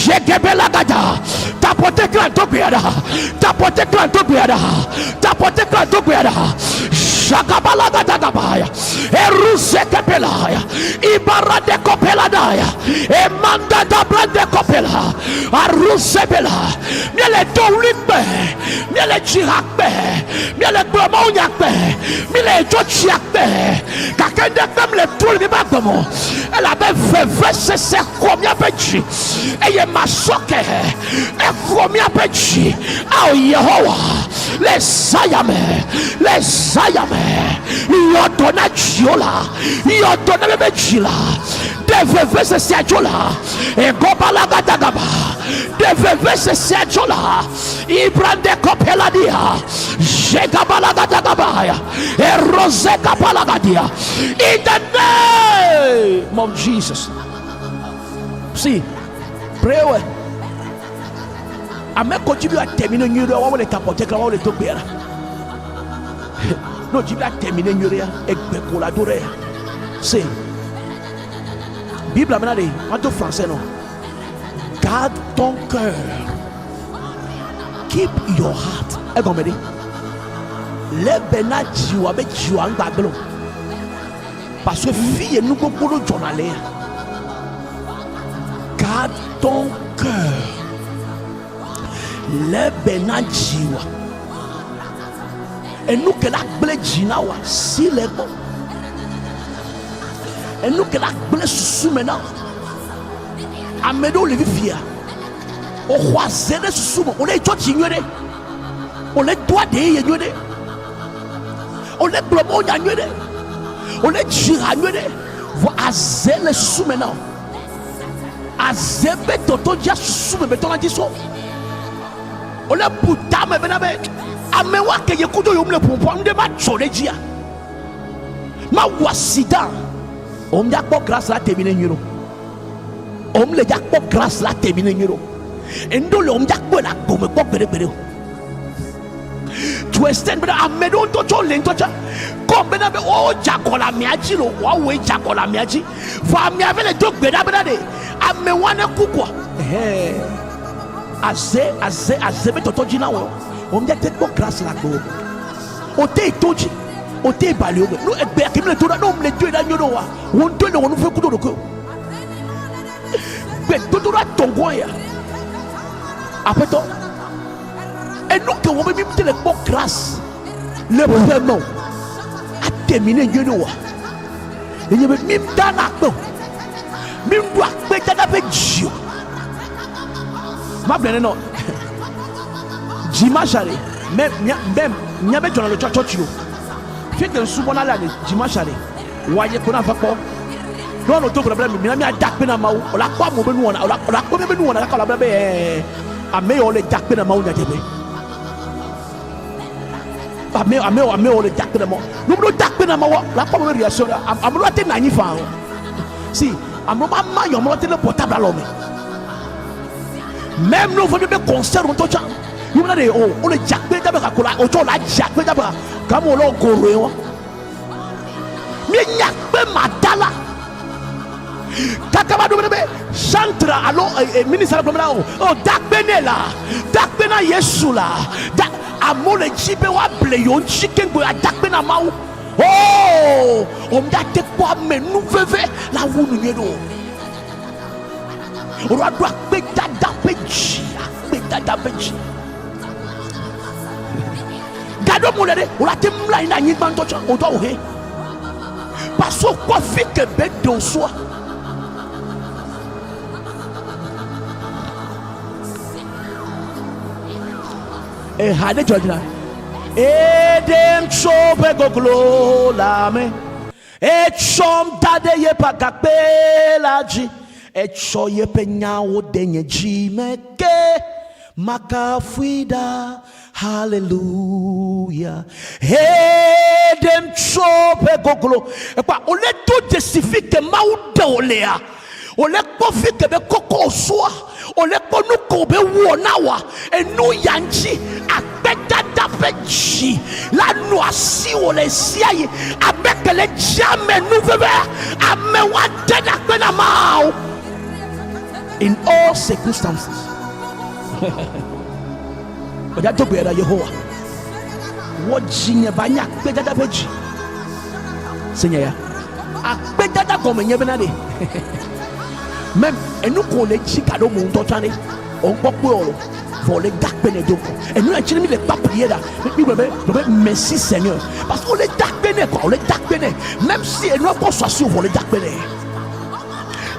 Speaker 3: jegebela gada tapote klanto biada Shakabala gadagabaya eruse kepelaya ibara de kopeladaya emanda da brande kopela aruse bela miele dolikbe miele jirakbe miele glomonyakbe miele jochiakbe kakende kamle tulbi bagbomo ela be veve se komia pechi eye masoke komia pechi au Yehowa le sayame yodona chiola yodona bebe chila deveve se siajola e gobala gadagaba deveve se siajola ibrande kopela dia jegabala gadagaba e rose kapala gadia in the name of Jesus. See, pray well. I may continue at terminate you. I want to tapot. I want to bear. No, tu vas terminer une heure et collaborer. C'est Bible a dit, en français non. Garde ton cœur. Keep your heart. Et comme dit, les benadji ou avec Juan Babylon. Parce que fille nous beaucoup de journaliers. Garde ton cœur. Les benadji ou. Et nous que la blé-jinawa, si les bon. Et nous que la blé-sous maintenant. Amédo le vivia. On croit zéro sous on est tout ignoré. On est doigt de ignoré. On est blomo ignoré. On est giragnoré. Voilà zéro sous maintenant. A zéro toto dia sous me béton a dit ça. On est putain me benabe. Amewa ke yekudo yomle pompo nde ma cholegia ma wasida omja ko grâce la terminer nyiro omle ja ko grâce la terminer nyiro endo le omja ko la ko me ko bere to extend bena amedo to cho le to cha ko bena be o jakola miaji lo wa we jakola miaji fa mi ave le to gbeda bena de amewa ne kukwa aze be to jina wo on dit que grâce la go. On t'est toji, on t'est balayé. Nous et le tour non les deux là nous on te le on fait coup de cœur. Mais tout là ton coin. Après toi, et nous que on veut même te le bon grâce. Le vraiment a terminé Dieu nous. Et il veut même dans la main. Même doit peut-être avec Dieu. Ma blende non. Dimanche allé, même n'y avait dans le church yo. Fait que souvent là dimanche allé. Voyez qu'on a pas quoi. Non auto problème, mais mi a dakpe na maou. On la quoi mo benu on la quoi benu on la la bebe a me on le dakpe na maou nya tebe. A me on le dakpe na maou. Nous nous dakpe na maou. La quoi me réaction a me te na ni fa. Si, a me ba ma yo me te le portable à l'homme. Même nous venons de concert on tocha. You know they oh on the jack pe da ba kola o to la jack pe da ba ka mo lo goro e won mi nyak pe madala kaka ba do be chantra alo ministre problème oh dak pe ne la dak pe na yesu la dak amole jibe wa ble yo chicken go dak pe na mawo oh on da te kwa me nou veve la wu nu ye do o ra do pe da pe ji pe da pe ji gado mulere ola te mla ina yin ban to o do he paso ko fi ke be do so e hade jojina e dem chope goglo la me e chom dade ye pa kakpe la ji e cho ye pe nya o denye ji meke makafuida. Hallelujah. Hey, dem chope goglo. E pa on le tout justifie que maude olea. On le kofi que be koko soa. On le konu ko be wonawa. E nu yanji apeta dapeji. La noisi o le siaye avec le jamais nouvelle. Ame wa deda kwena mau. In all circumstances. But that took better Yehovah. What jinya banya better da beji. Seigneur. A better da comme nyebenade. Même et nous qu'on les chicado mon totane. On peut pour les gars donc. Et nous actuellement les pas prier là. Mais merci Seigneur. Parce qu'on les gars quoi, on les gars même si nous pas soit sûr pour les gars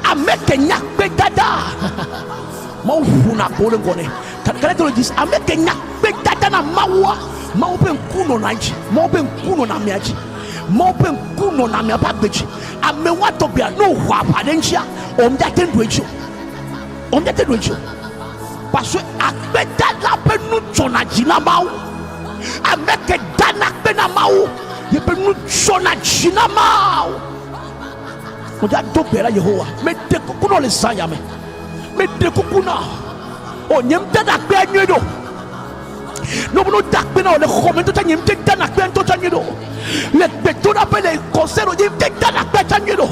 Speaker 3: a mettre nyak bedada. Mau funa pour le connaître. Quand on dit ameke nya bedada na mawa mau pe kuno na ji mau pe kuno na miaji mau pe kuno na mia pa beji amewa to bia no wa padenchia omda tenduejo parce que bedada pe nu chona jina mau ameke dana pe na mau ye pe nu chona jina mau Oja dobera Yehowa. Me de kukuno le saya me. Me de kukuna. O nyem tena kpe nyedo. No no dakpe na le komento ta nyem tena kpe to ta nyedo. Le beto na pe le conseil o nyem tena kpe ta nyedo.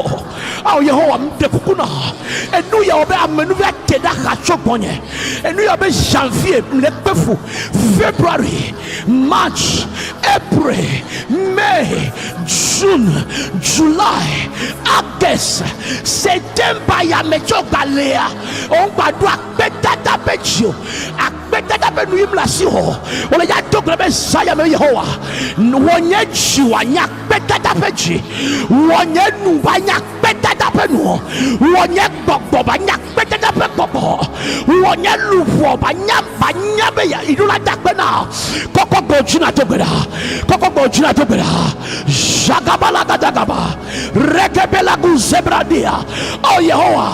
Speaker 3: Ah Yehowa me de kukuna. Et nous ya obe amenu va keda kacho bonye. Et nous ya obe janvier le pefu February March April May June July August September ya mecho galea on gbadua petata pechio akpetata pe nuim la si ho ole ya tokre be saya me Yehowa wonye jiwa nya petata pechi wonye nu ba nya petata pe nu wonye gbogbo ba nya petata pe gbogbo wonye luwo ba nya be ya idula dakpe na koko gojina tokera koko gojina tokera jagabala gadagaba rekebela guzebradia oh Yehowa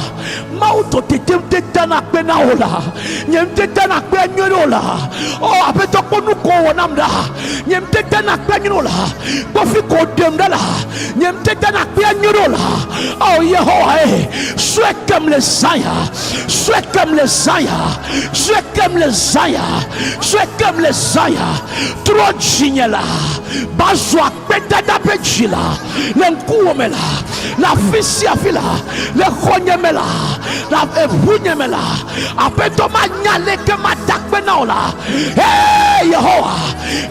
Speaker 3: mauto tete na kpe na ola nyem tete na kpe nyola oh apeto konu ko wonamda nyem tete na kpe nyola kofi ko demdala nyem tete na kpe nyola oh Yehowa sois comme les saints sois comme les saints sois comme les saints sois comme les saints trop jinyela bazwa petata pechila lenkuomela la fisia fila le khonyemela la ebunyemela apeto manyale ke matakbe naola hey Yehowa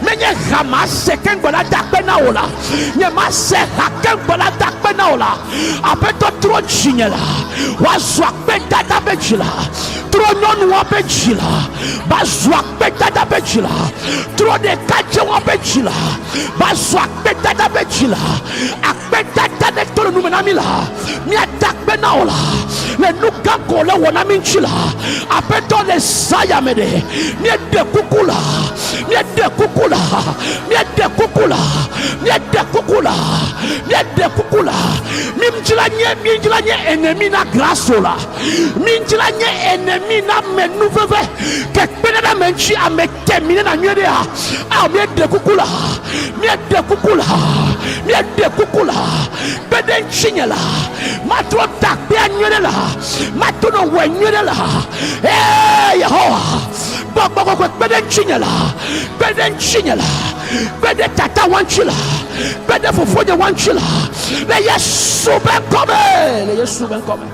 Speaker 3: menye hamase kengola takbe naola nye mase hakengola takbe naola apeto tro jinyela wazwa petata pechila tro non wa pechila bazwa petata pechila tro de kache wa pechila bazwa petata pechila akpetata de tro numenamila mi atakbe naola le nuka kole wona minchila apeto le saya mede mi de kukula mi de kukula mi de kukula mi de kukula mi de kukula mi mjila nye enemi na grasola mi mjila nye enemi na menuveve ke pena na menchi ametemine na nyede a mi de kukula mi de kukula mi de kukula beden chinyela matro takbe nyede la matuno wenyede la eh Yehowa baba beden chinyela beden tata wanchila beden fofoje wanchila le Yesu ben come le Yesu ben come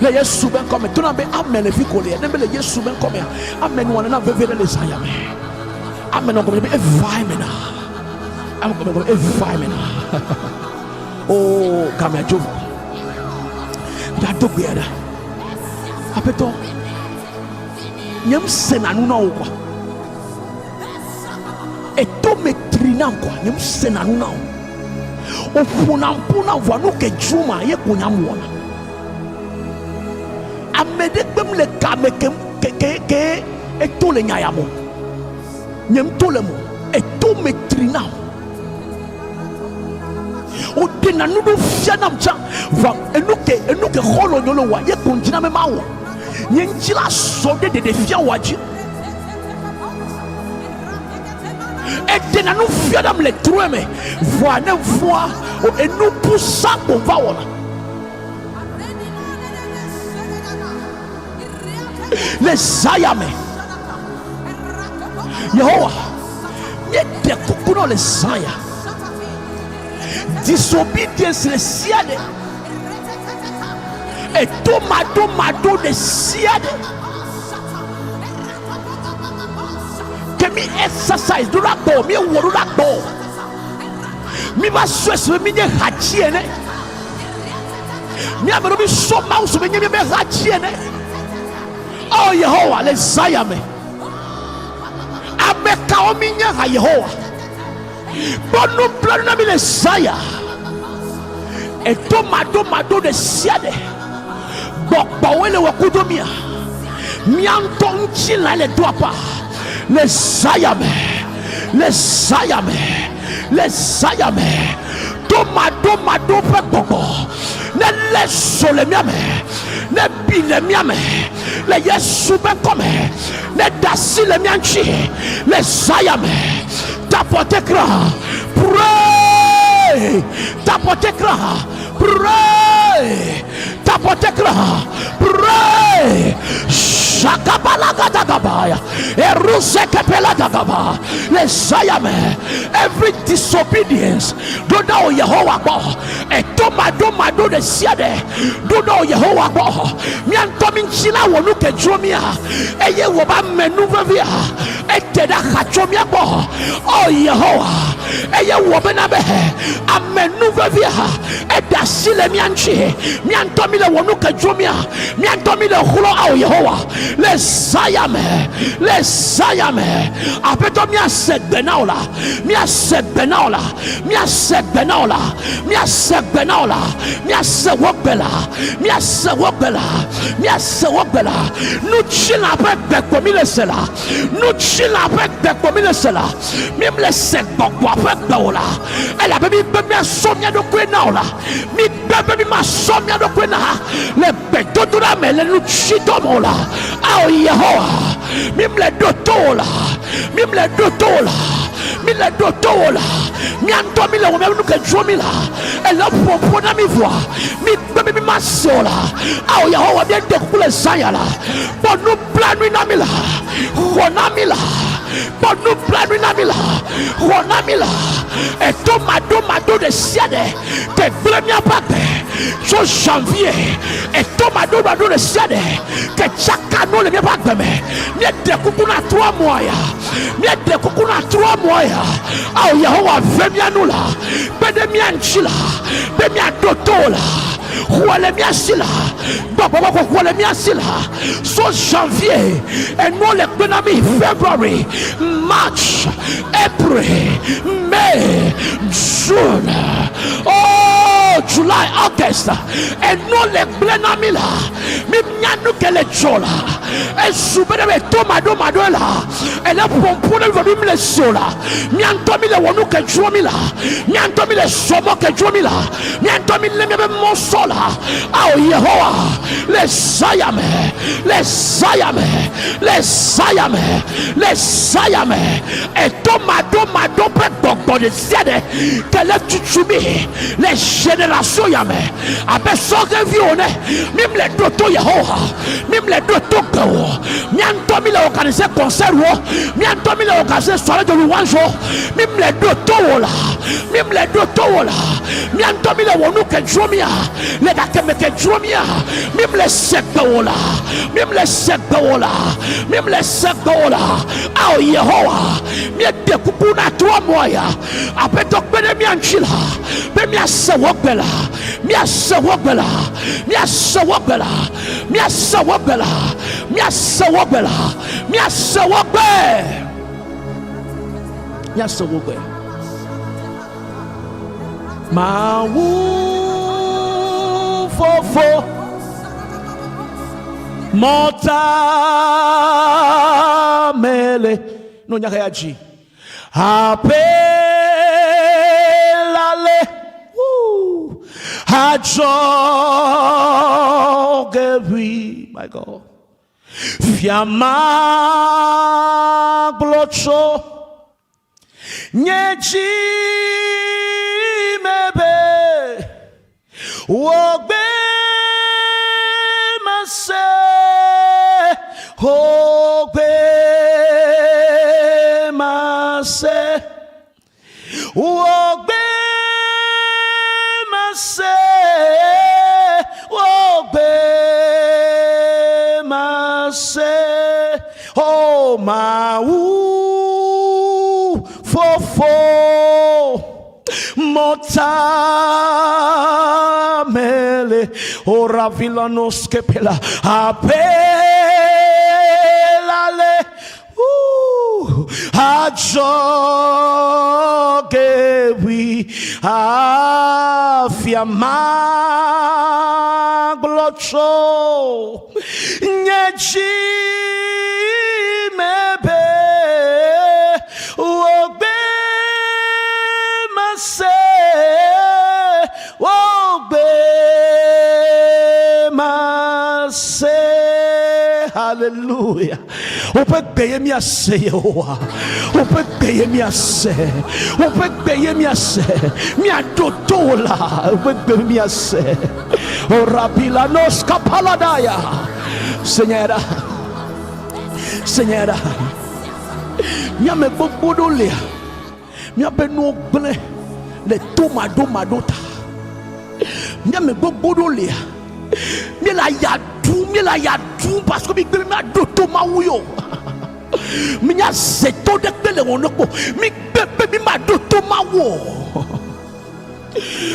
Speaker 3: le Yesu ben come tuna be amen fi kole ne be le Yesu ben come amen wana na vevere le saya me amen on come be evimena am come evimena oh kama jovo da dogbera apeto nyam senanu na okwa eto metrina kwa nyam senanu na ofunampu na vanu ke juma ye kunyam wona amede bem le kamekem ke eto le nyayamo nyam tolemo eto metrina o dina nudu fianam cha va enuke holo nyolo wa ye kunjina me mawo nyenjila sode de fia waji et dina nu fianam le trueme voa ne voa o enu pusa ko va wona le sayame Yehowa ye de kukuno le saya disobedience le siade et tomado de siade que mi exercise do la bo mi woru la bo mi va sweswe mi de hachiene mi amero mi so mouse mi be hachiene oh Yehowa le sayame abeka o mi nya ha Yehowa bonu planu na mi le saya et tomado de siade bokba wele wakudomia mianton chila le doapa le sayame tomado pe boko ne le sole miame ne bile miame le Yesu be come ne dasi le mianchi le sayame tapote kra pray tapote kra Pray. Tapotekla. Pray. Shakabalagabaya. Erusekepelagaba. Lesayame. Every disobedience. Do know Yehovah. Etoma do the siade. Do know Yehovah. Miantomin chila wonuke jomia. Eye woba menuvia. Eteda hachomia bo. Oh Yehovah. Eye wobenabe. Amenuvia. Eda sile mianchi. Miantomile wonuke jomia. Miantomile hulo au Yehovah. Lesayame. Apeto mia segbenaola. Mia segbenaola. Nous chillons avec Bekomile Sela. Nous chillons avec Bekomile Sela. Même les secs beaucoup avec Baola. Elle a baby somia de Quenaola. Mi baby ma somia de Quena. Les bétos de la mêle, nous chitomola. Ah, Yehovah. Même les dotola. Mille dotola. Miantomile ou même nous que Jomila. Elle a proposé à mi voix. Mi baby ma sola. Ah, Yehovah bien découlé Zayala. Pour nous planer Namila. Ronamila. Pour nous planer Namila. Ronamila. Et tomado de siade. Que première partie. Sur janvier. Et tomado de siade. Que chaque année le bien pas de mais. Miette de coucuna 3 mois. Miette de coucuna 3 mois. Ah, Yehovah vemia nous là. Bedemia nchila. Bedemia dotola. So janvier et nous les Benami February, March, April, May, June, oh July, August et nous les Benami là, nous que les Jola et soubere tomado madola et la pompone veut me sola miantomi le wonu que jomila miantomi le somo que jomila miantomi le mon sola ah Yehovah les sayame et tomado pe de siade que les tuchumi les générations yame abe soge vione même les doto Yehovah même les doto kao miantomi le organiser concert miantomi le organiser soirée de louange même les doto là miantomi le wonu que jomia les dakeme que jomia même les sekbaola ah Yehovah miete kupuna 3 mois apeto bene mianchila be miasewobela Mawu fofo mota mele no nyakayaji apelale hajogebi my God fiama glocho nyeji mebe wogbe mase wogbe mase wogbe mase wogbe mase oh Mawu fofo mota mele ora villanos que pela apelale ajogewi afiamaglocho nyeji mebe ogbe mase ogbe mase Hallelujah. On peut payer mi assez Yehowa. On peut payer mi assez. On peut payer mi assez. Mi a toto là. On peut payer mi assez. Oh rapila nos kapaladaya. Seigneur. Seigneur. Mi a me bobo le. Mi a beno ble le tomado madota. Mi a me bobo le. Mi la yadou parce que mi a doto mawuyo. Mi a zeto de pele wonoko. Mi bebe mi ma doto mawo.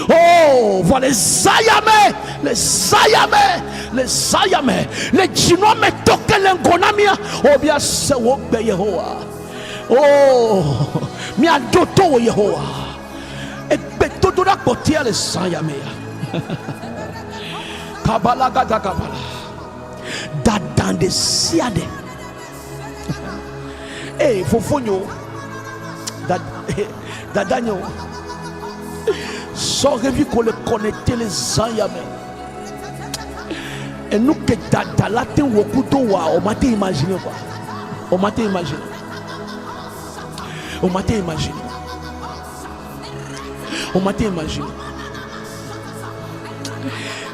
Speaker 3: Oh, voilà les Zayame, les Chinois me toquent l'engonamia. Oh, bien, c'est Wokbe Yehowa. Oh, mi a doto Yehowa. Et betoto da kotia les Zayame. Kabala gata kabala. Dadan de siade. Eh, fofonyo. Dadanyo. Saurait vu qu'on le connectait les Zayame. Et nous que Dadalate Wokuto wa, on m'a imaginé quoi. On m'a imaginé. On m'a imaginé. On m'a imaginé.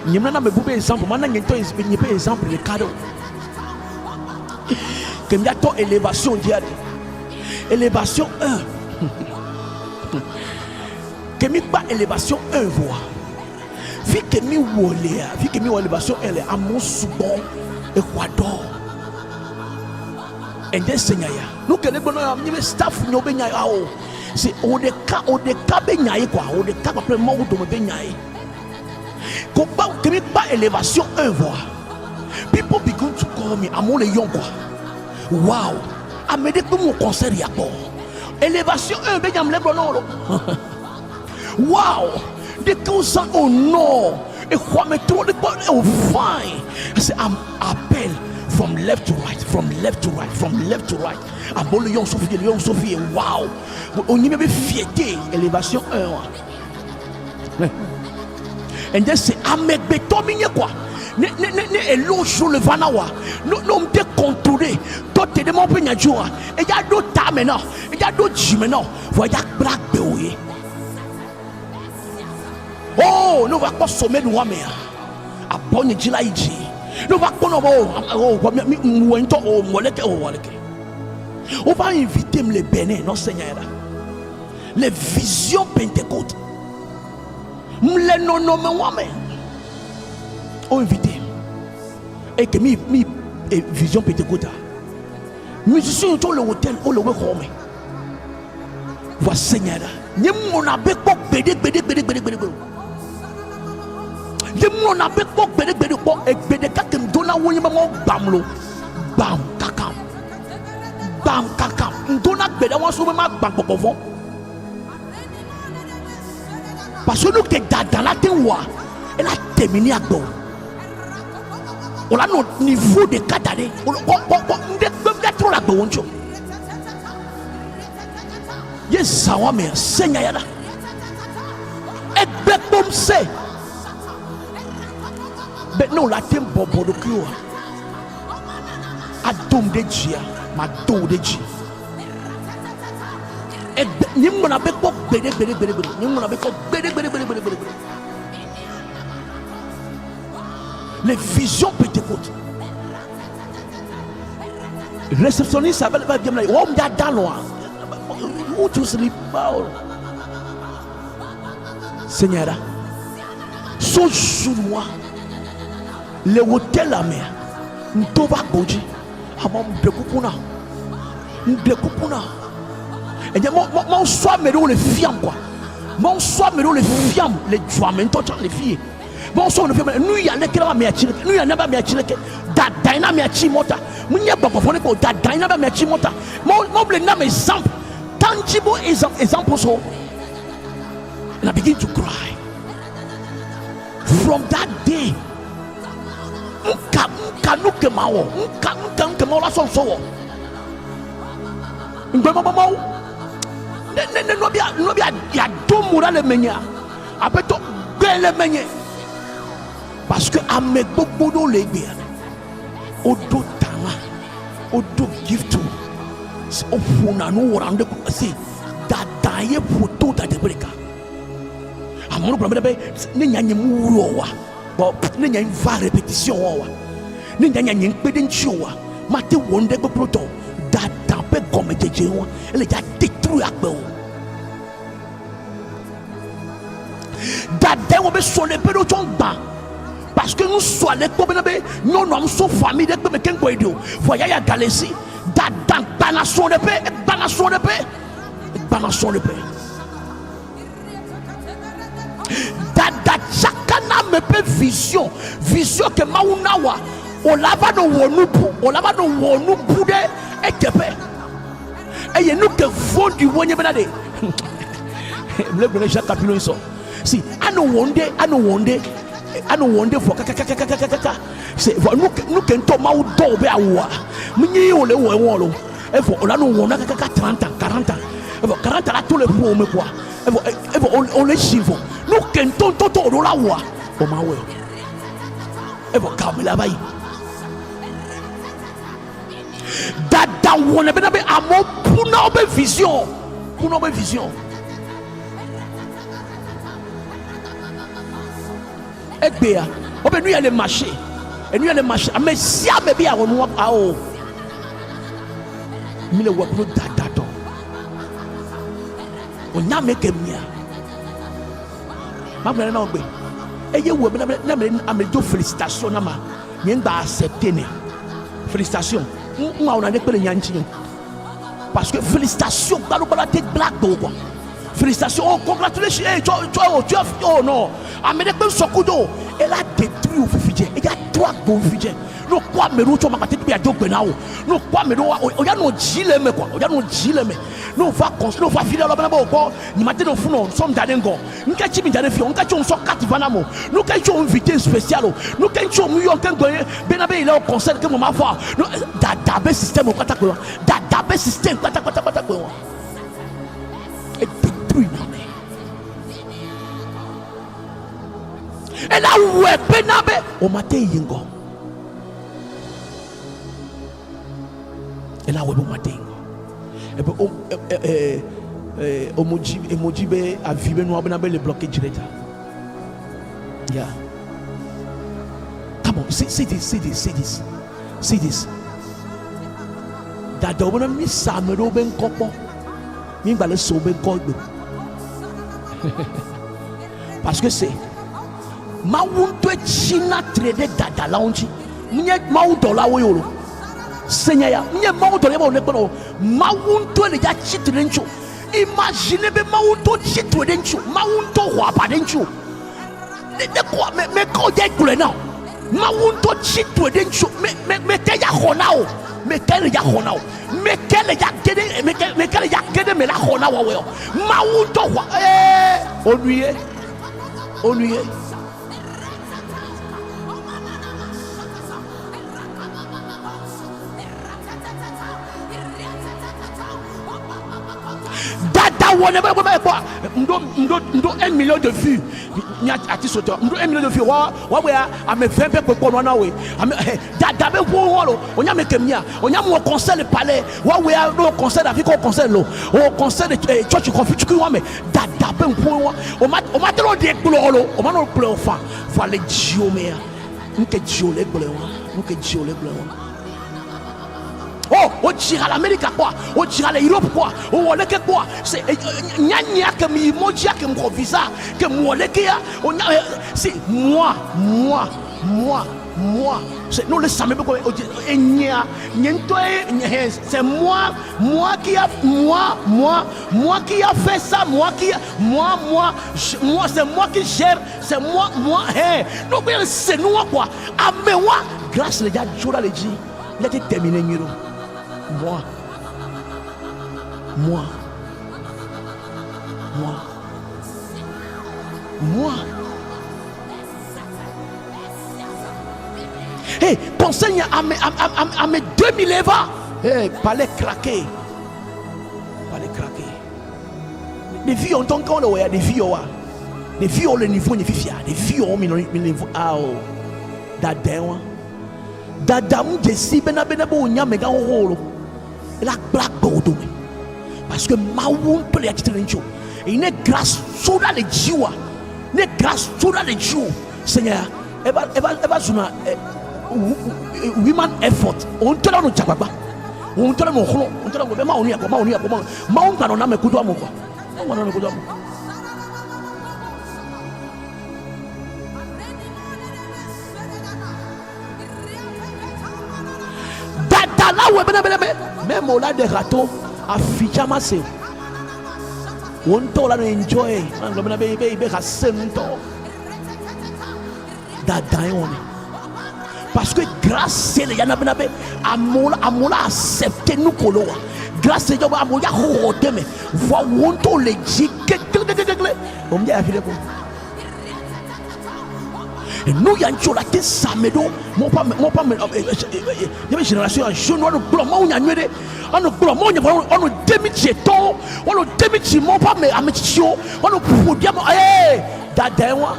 Speaker 3: N'y a pas de exemple. Maintenant, il y a un exemple de cadeau. Que il y a une élévation diable. Élévation 1. Que mi pas élévation 1 voix. Vu que mi wolea, vu que mi élévation elle est à mon soubon Ecuador. Et des seigneurs. Nous que les bonhommes ni staff ni obénya ao. C'est au de cas benyaï quoi, au de cas après mort de me benyaï. Que mi pas élévation 1 voix. People begin to call me amon le yon quoi. Wow. A me de mon concert ya quoi. Élévation 1 benyam le bonhommes. Wow, the cause oh no, et quoi me trop de bonne oh fine. I say I'm appel from left to right, from left to right, from left to right. I'm bon le yon Sophie, wow. On y met fierté, élévation 1. Et then c'est amek betomine quoi. Ne elo sur le vanawa. Non me contrôler. Toi t'es de mon peigna joie. Et y a d'autres tamena, et y a d'autres jimena. Voyez black beouye. Oh, nous va pas sommer nous mais à bonne jilaïji. Nous va pas on va inviter les bénins, non Seigneur. Les visions Pentecôte. Les non mais on invite. Et que mi vision Pentecôte. Musicien tout le hôtel, on le voit comme. Voici Seigneur. Ni mon abbé pok bédé. De mon appel pour bédé et bédé kakem dona woni maman bamlo bam kakam dona bédé wan so ma bam pokovon parce que nous que dans la tenwa elle a terminé à bon on a notre niveau de katane on de trop la bon cho yes sawa me seigneur yada et bepom se. Mais non, la thème bobo de clou. A dom de dia, ma do de dia. Et ni mon abe ko bédé. Ni mon abe ko bédé. Les visions Pentecôte. Réceptionniste ça va dire là, on me dans loin. Où tu sleep Paul. Seigneur, so sur moi. Le hôtel la mer n'tova boji amam de kupuna et bien mon soit mais le fiam quoi mon soit mais le fiam les joaments les filles bon soit le fiam nous y a les kela me atire nous y a naba me atire que da daina me atire mota munya baba fone ko da daina ba me atire mota mon ble na me exemple tangible example so and I begin to cry from that day. Nka mawo la son so ngbe mama ne no bia ya do mura le menya apeto gbele menye parce que ame gbogbo do le gbe odo tan do gift o funa no warande si dada ye photo da de breka amono problem be ne nyanye mu wuro wa bo ne nyanye va repetition wa ne nyanye nkpede nchi wa mate wonde be proto dada be gomme jeje wa ele ja détruire akbe o dada wo be so le pedo chongba parce que nous sommes les copains nous nous sommes famille de mais qu'un quoi idiot voyez ya Galatie dada banation de paix banation de paix banation de paix dada chakana me pe vision que maunawa o lava no wonu bu de e tepe e ye nous que fondu wonye benade le bele chaka pilo iso si ano wonde for kaka c'est nous kento ma do be awa mnyi o le wo lo e for ola no wona kaka 30 ans 40 ans e for 40 ans tout le pour me quoi e for on le chiffre nous kento toto do la wa o ma we e for ka me la bayi dada wona be na be amo puna be vision Ekbea, obe nous y a le marché, mais si a bébé a renou a o, mille wap no dada to, on y a meke mia, ma belle na obe, eye wap na me do félicitations na ma, yen ba accepter ne, félicitations, on a nekpe le nyanchi, parce que félicitations, balou te black do quoi. Félicitations, oh congratulations, hey, tu as oh non, amène pas son coup d'eau, elle a détruit au Fidji, il y a 3 bons Fidji. Nous quoi mais nous tu m'as dit bien donc now, nous quoi mais nous on y a nos gilet mais quoi, on y a nos gilet mais nous va construire, nous va filer là bas encore, ni matin nous nous sommes dans ngo, nous qu'est-ce qui m'intéresse on qu'est-ce on sort 4 vanamo, nous qu'est-ce on invité spécial, nous qu'est-ce on million qu'un gagné, benabe il est au concert que maman voir, nous database système au kata quoi, database système kata quoi. Et détruit non. Et là où est benabe au matin yingo. Et là où est au matin yingo. Et puis emoji a vivre nous benabe le bloqué direct. Yeah. Come on, see this. That don't want me samero ben kopo. Mi ba le so ben kodo. Parce que c'est Mawunto China trade dada launchi. Mnye Mawunto la woyolo. Seigneur ya. Mnye Mawunto le ba onekpo. Mawunto le ja chitrencho. Imaginez be Mawunto chitrencho. Mawunto wa padencho. De quoi mais quand il est là. Mawunto chitrencho. Mais te ya honao. Mais quel ya honao. Mais quel ya gede me la honao wa. Mawunto wa Onnuyé. Dada whatever quoi. Ndo 1 million de vues. Nya ati soto. Ndo 1 million de vues. Wa a me 20 pe ko na we. Dada be wo onya me kemia. Onya mo concert le palais. Wa no concert avec au concert lo. Au concert de church confit ku wa me. Dada be wo. O ma tro de glolo. O ma no play fa. Fa le jiomea. Nke jiole glolo. Oh, tire à l'Amérique quoi, on tire à l'Europe quoi, on le quoi, c'est nya que mi emoji que mon visa, que moi le kia, c'est moi, c'est nous le savons pas c'est moi qui a fait ça, moi c'est moi qui gère, c'est moi donc c'est nous quoi, ah mais moi grâce les gars jour les dit il a été terminé Niro. Moi. Hey, conseille à mes 2000 Eva. Hey, palais craqué. Les filles ont encore le way, des filles ont le niveau, des filles ont le niveau. Ah, oh, d'adhérent. Dadam Jessi Benabena Mega Holo. La black bodo. Parce que ma womb peut être trencho. Et une grâce sur la Dieu. Une grâce sur la Dieu. Seigneur, Eva Zuna. Women effort. On te l'a no Jababa. On te l'a no Holo. On te l'a no Maonia. Mount Canona Mekudo. Même au-delà des râteaux, à Fijama, c'est on t'a là enjoy. Parce que grâce c'est le Yanabenabe, Amola accepté nous colo. Grâce à Dieu, Amola roté, mais voir où on t'a les dit. On me dit à et nous y a une chose là qui s'amédo mon pas il y a une génération jeune on nous gloire on y a nué on nous gloire on nous démitié ton on nous démitié mon pas mais amétion on nous produit eh d'adewa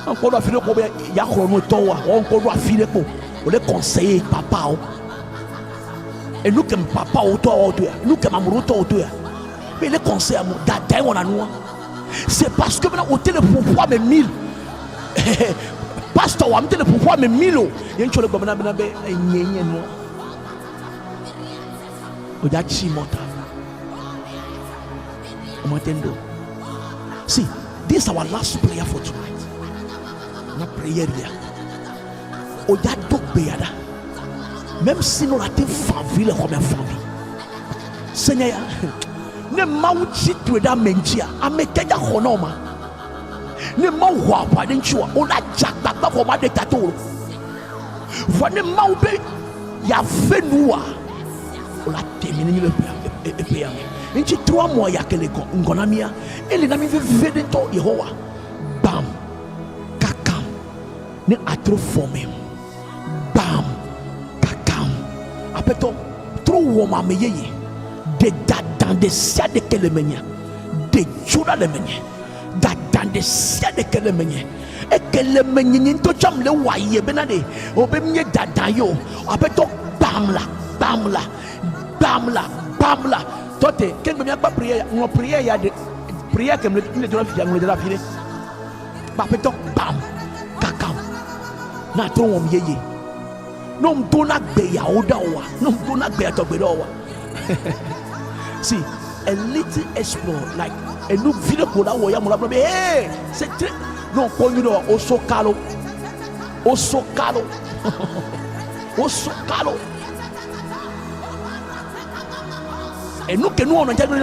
Speaker 3: encore doit finir pour il y a chrono toi encore doit finir pour on les conseiller papa et nous comme papa autour nous comme amoureux autour mais les conseils amour d'adewa on a nous. C'est parce que maintenant on te le pouvoir mais 1000 pasteur on te le pouvoir mais 1000 il y a une chose que maintenant nyenye no odachi mota omatendo. See, this is our last prayer for tonight. Na prayer here odado beada même si nous la te faville comme famille Seigneur ne mauti tu da mentia ameteja khonoma ne mawwa pa den chiwa o la jagba ba ko ma de tatoro vo ne mawbe ya fenua o la terminer le paya nti 3 mois ya kele ko ngonamia ele na mi vede to Yehowa bam kakam ne atro formé bam kakam apeto trop woma meyeye de dans des cieux de quelle manière de Juda le manière dans des cieux de quelle manière et quelle manière ni to cham le waye benade obemye dadayo abeto bamla tote ken be pas prière on prière ya de prière que me de la fille on de la fille ba abeto bam kakam na to won yeye no mto na gbe ya oda wa no mto na gbe to gbe do wa. See, a little explore like a new video called out. Hey, c'est très non, connu oso calo. Et nous que nous on entend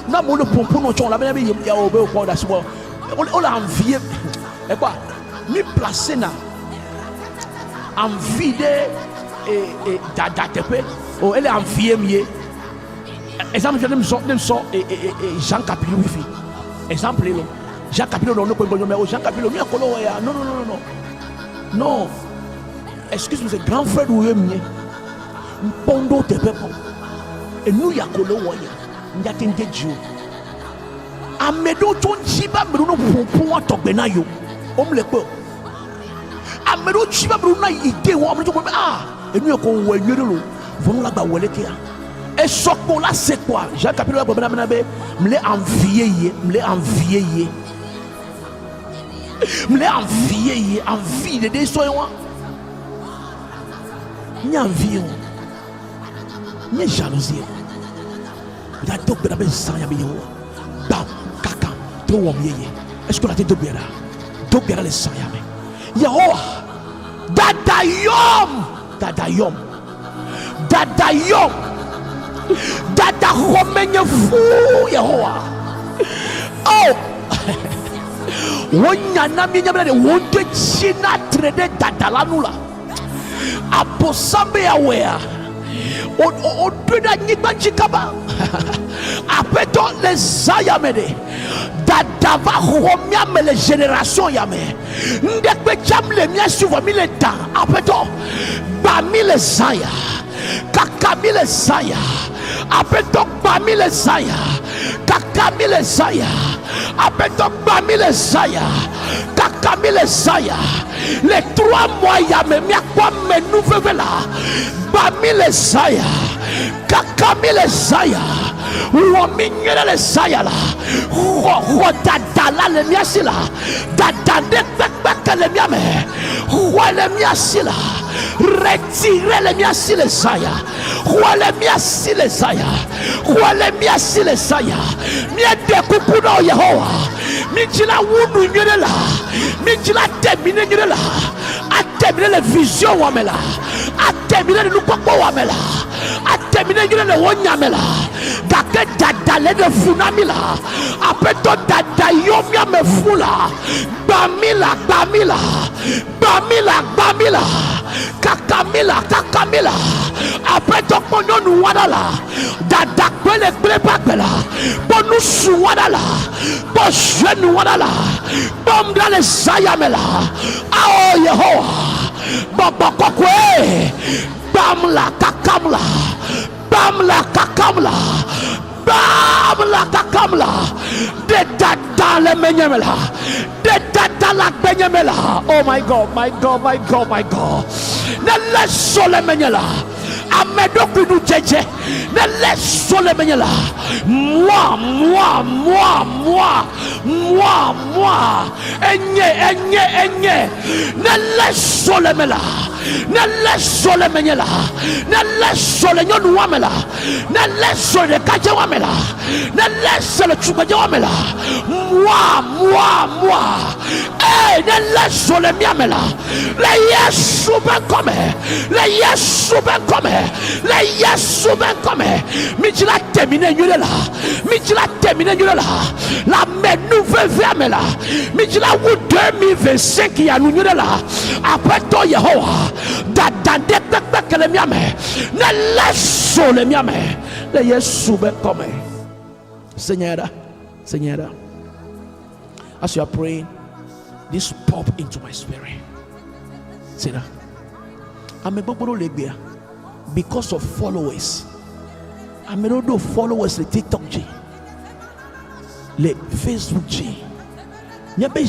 Speaker 3: na mo le pompon no chon la bien ya obe au corps d'asbo. On l'a envié. Et quoi? Mi placer na envie et dadatepe. Oh, elle est enviée mieux. Exemple, je me sors et Jean Capillo wifi. Exemple, Jean Capillo non Jean Capillo non. Excuse-moi, c'est grand frère ou mieux. Pondo te pepo. Et nous ya kolo waya. Nja tente Dieu. Amedo ton chiba bruno pompon to benayo. Om le pe. Amedo chiba bruno ide wo am to et nous ko wo nyero vont la ba wole ke. Et ce qu'on là c'est quoi? Jean Capillo me l'ai envié, envie de désoyer. Ni envie, ni jalousie. Il a tout bien sans yabio. Bam, caca, trop oublié. Est-ce qu'on a été bien là? Tout bien les sans yabé. Yahoua, dadayom. Dada romenye fou Yehowa. Oh, wonya na mi nyamela de wonte china trede dada lanula. Aposambe ya wea. O tweda nyigba chikaba. Apeto les ayamede. Dada va romia me les générations yame. Ndekbe cham le mien suivre mi le temps. Apeto ba mi les aya. Kakami les aya. Apeto Bamile Zaya, Kakamile Zaya, Apeto Bamile Zaya, Kakamile Zaya. Les 3 mois, il y a même quoi me nouvelle là. Bamile Zaya, Kakamile Zaya, Wamignele le Zaya là, Rodadala le miasi là, Dadade Bekbeke le miame, Roi le miasi là, retirez le miasi le Zaya, Roi le miasi le Zaya, Roi le miasi le Zaya, Mia dekupuno Yehowa, Mijila wunu nyele la, Mijila termine nyele la, a terminé les visions wamela, a terminé le lukoko wamela, a terminé le wonyamela, dake dadale de funamila, apeto dadayomia me fula, bamila, bamila, bamila, bamila, kakamila, kakamila, apeto konon wadala, dadakwele krepakela, bonusu wadala, boshenu wadala, bomdale sayamela, ao Yehowa, baba kokwe, bamla kakamla, bamla kakamla, bamla kakamla, de dada le menyemela, de dada la benyemela. Oh my God, my God, my God, my God. Ne laisse le menyela. Amedo kudu jeje. Ne laisse le menyela. Moi. Enye. Ne laisse le mela. Ne laisse le menyela. Ne laisse le nyonu wamela. Ne laisse le kaje wamela. Ne laisse le chukaje wamela. Moi. Eh, ne laisse le miamela. Le Yesu ben come. Le Yesu ben come. Le Yesu ben come. Mijila termine nyule la. Mijila termine nyule la. La nouvelle vermela. Mijila wu 2025 ya nyule la. Après toi Yehowa. Dadande pekpeke le miame. Ne laisse le miame. Le Yesu ben come. Seigneur. As you are praying, this pop into my spirit. See that? I'm a bubble legbia because of followers. I'm a lot of followers le TikTok G, le Facebook G. Il y a une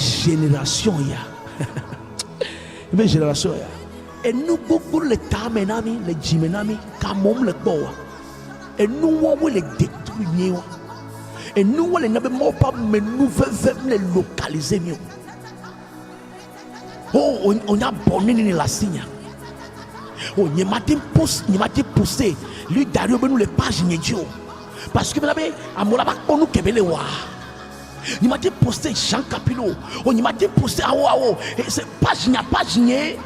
Speaker 3: génération et nous beaucoup le tamenami, le jimenami, kamom le boa. Et nous on les détruire. Et nous on les n'avons pas mais nous veulent les localiser mieux. Oh, on a bonné la signe. Oh, n'y m'a poussé. Lui Dario ben nous les pages nyedio. Parce que vous avez à mon là on nous kebele wa. N'y m'a posté Jean Capillo. Oh, n'y m'a posté et c'est page nye.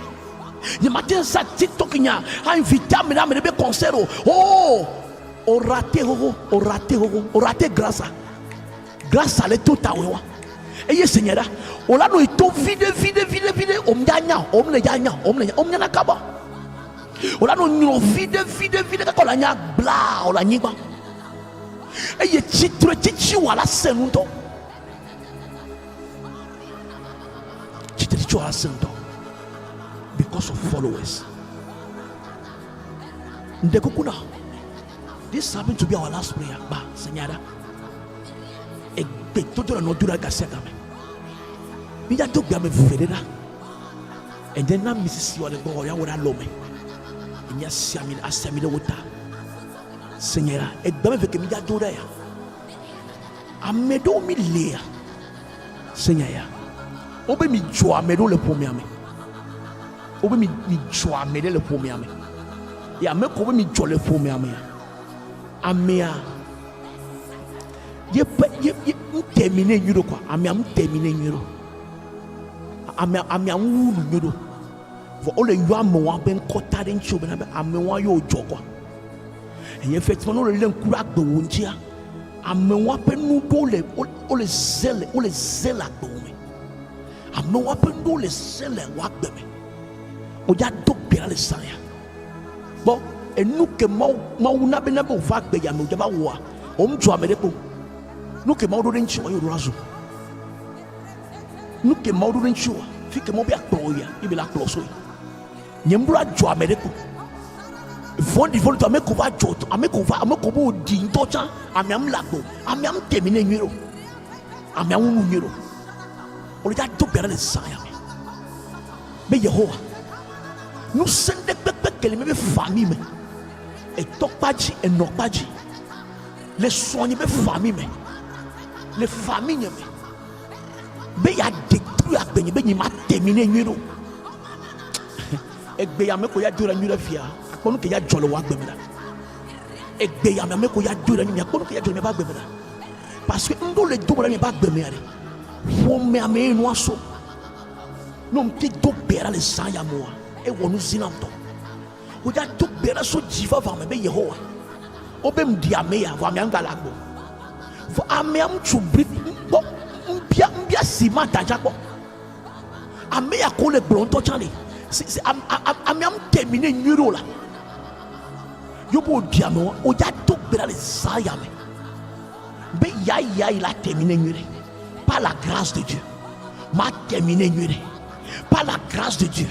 Speaker 3: N'y m'a ça TikTok nya a invité à mesdames les concert. Oh, on raté grâce à l'état tawa. Et Seigneur, on l'a nous tout vide, on m'y nakaba. On l'a nous vide, quand on a bla, on l'a niba. Et il titre ou à la scène. Titre à la scène. Because of followers. Ndekukuna. This happened to be our last prayer. Ba, Seigneur. Et tout le monde a cassé quand même. Il y a tout bien me faire là. Et then na Mrs. Yo le go ya wona lome. Il y a Siamil de wota. Seigneur, et bien me fait que mi ya do ya. Amedo mi lea. Seigneur. Obe mi jo amedo le premier ame. Obe mi jo amedo le premier ame. Ya me ko mi jo le premier ame. Amea. Ye terminé nyuro quoi. Amea terminé nyuro. Amea wulu nyuro. For all the young mo ben kota den chu ben amewa yo jo quoi. Et effectivement on le kura de wonjia. Amewa pe nu do le zele a do me. Amewa pe nu le zele wa gbe me. O ja do bia le san ya. Bon, et nous que mauna ben na bo va gbe ya me o ja ba wo a. O mjo amede ko. Nous que maudo den chu yo razo. Nous que maudo den chu. Fi que mo bia to ya, ibe la close. Nyembra jo amede ko. Vondi to amekova joto amekobo di ntocha amiam lagbo amiam temine nwiro amiam nwiro olija to bera le saya be Yehowa nous sende pepe keleme be famille me et tokpaji et nokpaji les soigner be famille me les familles me be ya détruire agbenye be ni ma temine nwiro egbe ya meko ya dura nwiro fia akonu ke ya jolo wa gbemira egbe ya meko ya dura ni akonu ke ya jolo me ba gbemira parce que ndo le do me ba gbemira wo me ame no aso no mti do bera le san ya mo e wonu zinanto o ja do bera so jiva va me be Yehowa obem di ame ya va me angalagbo for ame am chubri bo mbia sima tajako ame ya ko le blonto chale si ame am terminer nyuro la yobo di ame o ja do bera le san ya me be ya il a terminé nyure par la grâce de Dieu m'a terminé nyure par la grâce de Dieu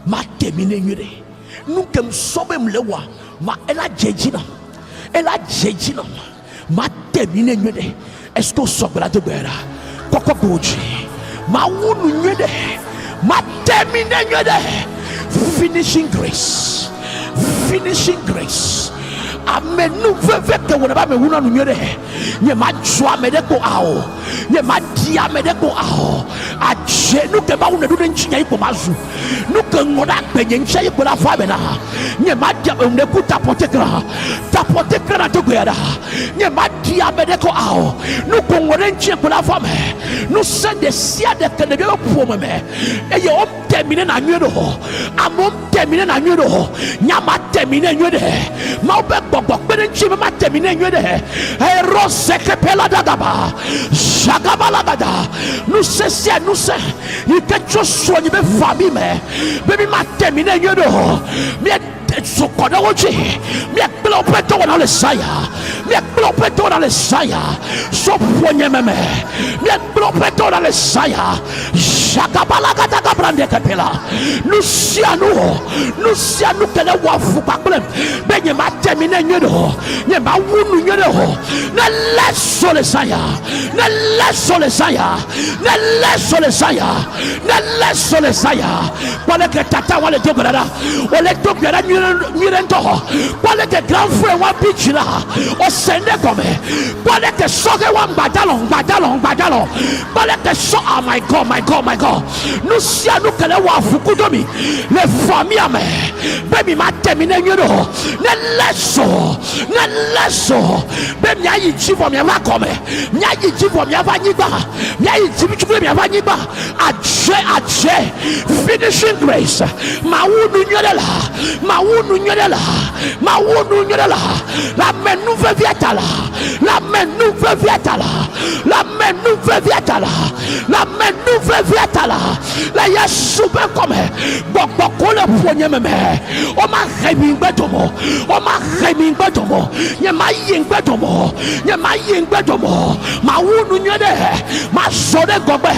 Speaker 3: m'a terminé nyure nous kem sobem lewa ma elle a jejina m'a terminé nyure est-ce que sobra de bera koko goji ma wunu nyure m'a terminé nyure finishing grace amen nous veut que on va me wuna nyure nye ma joa me de ko ao nye ma dia me de ko ao a je nous que ba wuna du nchinya ipo mazu nous que ngoda penye nchia ipo la fa be na nye ma dia me ku tapote kra to gera nye ma dia me de ko ao nous ko ngoda nchia ipo la fa me nous send des sia de que de pour me et yo terminer na nyuro amom terminer na nyuro nya ma terminer nyuro ma obe gbogbo pe nchi ma terminer nyuro rose que pela dagaba jagabalagada nous c'est il quelque chose soigner mes familles mais baby ma terminer nyuro mais sokoda woji mi ekpelo peto na le saya so ponye meme mi ekpelo peto na le saya jagabalaga daga brande kapela nous sianu kele wafu paklem benye ma terminer nyodo nye ma wunu nyodo na leso le saya pale ke tata wale dogara Mirento, quale che grand frère wa bichila o sende come quale che so che wa badalon quale che so oh my god nous sia nous que le wa fukudomi les familles ame baby ma terminer nyoro ne leso baby ya yi jivo mi va come ya yi jivo mi va nyiba ya yi jivo chukule mi va nyiba aje finishing grace ma wunu nyodela la main nouvelle viatala la yasupe comme boko le poignet meme o ma remi ngbedomo nye ma yingbedomo ma wunu nyode ma sode gobe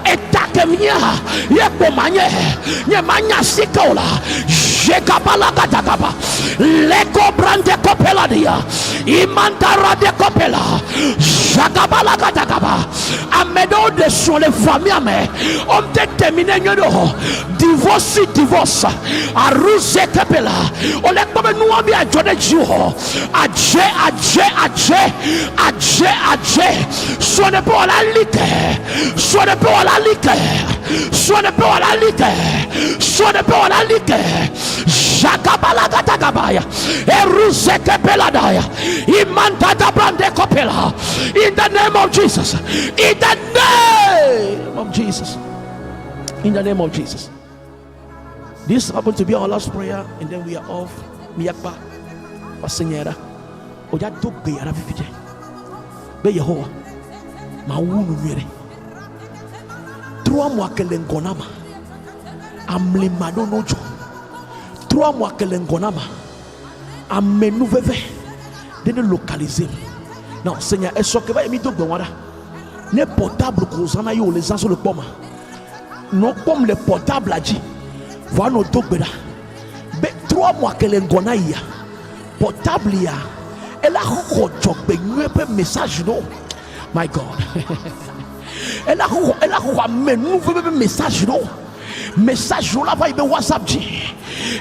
Speaker 3: etakemia ye pomanye nye ma nyasikola Jekabalagadagaba, Leko Brande Copela dia, Imantara de Copela, Jagabalagadagaba, Amedo de sur les familles, on terminé divorce, Aruse Capela, on les comme nous on vient de jour, Adje, soit ne pas la ligue, Jagabalagatabaya, Eruzeke Peladaya, Imantata Brande Copela, in the name of Jesus, in the name of Jesus. This happened to be our last prayer, and then we are off. Miyakba, Pasenyera, Oja Dugbe Aravije, Be Yehowa, Mawunu Mire, Trois mois que l'engonama, Amle Madonojo. 3 mois que l'engonama a menou veve de nous localiser. Non, Seigneur, est-ce que va émettre de voilà? Les portables qu'on a eu les gens sur le pomme. Non, comme les portables a dit, voilà nos deux bédas. 3 mois que l'engona y a. portable ya elle a rejoué message non my God elle a ramené nouveau message non message là va y WhatsApp dit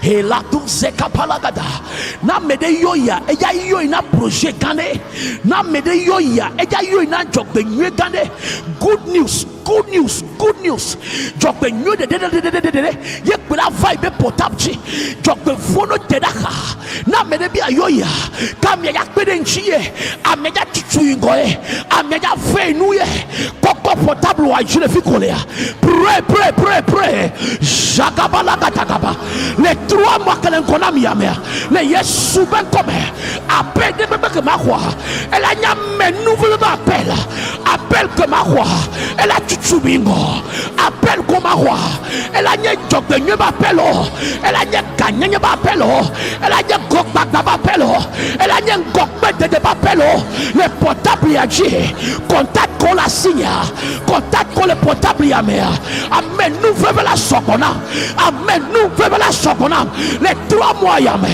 Speaker 3: et là tout c'est kapalagada na mede yoya eja yoy na projet kane na mede yoya eja yoy na jogbe nwe kane good news jogbe nwe de ye pela vibe portable ji jogbe fono tedaka na mede bi ayoya kam ya pede nchie ameja tutu ngoe ameja fe nuye koko portable wa jule fikolea pray jagabala katakaba les 3 mois que l'on a mis les Yesu ben comme appel de bébé que ma roi elle a nyamé nouveau appel que ma roi elle a tutsubingo appel comme ma roi elle a nyé job de nyé appel elle a nyé gagné nyé appel elle a nyé gokba appel elle a nyé gokbe de appel le portable a dit contact qu'on la signe contact qu'on le portable ya mer amen nouveau la sokona amen nouveau la sokona les 3 mois yame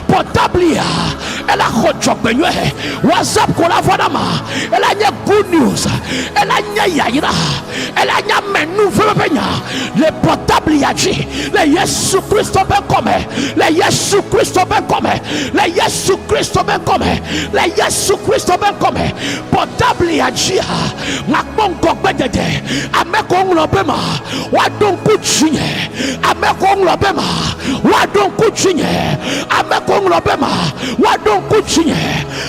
Speaker 3: portable elle a rejoué WhatsApp qu'on la voit dama elle a une good news elle a une yaïra elle a une menu les portables y a dit les Yesu Christ ben comme les Yesu Christ ben comme les Yesu Christ ben comme les Yesu Christ ben comme portable y a dit ma bon gogbe dede ameko nglobema wa don kuchinye ameko nglobema wa don kuchinye ameko nglobema wa don kuchinye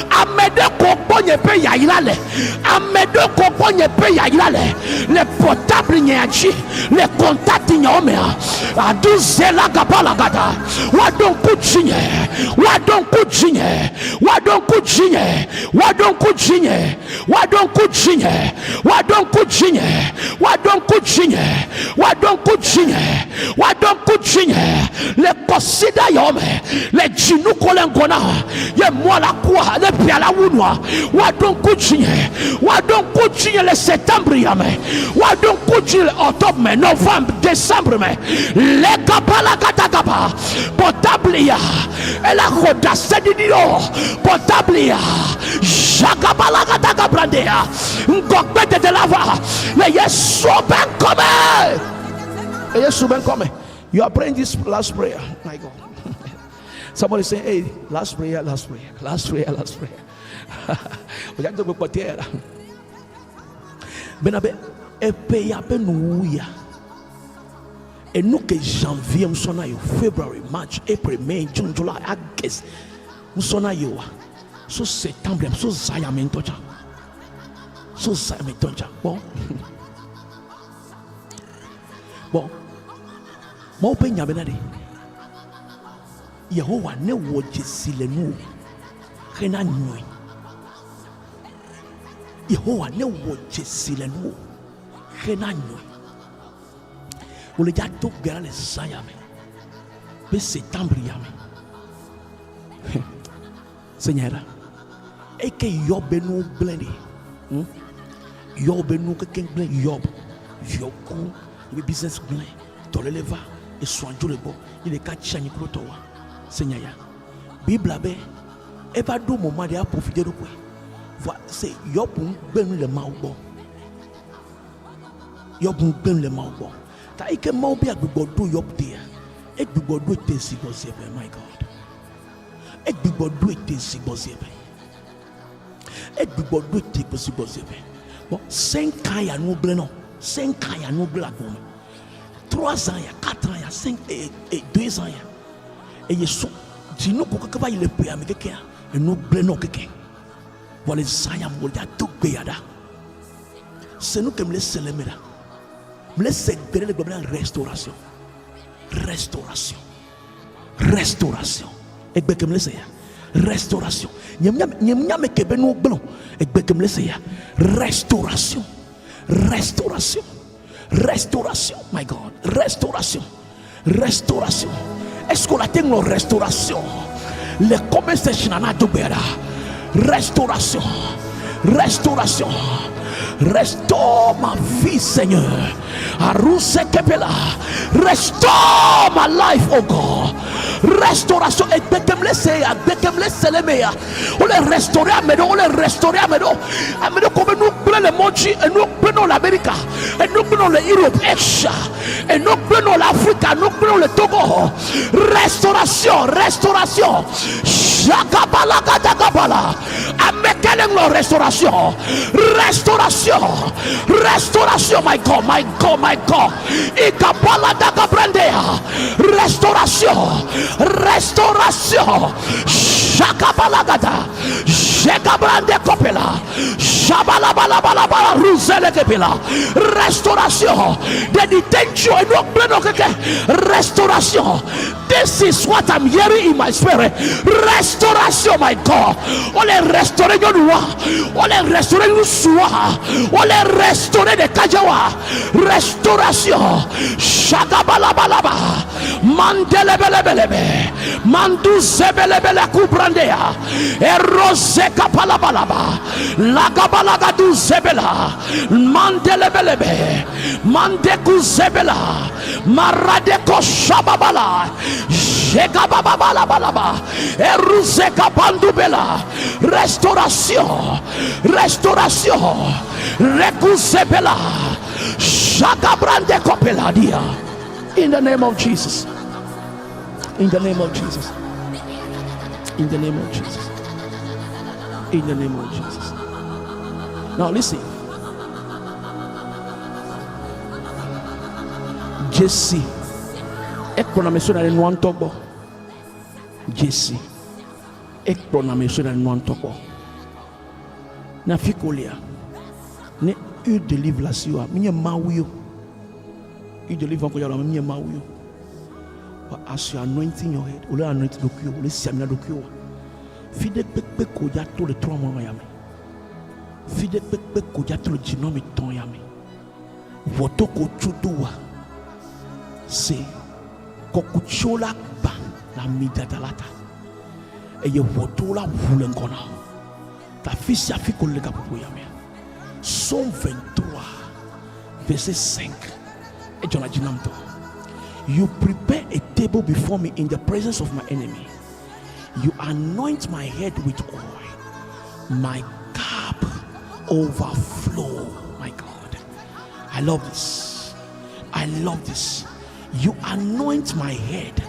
Speaker 3: amede ko bonye pe ya ilale amede ko bonye pe ya ilale le portable nyachi le contact nyomea aduzela gabala gada wa don kuchinye wa don kuchinye wa don kuchinye wa don kuchinye wa don kuchinye wa don kuchinye wa don kuchinye wa don kuchinye wa don kuchinye le consider yome le jinu kolengona ye mola kwa le piala wunwa wa don kuchinye le septembre yame wa don kuchinye le octobre novembre décembre me le kapala katakapa portable ya elle a rodasé didio portable ya jakabala katakabrande ya ngokbete de lava le Yesu ben come Yesu ben come. You are praying this last prayer, my God. Somebody say, hey, last prayer. Benabe epeya benuya enuke janvier msona yo February, March, April, May, June, July, August msona yo so September so zaya mentoja bon mo pe nya benade Yehowa ne wo jesilenu rena nyoy Yehowa ne wo jesilenu rena nyoy ole ja to gara le sayame pe septembre yame Seigneur eke yobenu blende yobenu ke blende yoku le business blende to le leva et soinjo le bo il est kachani klotowa Seigneur Bible abe e ba do moment de a profiter de quoi voilà c'est yobun benu le mawo yobun benu le mawo ta ike mawo bi agbegbo do yobde e gbegbo do te si go se my God e gbegbo do te si go se e gbegbo do te si go se bon 5 ans ya no ble non 5 ans ya no ble agbo 3 ans, il y a 4 ans, il y a 5 et 2 ans. Et il y a si nous pouvons pas il est payé avec quelqu'un et nous blenons quelqu'un. Voilà ça y a mon dia tout payé là. C'est nous qui me laissons les médailles. Me laissons gérer le problème restauration. Et bien que me laissez restauration. Nyam me kebe nous blanc. Et bien que me laissez restauration. Restauration, my God, restauration. Est-ce qu'on a une restauration? Les commerces chinana dubera. Restauration. Restaure ma vie, Seigneur. Aruse kepela. Restore my life, oh God. Restauration. Et bekem laisse les meilleurs. On les restaurer à Medo, on les restaurer à Medo. À Medo, comme nous prenons le Monchi, et nous prenons l'Amérique, et nous prenons l'Europe, et nous prenons l'Afrique, nous prenons le Togo. Restauration. Shakabala gadagabala. Amekeleng lo restauration. Restauration, my God. Ikabala dagabrandea. Restauration. Shakabalagada. Shekabrande kopela. Shabalabalabala ruzele kepela. Restauration. The detention. Restauration. This is what I'm hearing in my spirit. Restauration, my God. On les restaurer de loi. On les restaurer de soie. On les restaurer de kajawa. Restauration. Shagabalabalaba. Mandelebelebelebe. Mandu zebelebele kubrandea. Erose kapalabalaba. Lagabalagadu zebela. Mandelebelebe. Mandeku zebela. Maradeko shababala. Jekababalabalaba. Eruzeka pandubela. Restauration. Rekuzebela. Shakabrande kopeladia. In the name of Jesus. In the name of Jesus. In the name of Jesus. In the name of Jesus. Now listen. Jesse. Ekpronamesona le noan tobo. Jesse. Ekpronamesona le noan tobo. Na fikolia. Ne u deliver la siwa. Minye mawio. U deliver ko yalo minye mawio. But as you are anointing your head, ule anointing dokyo, ule siamina dokyo. Fide pekpe ko ya to le 3 mois yame. Fide pekpe ko ya to le jinomi ton yame. Woto ko chuduwa. C'est kokuchola ba la midadalata et ye wotola vulengona ta fils a fait kollega pour yame. Psaume 23 verset 5 et John Ajinamto. You prepare a table before me in the presence of my enemy. You anoint my head with oil. My cup overflow. My God, I love this. You anoint my head.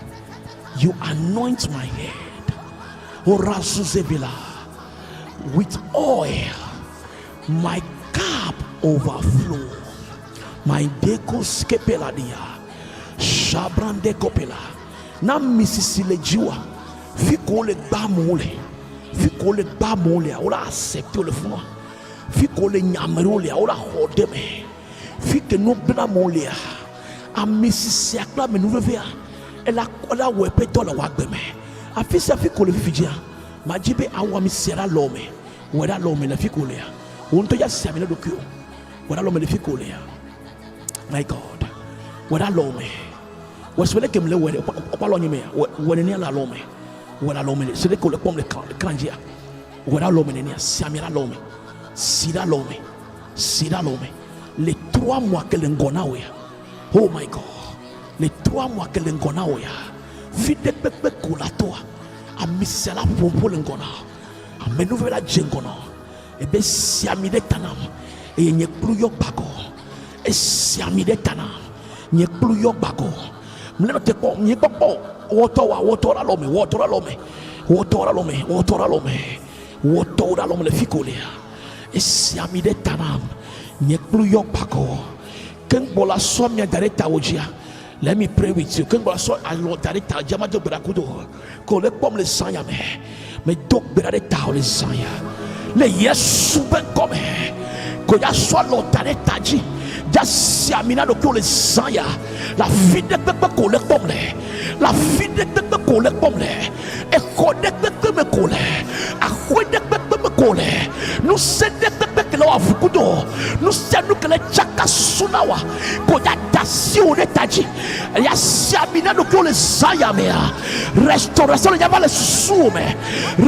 Speaker 3: Orasuzebila with oil. My cup overflow. My deko skepeladia. Shabrande kopela. Na misisile jiwa. Fikole bamole. Ola accepte le fond. Fikole nyamrole. Ola hodeme. Fike no blamole. A Mississippi, mais nous veut elle a wepé dans la wagbeme. A fils a fait que le fidja. Majibe a wami sera l'homme. Wera l'homme la ficolea. On te ya samina dokyo. Wera l'homme le ficolea. My God. Wera l'homme. Waswele kem le were. Opalo nyime. Wenenia la l'homme. Wera l'homme. C'est que le pomme le kanjia. Wera l'homme nenia. Samira l'homme. Sida l'homme. Les 3 mois que l'engona oya. Oh my God. Les 3 mois que l'engona oya. Fide pepe kulatoa. A misela pompo l'engona. A menuvela jengona. Ebe siamide tanam. E nye pluyo bago. E siamide tanam. Nye pluyo bago. Mleno te po nye popo. Wotora lome le fikolea. E siamide tanam. Nye pluyo bago. Kenbola somia directa ojia. Let me pray with you. Kenbola so alo directa jamajo berakudo. Kole pom le sanya me dok berata le sanya. Le yesu ben come. Ko ya so lo directa ji. Ja siamina do ko le sanya. La fide pepe ko le pom le. La fide pepe ko le pom le. E ko de pepe me ko le. A ko de pepe me kole nous sende pepe que la vukudo nous sende que le chaka sunawa ko ya dasi on etaji ya siamina no ko le sayamea restauration le yaba le sume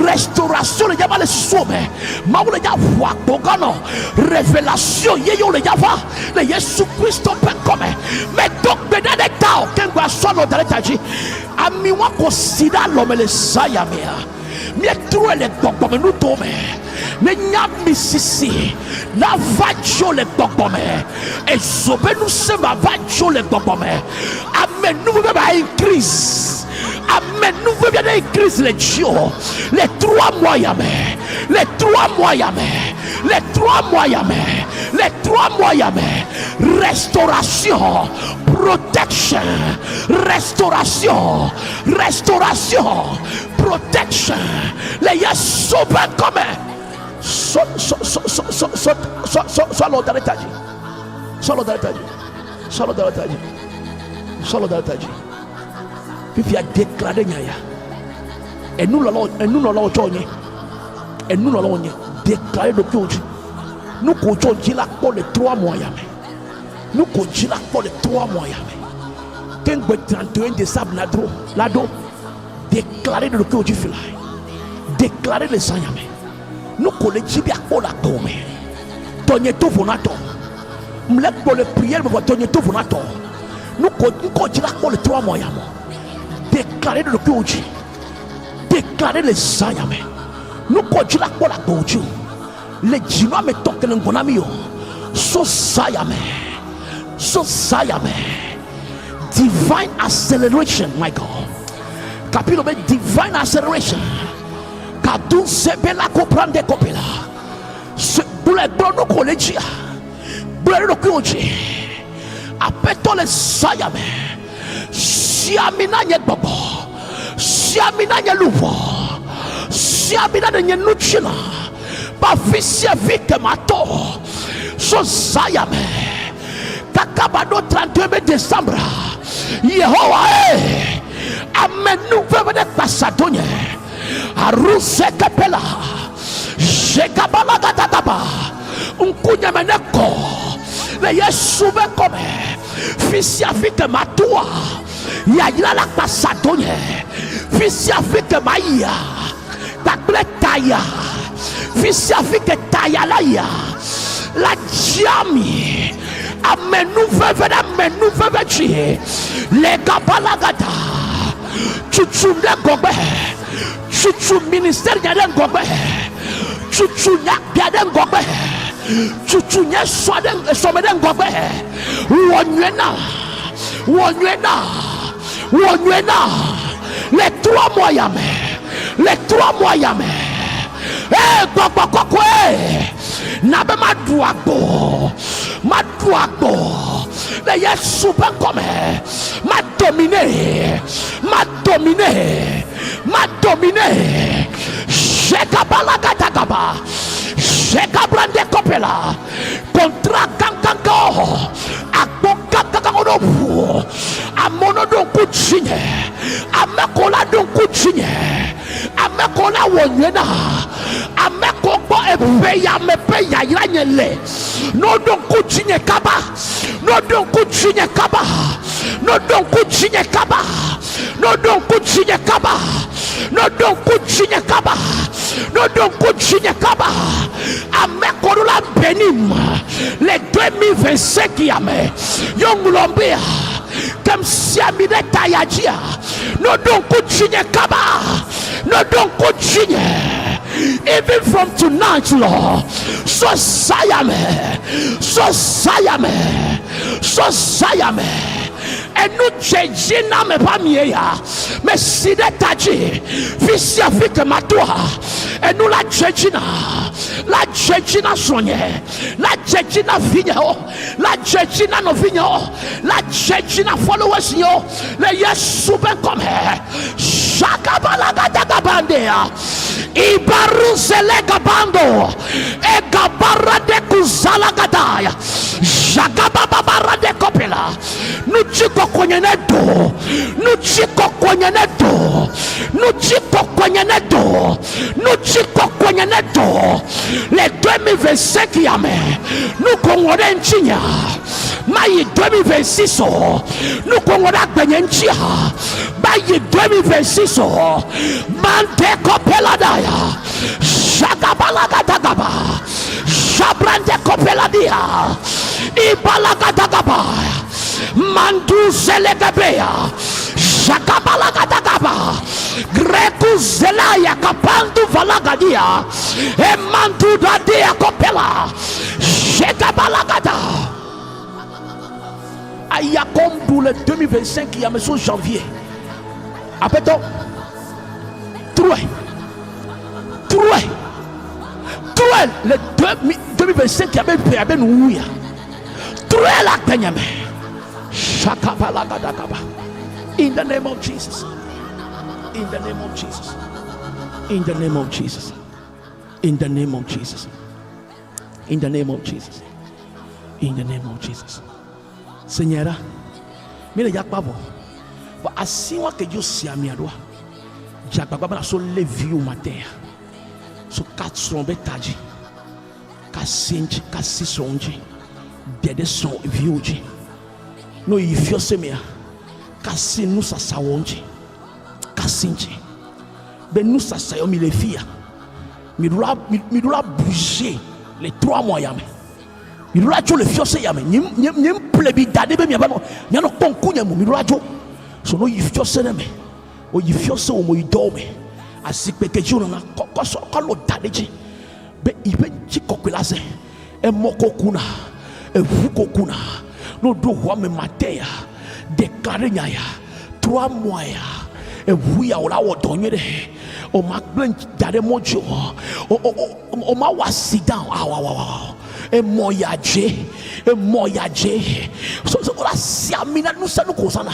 Speaker 3: restauration le yaba le sume maule ya wa bogano révélation yeyo le yaba le Yesu Christo pe comme mais donc benedetta kengwa solo daletaji ami wa considère l'homme le sayamea mieux trouver les bobomé nous tomber mais nyami sisi la vajo les bobomé et sobe nous se va vajo les bobomé amen nous veut pas une crise amen nous veut bien une crise les dieux les 3 mois yamé les 3 mois yamé les 3 mois yamé les 3 mois yamé restauration protection restauration protection les Yesu ben comme soit l'autre étage puis il a déclaré et nous l'allons déclaré de Dieu nous coachons là pour les 3 mois nous coachons là pour les 3 mois quand le 31 décembre là-dedans déclarer de que Dieu fait là déclarer les sang nous collèges bien pour la tombe tonye to vonato m'lek pour le prière pour tonye to vonato nous coachons là pour les 3 mois déclarer de que Dieu déclarer les sang nous coachons là pour la tombe les djinwa me toque le ngonamio so sayame divine acceleration my God capilo be divine acceleration kadun sebela comprendre kopela ce boule bono college boule no koji apeto le sayame siamina nye babo siamina nye luvo siamina nye nuchina ba fisia vite mato so sayame kakabado 31 décembre Yehowa amen nous venons passatonye aruse kapela jekabala gatataba unkunya meneko le Yesu ben comme fils avec matua ya ila la passatonye fils avec maïa takletaya fils avec taya la jami amen nous venons les gabalagata chuchu ngombe chuchu ministère ya ngombe chuchu nya ya ngombe chuchu nya somede ngombe wonywena les 3 mois yame gbogbo koko na be maduagbo le Yesu ben comme ma dominer Jekabalagatagaba Jekabrande kopela kontra kankanko akbokakakono amono don kuchinye amekola don kuchinye amekola wonyena amekogbo epeya mepeya iranyele no don kuchinye kaba no don kuchinye kaba no don kuchinye kaba no don kuchinye kaba no don kuchinye kaba no don kuchinye kaba amekorula benim le 2025 yame yonglombia comme si amide tayajia no don kuchinye kaba no don kuchinye even from tonight Lord so sayame et nous tchejina me pamieya mais si de taji fils avec ma toi et nous la tchejina soigné la tchejina vigno la tchejina no vigno la tchejina followers yo le Yesu ben comme shakabala gadagabandea ibaruzele gabando e gabara de kuzala gadaya jagababara de kopela nuchiko kwenye nedo nuchiko kwenye nedo Medo, le 2025 yame, nous kongore nchinya, mayi 2026 nous kongore gbenyenchia, mayi 2026 mante kopeladaya, shagabalagadagaba, shabrande kopeladia, ibalagadagaba, mandu zelegabeya, shagabalagadagaba, greku zelaya kapandu valagadia, emandu dadia kopela, shagabalagada. Ayakombu le 2025 qui a mis janvier. Après tout, troué le 2025 qui a mis payé nous. Troué la penyame. Shakabalagadakaba. In the name of Jesus. In the name of Jesus. In the name of Jesus. In the name of Jesus. In the name of Jesus. In the name of Jesus. Seigneur, mire ya pavo. Ba asiwa ke jo si amiadwa. Ja baba na so levi o matin. So 4 betaji. Ka sinji, ka sisonji. Dede son viuji. No ifio semia. Ka sinu sasawonji. Ka sinji. Ben nous sasayo mi le fia. Mi doit bouger les 3 mois yame. Mi radio le fiose yame nyem plebi dade be mi abano nya no konku nya mu mi radio so no yifiose na me o yifiose o mo idome asikpe keji na koso kalo dade ji be ibe ji kokulase e mokokuna e vukokuna no do ho me matea déclarer nya ya 3 mois ya e vuya ola wo donye de o ma glen dade mojo o ma wa sit down e moyaje so la siamina nous ça nous concerne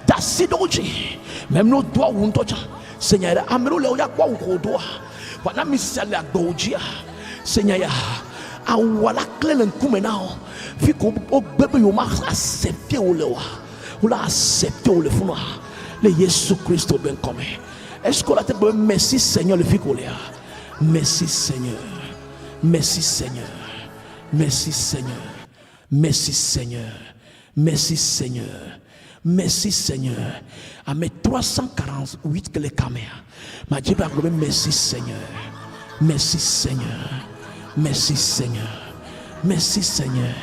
Speaker 3: ta sidoji même nos doigts ou ntocha Seigneur amelo le oya kwa ukodoa wana misale agojia Seigneur awala klelen kumenao fiko obebe yo ma accepter o le wa la accepter o le funa le Jésus Christ ben comme est-ce que la te merci Seigneur le fiko le merci Seigneur merci Seigneur. Merci Seigneur, merci Seigneur, merci Seigneur, merci Seigneur. À mes 348 que les caméras, m'a dit merci Seigneur, merci Seigneur, merci Seigneur, merci Seigneur.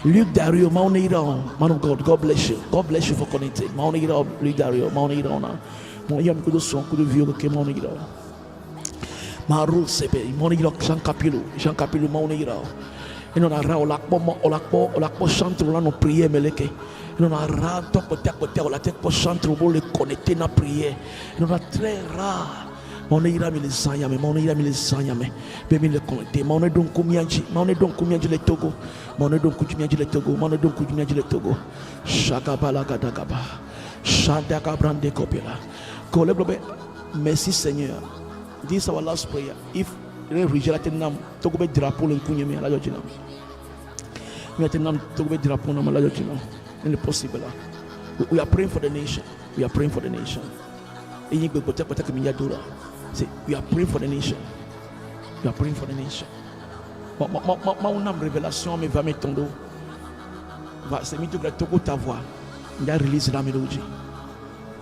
Speaker 3: Luc Dario, man of God, God bless you for connecting. Luc Dario, mon yam kudo son kudo vieux que mon ira. Marou sepe, mon ira Jean Capilou, mon ira. Et nous avons la chanter là nos prières meleke. Nous avons côté à côté la tête pour chanter pour les connecter na prière. Nous avons très rare. Mon ira mi les sanyame, mon ira mi les sanyame. Bemi le connecter. Mon donc comianji, le Togo. Mon donc comianji le Togo, mon donc comianji le Togo. Shakabala gadagaba. Shadaka brande kopela. Koleblobe. Merci Seigneur. This is our last prayer. If Togo be drapeau le kunyeme ala jojina. We are praying for the nation. We are praying for the nation. We are praying for the nation. We are praying for the nation. Ma révélation me va mettre va se mettre Togo ta voix. Il a release la mélodie.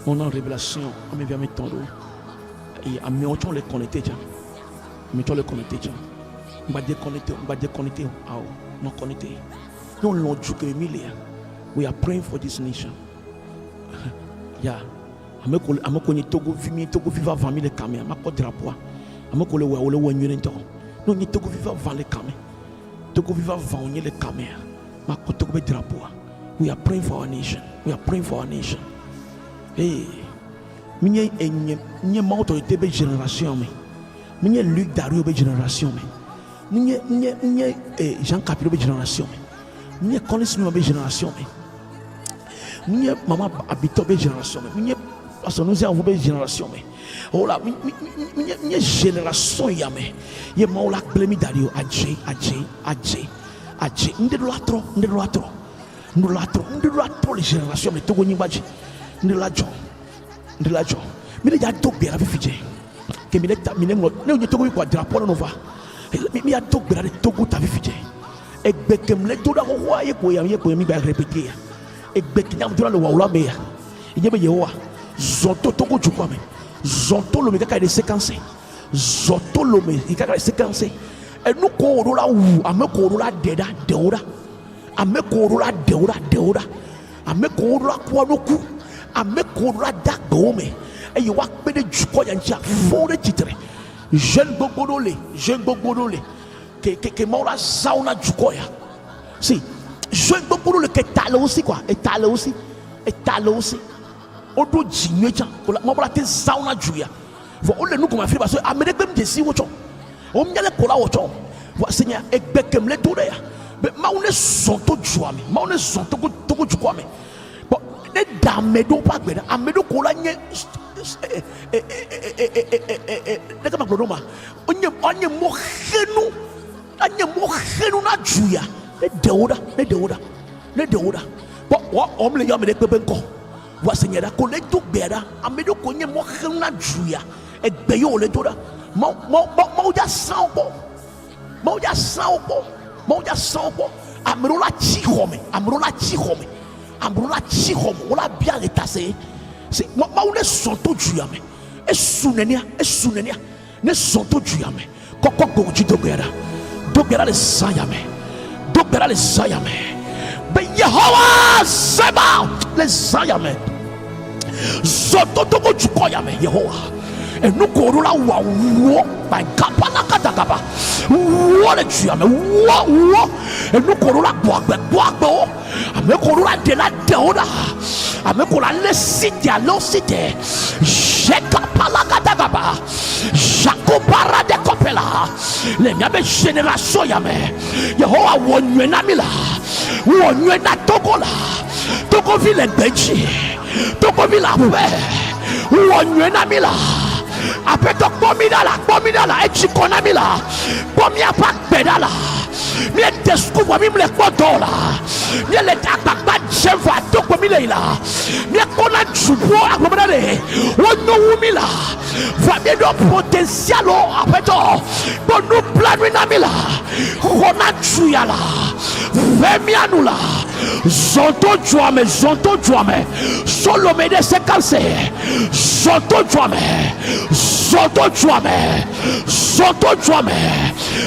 Speaker 3: Mon révélation me va mettre et à mettons les connecter. Mettons les connecter. On va déconnecter. Non connecté. Non l'onju que milia. We are praying for this nation. Yeah. Ameko ni Togo viva 20 000 caméras. Mako drapeau. Ameko le wa le nyune nto. Non ni Togo viva 20 les caméras. Togo viva 20 les caméras. Mako Togo be drapeau. We are praying for our nation. We are praying for our nation. Hey. Minye nye ma autorité be génération mais. Minye Luc Dario be génération mais. Nous Jean Capilou be génération nous connaissons nous be génération nous maman habito be génération nous parce que nous avons be génération oh là nous génération yame ye ma la blemi Dario adje nous de les générations mais Togo nyimbaji nous la jo mais ya to bien avec fidèle que mineta minengo ne onye togo kwa drapeau no va mi a dog bra de togo ta vifije egbe kemle to da ho aye ko ya mi ba répéter ya egbe kinyam to la wa ula me ya yebe yewa zonto togo jukwa me zonto lo me kaka de séquencer zonto lo me kaka de séquencer e nu ko orura wu ameko orura deda deura ameko orura deura ameko orura kwa no ku ameko orura dagbo me et il va péder du corps y a fort de titre jeune bobodole que mora sauna du corps si jeune bobodole que tale aussi quoi et tale aussi odo jinyeja ko la mobla te sauna du ya vo ole nu ko ma fi parce que amede bem de si wo cho o mnyale ko la wo cho vo seigneur egbekem le to de ya be ma one sonto jua me ma one sonto ko du quoi me bon ne damedo pa gbe amedo ko la nye neka maglodoma onye mohenu na juya ne deuda bo wa omle yo me de pepe nko wa senyera ko le to gbera amedo ko nye mohenu na juya egbe yo le to da mo ja sanpo amro la chi home wala bien etassé c'est ma une sonto juyame e sunenia ne sonto juyame koko goji dogera le sayame be Yehovah seba le sayame sonto togo jukoyame Yehovah enu ko la wa wo by kapala katakaba wo le juyame wo enu ko la boagbe ameko la de la deoda ameko la le cité à l'ocité jeka palakatagaba jako para de kopela le miabe génération yame Yehovah wonwe na mila wonwe na togola togo vile beji togo vila we wonwe na mila apeto pomidala echikona mila pomia pak pedala mi descouvre mi le kodola mi le takba jeva to ko mi le la mi kona jubo agbodale wono wumila va bien do potentiel o apeto bonu planu na mila kona chuyala vemi anula zonto juame solo me de sekanse zonto juame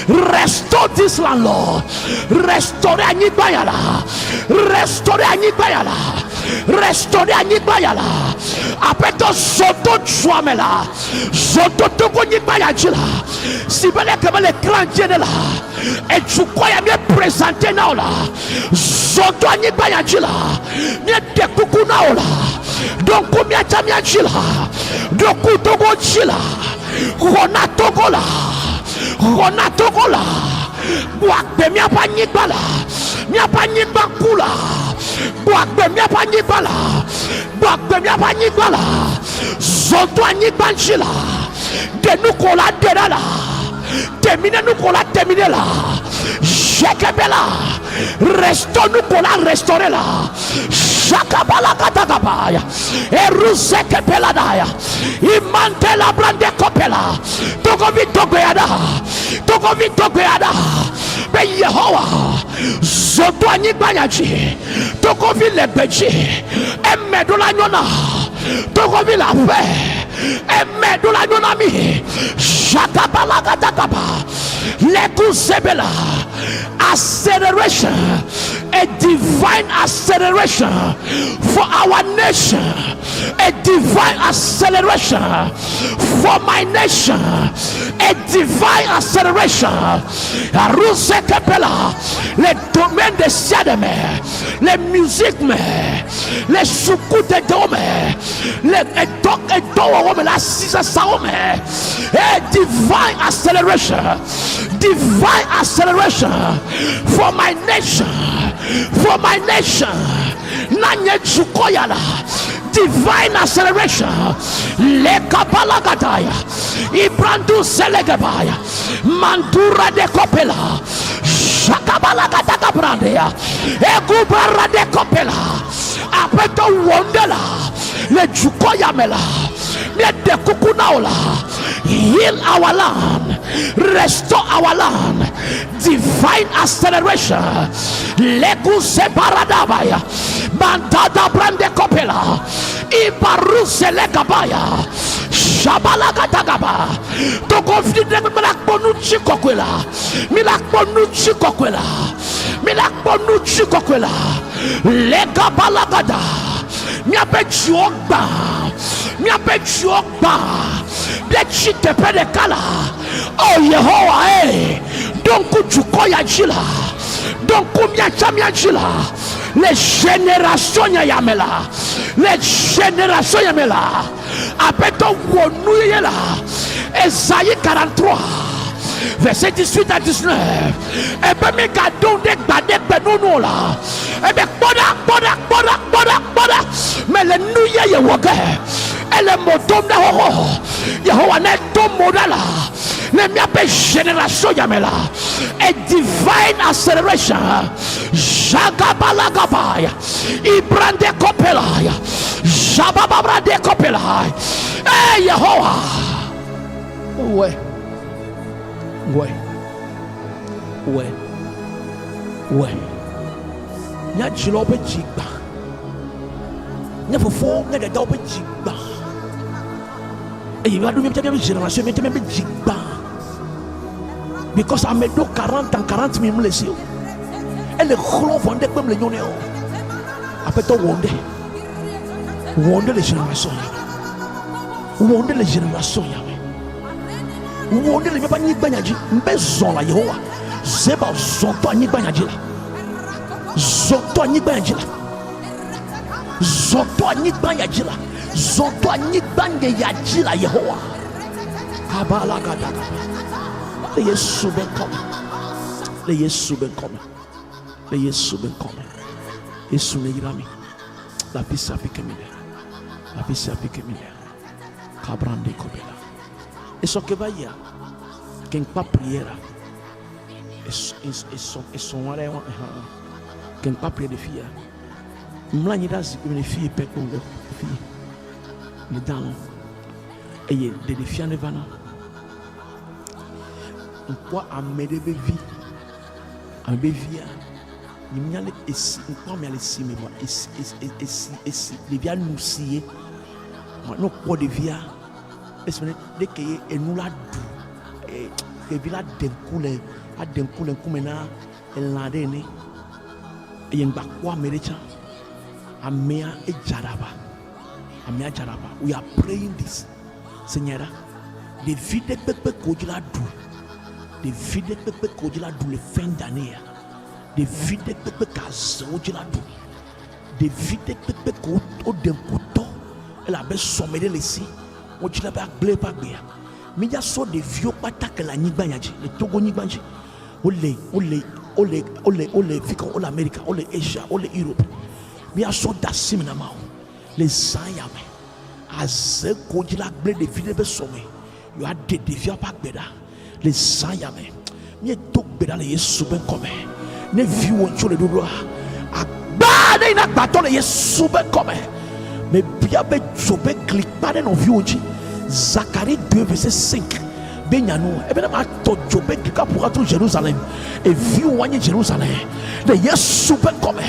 Speaker 3: restore this land Lord restore anyibayala apeto zonto juame la zonto toko nyibayajila sibele kebele kranjene la et tu crois bien présenter na la zonto anyibayajila mi de kuku na la donc combien tamia jila donc togo jila rona togola boakbe mi apanyibala mi apanyibakula boakbe mi apanyibala zonto anyibanjila de nous qu'on la dedala termine nous qu'on la termine là jekebela restons nous qu'on la restaurer là Jakabala katakabaya eruzeke peladaya imantela brande kopela togovi togoyada be Yehovah zoto anyibanyaji togovi lebeji emedola nyona togovi la fe emedola nyona mi jakabala katakaba lekusebela acceleration, a divine acceleration for our nation, a divine acceleration for my nation, a divine acceleration. Aruse Kepela, les domaines de Siademe, les musiques, les soukoutes de Dome, les doc et Dome, la sisa Saome, a divine acceleration. Divine acceleration for my nation, Nanye Chukoyala, divine acceleration, Le Kapalagataya, Ibrandu Selegabaya, Mandura de Kopela, Shakabalagata Brandea, Egubara de Kopela, Apeto Wondela, Le Chukoyamela, Le de Kukunaola, heal our land, restore our land, divine acceleration. Legu separadabaya, mandada brande kopela, ibaruse legabaya, shabalagatakaba. To conflict milakponuchi kokwela, milakponuchi kokwela, milakponuchi kokwela, legabalagada. Miape chuogba, miape chuogba, blechite pede kala. Oh Yehovah, donc tu koya jila, donc miachamia jila. Les générations yamela, les générations yamela. Apeto wonouye la. Esaïe 43. Verset 18 à 19. Et bien, mes cadeaux de là. Et bien, mais le nouye yewoge. Et le motom de horo. Yehowa ne tom modala. Ne miape génération yamela. Et divine acceleration. Jagabalagabaya. Ibrande kopelaya. Jabababrande kopelaya. Eh Yehowa. Ouais. Nya jilo be jigba. Nya fofo nya dada be jigba. Et il va nous mettre une génération mais même jigba. Because I made 40 ans 40 000 laissé. Et le gros vendait comme les nyonné. Après toi wonder les générations. Wonder les générations. Wonder les pas ni banyaji mbezon la Yehowa zeba zonto ni banyaji la zonto ni banyaji la zonto ni banyaji la zonto ni banyaji la Yehowa kabala gada le Yesu ben comme le Yesu ben comme le Yesu ben comme Yesu ne irami la pisa pikemile kabrande kobela. Et ce que va y a, qu'un pas prière, et son arrêt, qu'un pas prière de filles. M'lanya zi comme les filles pètent pour les filles. Les dents, et des filles ne vana. On peut amener des vies, un bébé. Il y a les ici, on peut amener les ici, mais moi, ici, les vies nous scier. Maintenant, quoi de vie? Dès que nous la dou et vila denkoule a denkoule kumena eladene e yengba kwa merecha amea e jaraba we are praying this Seigneur de vide pepe kodila dou le fin d'année de vide pepe kazo kodila dou de vide pepe ko denkuto elle avait sommé de laisser on dit là-bas blé pas bien mais il y a soit des vieux patak la nigbanyaji les togo nigbanji olé fika olé Amérique olé Asia olé Europe mais il y a soit d'assim na mao les zayame azé ko dit la blé de vie de sommet il y a des vieux pas beda les zayame mais tok beda les Yesu ben comme ne vieux on sur le doigt agba na bato les Yesu ben comme mais bien be jobe clique pas dans nos vieux. Zacharie 2 verset 5 benyano e bena ma to jobe clique pour tout Jérusalem et vieux wanye Jérusalem de Yesu ben comme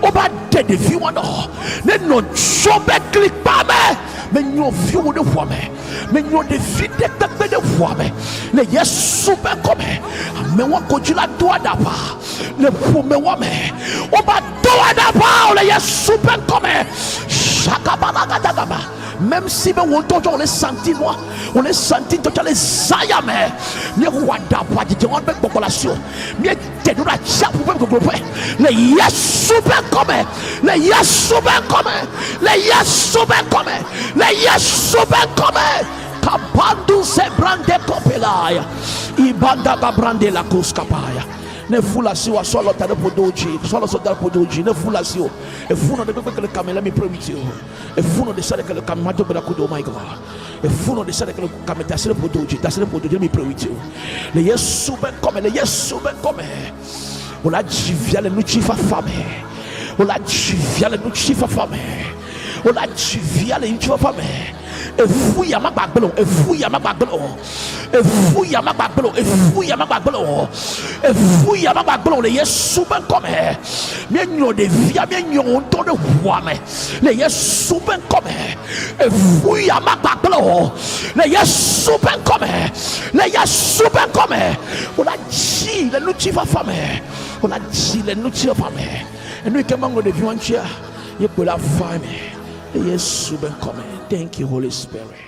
Speaker 3: on va de vieux wana ne no jobe clique pas mais nous vieux de voix mais nous de vie de voix le Yesu ben comme mais on continue la doigt d'abord le pour me on va doigt d'abord le Yesu ben comme même si on les sentit moi on les sentit tout les sayame mais wada wadi on avec population mais te nous la chap pour grouper les Yesu ben comme les Yesu ben comme les Yesu ben comme les Yesu ben comme kabandu se brande kopelaya ibanda brande la kuskapaya ne fula siwa solo tare podoji solo so tare podoji ne fula siwa e funo de que le camel mi prometio e funo de sare que le camel mato bela kudo my god e funo de sare que le camel tasere podoji mi prometio le Yesu ben comme le Yesu ben comme o la jivia le nuchi fa fame o la jivia le nuchi fa fame o la dzi via le ŋutsɔ fa me efu ya ma gbagbe o efu ya ma gbagbe o efu ya ma gbagbe o efu ya ma gbagbe o efu ya ma gbagbe o le Yesu be ŋkɔme mienyo ɖevia mienyo ŋutɔ ɖe ʋua me le Yesu be ŋkɔme efu ya ma gbagbe o le Yesu be ŋkɔme le Yesu be ŋkɔme o la dzi le nutsi fafa me o la dzi le nutsi fafa me enu yi ke ma ŋlɔ ɖevi wa ŋutia ye kpo la va me le Yesu be ŋkɔme. Thank you, Holy Spirit.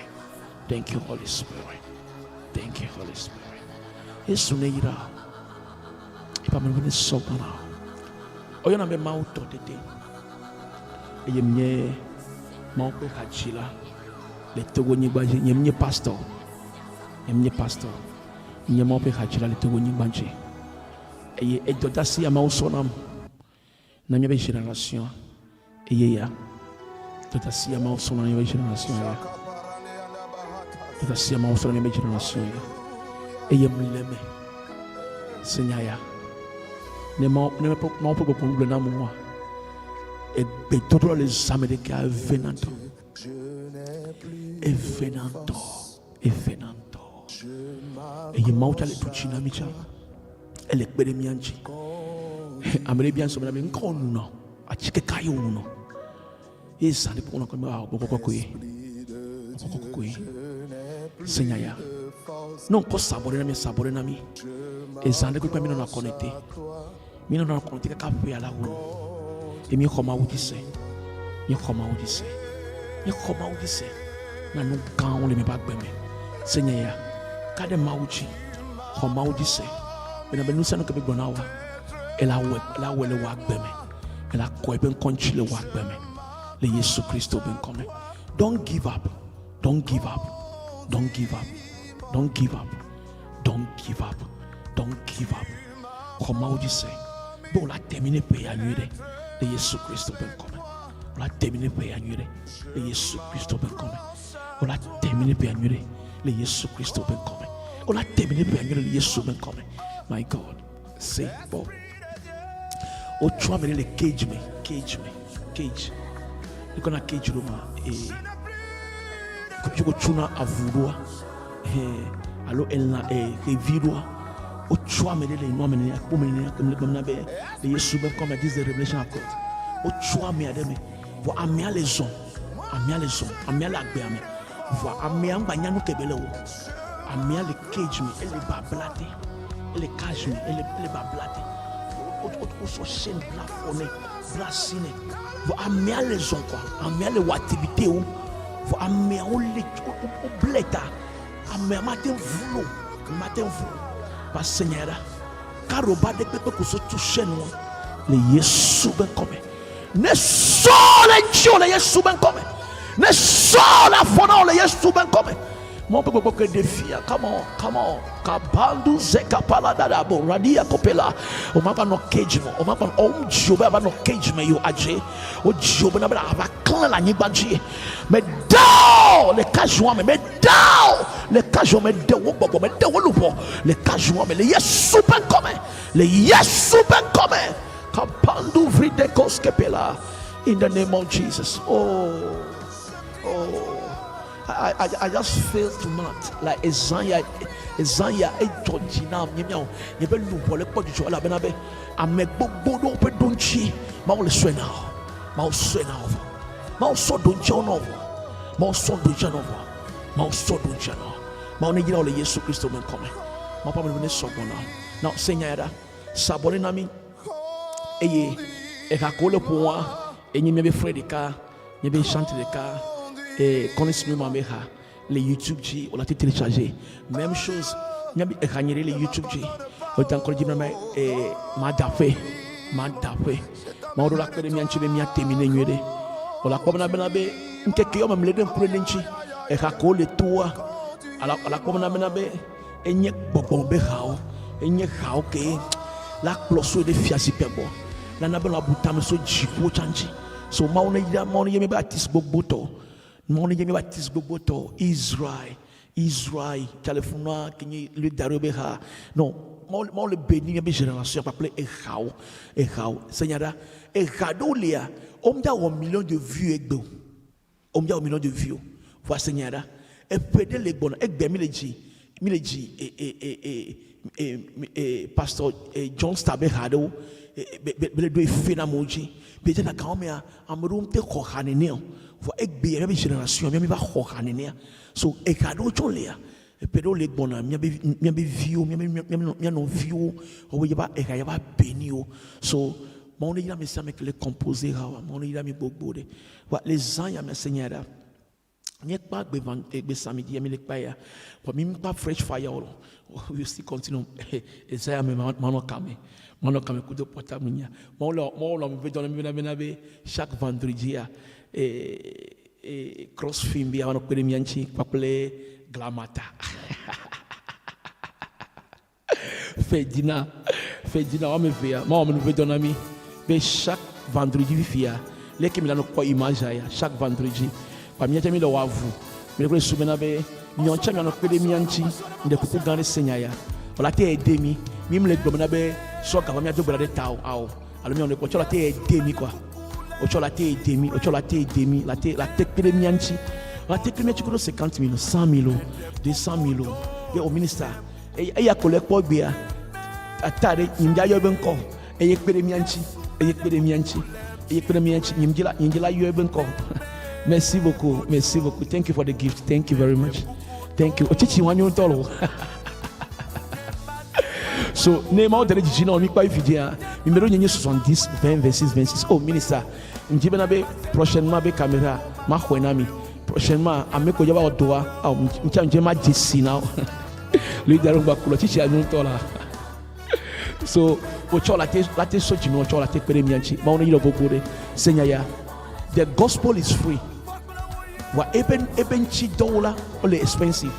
Speaker 3: Thank you, Holy Spirit. Thank you, Holy Spirit. Yesu ne yira. Ipa me wini sokana. Oyo na me mauto tete. Eye mnye mauko hachila. Le togo nyigbaje. Nye mnye pastor. Nye mnye pastor. Nye maupe hachila le togo nyigbaje. Eye edodasi ya mausonam. Na mye be génération. Eye ya. Totasi ama usona ni génération ya. Totasi ama usona ni génération ya. Eye mleme. Seigneur ya. Ne me pas pour na moi. Et betoro les Américains venanto. Et venanto. Et venanto. Eye mauta le tuchina micha. Elle est belle mianchi. Américain bien sommes la nkono. A chike kayo no. Yes, and the one Seigneur ya. Non ko sabore na mi. Ezande ko pa mi no connecté. Mi no connecté ka pe ala wo. E mi koma wo dise. Mi koma wo dise. Mi koma wo dise. Na no kan le mi ba gbe me. Seigneur ya. Ka de ma uchi. Koma wo dise. Me na be nu sanu ke be gbona wa. Ela we le wa gbe me. Ela ko e ben konchi le wa gbe me. Le Yesu Christo ben come. Don't give up. Don't give up. Don't give up. Don't give up. Don't give up. Don't give up. Comment on dit ça? Bon, la terminer pour y annuler. Le Yesu Christo ben come. On la terminer pour y annuler. Le Yesu Christo ben come. On la terminer pour y annuler. Le Yesu Christo ben come. On la terminer pour y annuler. Le Yesu ben come. My God. C'est bon. O tu as mené le cage. Niko na cage roma kupiko chuna avurua alo elna virua o chua melele no menene akomene akomena be le Yesu be comme dit the revelation of God o chua me ademe vo amia les hommes amia la gbe ame vo amia nganya no kebele wo amia le cage me ele ba blate ele cage me ele ba blate o so chaîne plafonné brasine vo amia les hommes quoi amia le activité ou vo amia o le o bleta amia matin voulo parce Seigneur karoba de pepe ko so toucher no le Yesu ben comme ne so le Dieu le Yesu ben comme ne so la fona le Yesu ben comme mon peuple que défi come on kabandu zeka pala dada bo radia kopela o mapa no cage mo o mapa o jobe aba no cage me yo aje o jobe na bra aba kan la nyigbaji me down le cajou me down le cajou me de wo gbogbo me de wo lupo le cajou me le Yesu ben comme le Yesu ben comme kabandu vride koskepela in the name of Jesus. I just feel tonight like Isaiah ejojina nyemia ye be lupo le po juju ala benabe amegbogbo do pe donchi ma o le so now ma o so donchi ono ma o so donchi ono ma o so donchi ono ma o ne gira le Yesu Christo men come ma pa me ne so bona now Seigneur sabore na mi eye e ka ko le po wa enyi me be Fredika me be chante de ka et connaissez moi mes les YouTube G on l'a téléchargé même chose n'y a pas les YouTube G autant encore dit mais m'a tapé ma on l'a que mi anchi mi a terminé nuede on l'a comme na benabe quelque yo même les deux pour lenchi et ka ko le toa ala comme na benabe enye gbogbo hao enye hao ke la closo de fiasi pebo la na be la butam so jipo chanchi so ma on yeme ba tis gbogbo to mon yemi baptiste goboto Israël Californie qui le darobeha non mon le béni mes génération appelé Ehao Seigneur Ehadolia on a 1 million de vues egbo On me a million de vues. Voilà, Seigneur. Et pédé les bonnes. Et bien, Mileji, et Pasteur John Stabé Hado, et deux Fenamoji. Peut-être à quand même, à me rompre de Kohanénéa. Voilà, et bien, la génération, mais va Kohanénéa. So, et cadeau, John Léa. Et pédé les bonnes, miabe vieux, miabe non vieux, ou y a pas béni. So, mon ira me ça avec les composés, mon ira me beaucoup de. Voilà, les ans, y a mes seigneurs. N'y a pas de samedi, mais les paya. Pour moi, pas fresh fire. We still continue. Et ça, mais maintenant, coup de portable. Mon me veut donner chaque vendredi et cross film bien on peut mianchi appelé Glamata. Fedina, on me veut. Moi, on me veut donner chaque vendredi via. Les qui me donnent quoi image chaque vendredi. Parmi les amis de Wavu, mais le souvenir de Nyancha, on a fait des mianchi, de coups dans les seigneurs. On a été demi, même les dominables, soit quand on a doublé tao, alors on est la terre demi quoi. La terre demi, la tête de mianchi. La tête de mianchi, 50 000, 100 000, 200 000. Et au ministère, et il y a collègue pour bien. À tard, il y a eu un corps, et il y a que des mianchi, et il y a que des mianchi, et il y a que des mianchi, il y a eu un corps. Merci beaucoup. Thank you for the gift. Thank you very much. Thank you. Ochichi wanyo tolo. So, nema de regina mi kwa fidia. Numéro nyenye 70 20 26 26. Oh minister, njibe na be prochainement be caméra ma khwenami. Prochainement ameko yaba odoa. Ah, nje ma jesi now. Lui daru ba kulo chichi anyo tola. So, ochola te so jimi ochola te pere mianchi. Ma ono yiro bobore. Senyaya. The gospel is free. What even cheap dollar only expensive.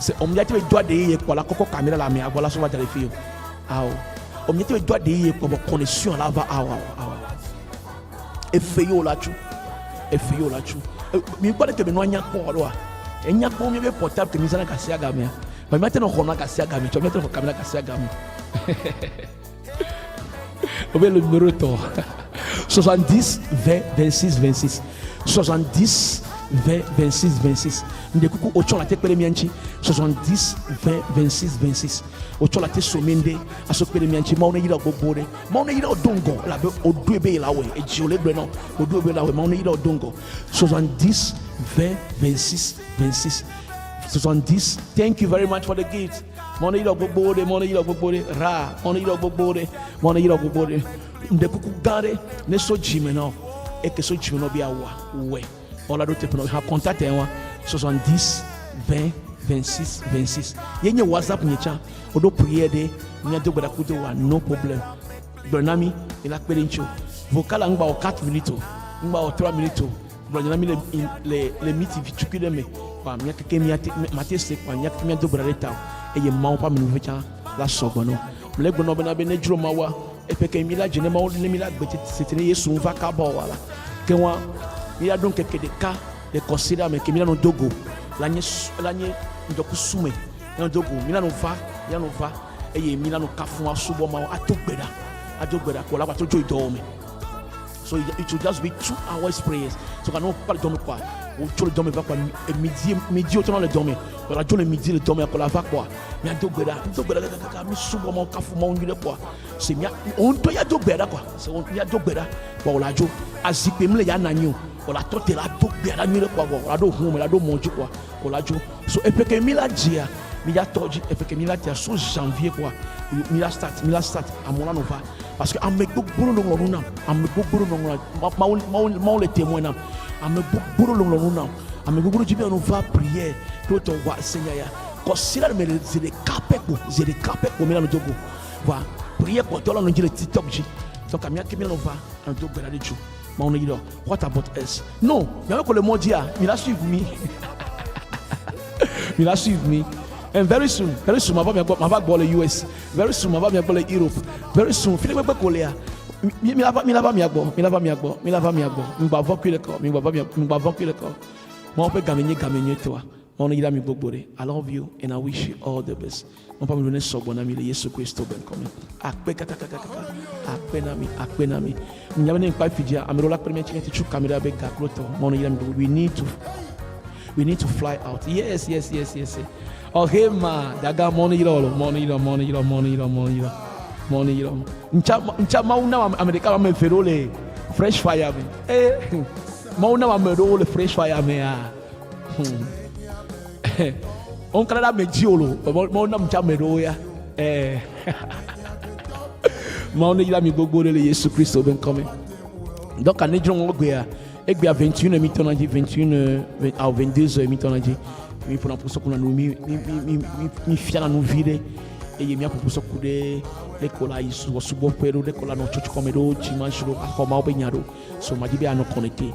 Speaker 3: C'est on y a été doit de pour la coco caméra la mais voilà sur la télévision. Ah, on y a été doit de pour connexion là va et fait yo là-dessus. Mais pas que benoît nya pour là. Et nya pour mieux portable que misana kasi agame. Mais maintenant on a kasi agame, tu mettre caméra kasi agame. On va le numéro 70 20 26 26 70 20 26 26 ndekuku ocho la tête mianchi 70 20 26 26 ocho la tête somende asopele mianchi mauna yira gobore mauna yira odongo la be oduebe la we e jiole breno oduebe la we mauna yira odongo 70 20 26 26 70. Thank you very much for the gift. Mauna yira gobore ra mauna yira gobore ndekuku gare ne so jime no et que so jime no bia wa we on a d'autres pour ha contact 70 20 26 26 yenye WhatsApp nyecha odo prière de nya de bada kudo wa no problem donami ila kpelencho vocal ngba o 4 minutes ngba o 3 minutes donami les miti vichuki de me pa nya keke mate se pa nya keke do bada ta e ye ma pa me vecha la sogono le gbono bena be ne juro mawa et puis que mila jene ma on mila gbeti c'était yesu va ka ba wala que wa il y a donc quelques cas de considérer mais que mila no dogo lanye ndoku sume no dogo mila no va et ye mila no kafu asubo ma adogbeda ko la ba to joy do me so it will just be 2 hours prayers so cannot pas dormir quoi ou tu le dormir va quoi midi autant le dormir la journée midi le dormir pour la va quoi mais adogbeda mi subo ma kafu ma on lui quoi c'est mia on to ya dogbeda quoi c'est on ya dogbeda pour la jo azipe mle ya nanyo pour la tote la dogbeda mi le quoi la do home la do monji quoi pour la jo so et que mi la dia mi ya toji et que mi la dia so janvier quoi mi la start à mon nova parce que amek buru lo ngona amek buru lo ngona ma le témoin na amek buru lo ngona amek buru jibe on va prier pour ton wa Seigneur ya considère me les capé pour mila no dogo va prier pour toi on dit le TikTok ji donc amia que mila no va un dogo la de ju ma on dit what about us non mais avec le mot dia il a suivi me and very soon ma va go le US very soon ma va go le Europe very soon fini pe ko le mi la va mi agbo mi va vaincu le corps mi va vaincu le corps moi on peut gagner toi Mon ira mi bogbore. I love you and I wish you all the best. Non pas me donner so bon ami le Yesu Christo ben comme. Akpe kaka. Akpe nami. Nyame ne pa fidia amerola premier chine chu camera be gakloto. Mon ira mi we need to fly out. Yes. Oh hey ma, daga mon ira. Ncha mauna America me ferole fresh fire me. Mauna me role fresh fire me ah. On Canada me jiolo, mauna mcha me roya. Mauna ira mi gogo le Yesu Christo ben come. Donc en ejron ogbe à 21 mi-temps 21 à 22 mi-temps mi pour ça qu'on a nous mi fier à nous vider et il y a pour ça que l'école a ici ou subo pero l'école no church comme do dimanche do akoma obenyado so ma dibe ano connecté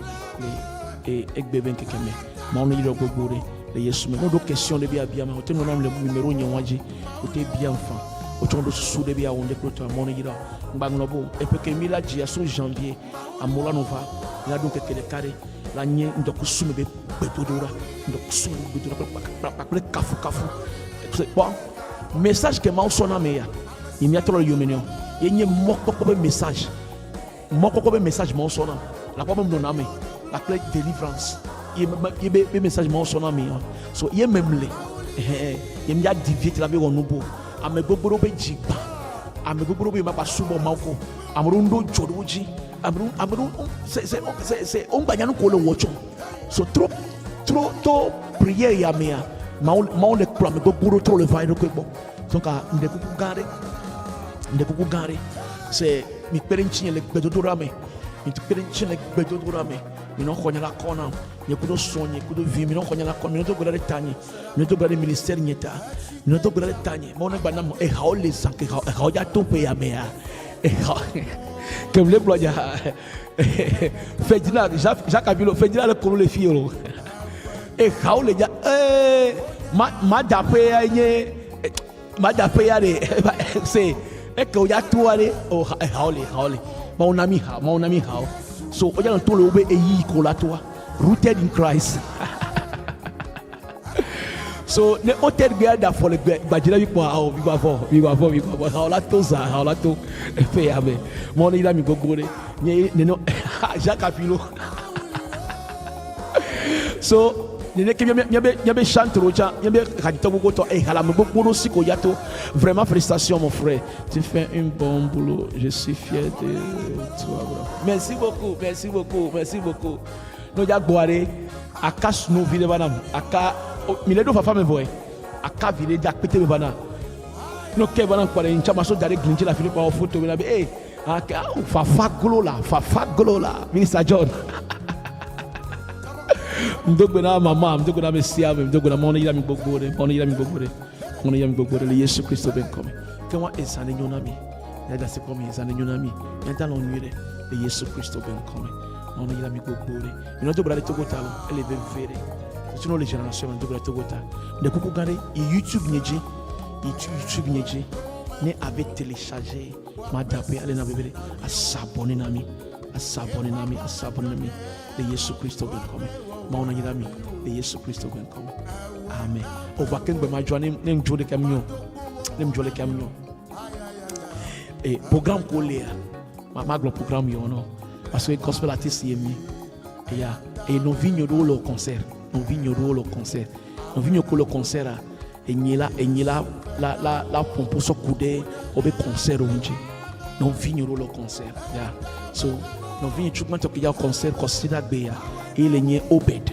Speaker 3: et egbe ben kekeme ma on yiro gogore le Yesu me no question de bia ma hotel no le numéro nyanwaji côté bien enfant autour de sous de bia on de cloto ma on yiro ngbango bo et peut que mila dia so janvier à mola nova la donc que le carré la nye ndoko sume be betodora ndoko sume be betodora pa kafu bon message que ma sona meya il y a trop de yomenio il y a moko be message ma sona la pas même non ame la clé délivrance il y a message ma sona meya so il y a même les il y a divier la be wonubo ame gbogboro be jigba ame gbogboro be ma pa subo mako amrundo jodoji amru c'est on bagnan ko le wocho so trop prière ya mea ma on le clame gbogboro trop le va ko bo donc ndekuku gare c'est mi perenchi le bedodorame mi non konya la kona mi kudo sonye kudo vi mi non konya la kona mi non to gare tanye mi non to gare ministère nyeta mi non to gare tanye mo na bana mo e haole sanke ha ya to pe ya mea e ha que me bloya Ferdinand Jacques Abilo Ferdinand le kolo le fiolo e haole ya ma dape ya nye ma dape ya de c'est et que ya to ale o haole mon ami how so oya no to le obe eyi ko la to rooted in Christ so ne hotel gbe da for le gbajira bi po o bi gba for how la to fe ya me mo ni la mi gogore ne no Jacques Apilo so ne ke bien chante rocha bien radito gogo to e hala me gbogbo si ko yato vraiment félicitations mon frère tu fais un bon boulot je suis fier de toi bro merci beaucoup no ja gboare aka snow vile bana aka miledo fafa me voye aka vile ja pete me bana no ke bana kwa en chama so dare glinje la Philippe en photo me na be aka fafa glola minister John mdogo na mama mdogo na mesia mdogo na mona ila mi gbogore le Yesu Christo ben come que moi ezane nyonami ya da se comme ezane nyonami ya da l'ennui le Yesu Christo ben come mona ila mi gbogore ino to brale to gotalo ele be vere sino le génération de brale to gotalo de kuku gare YouTube nyeji ne avait téléchargé ma dape ale na bebele a s'abonner nami le Yesu Christo ben come mauna yirami le Yesu Christo ben come amen o va ken be ma joane nem jole kamnyo et programme ko le ma glo programme yo no parce que gospel artist yemi et no vigno do le concert et nyela la pompo so kude obe concert onje no vigno do le concert so no vigno chukman to kia concert consider be ya il est Obed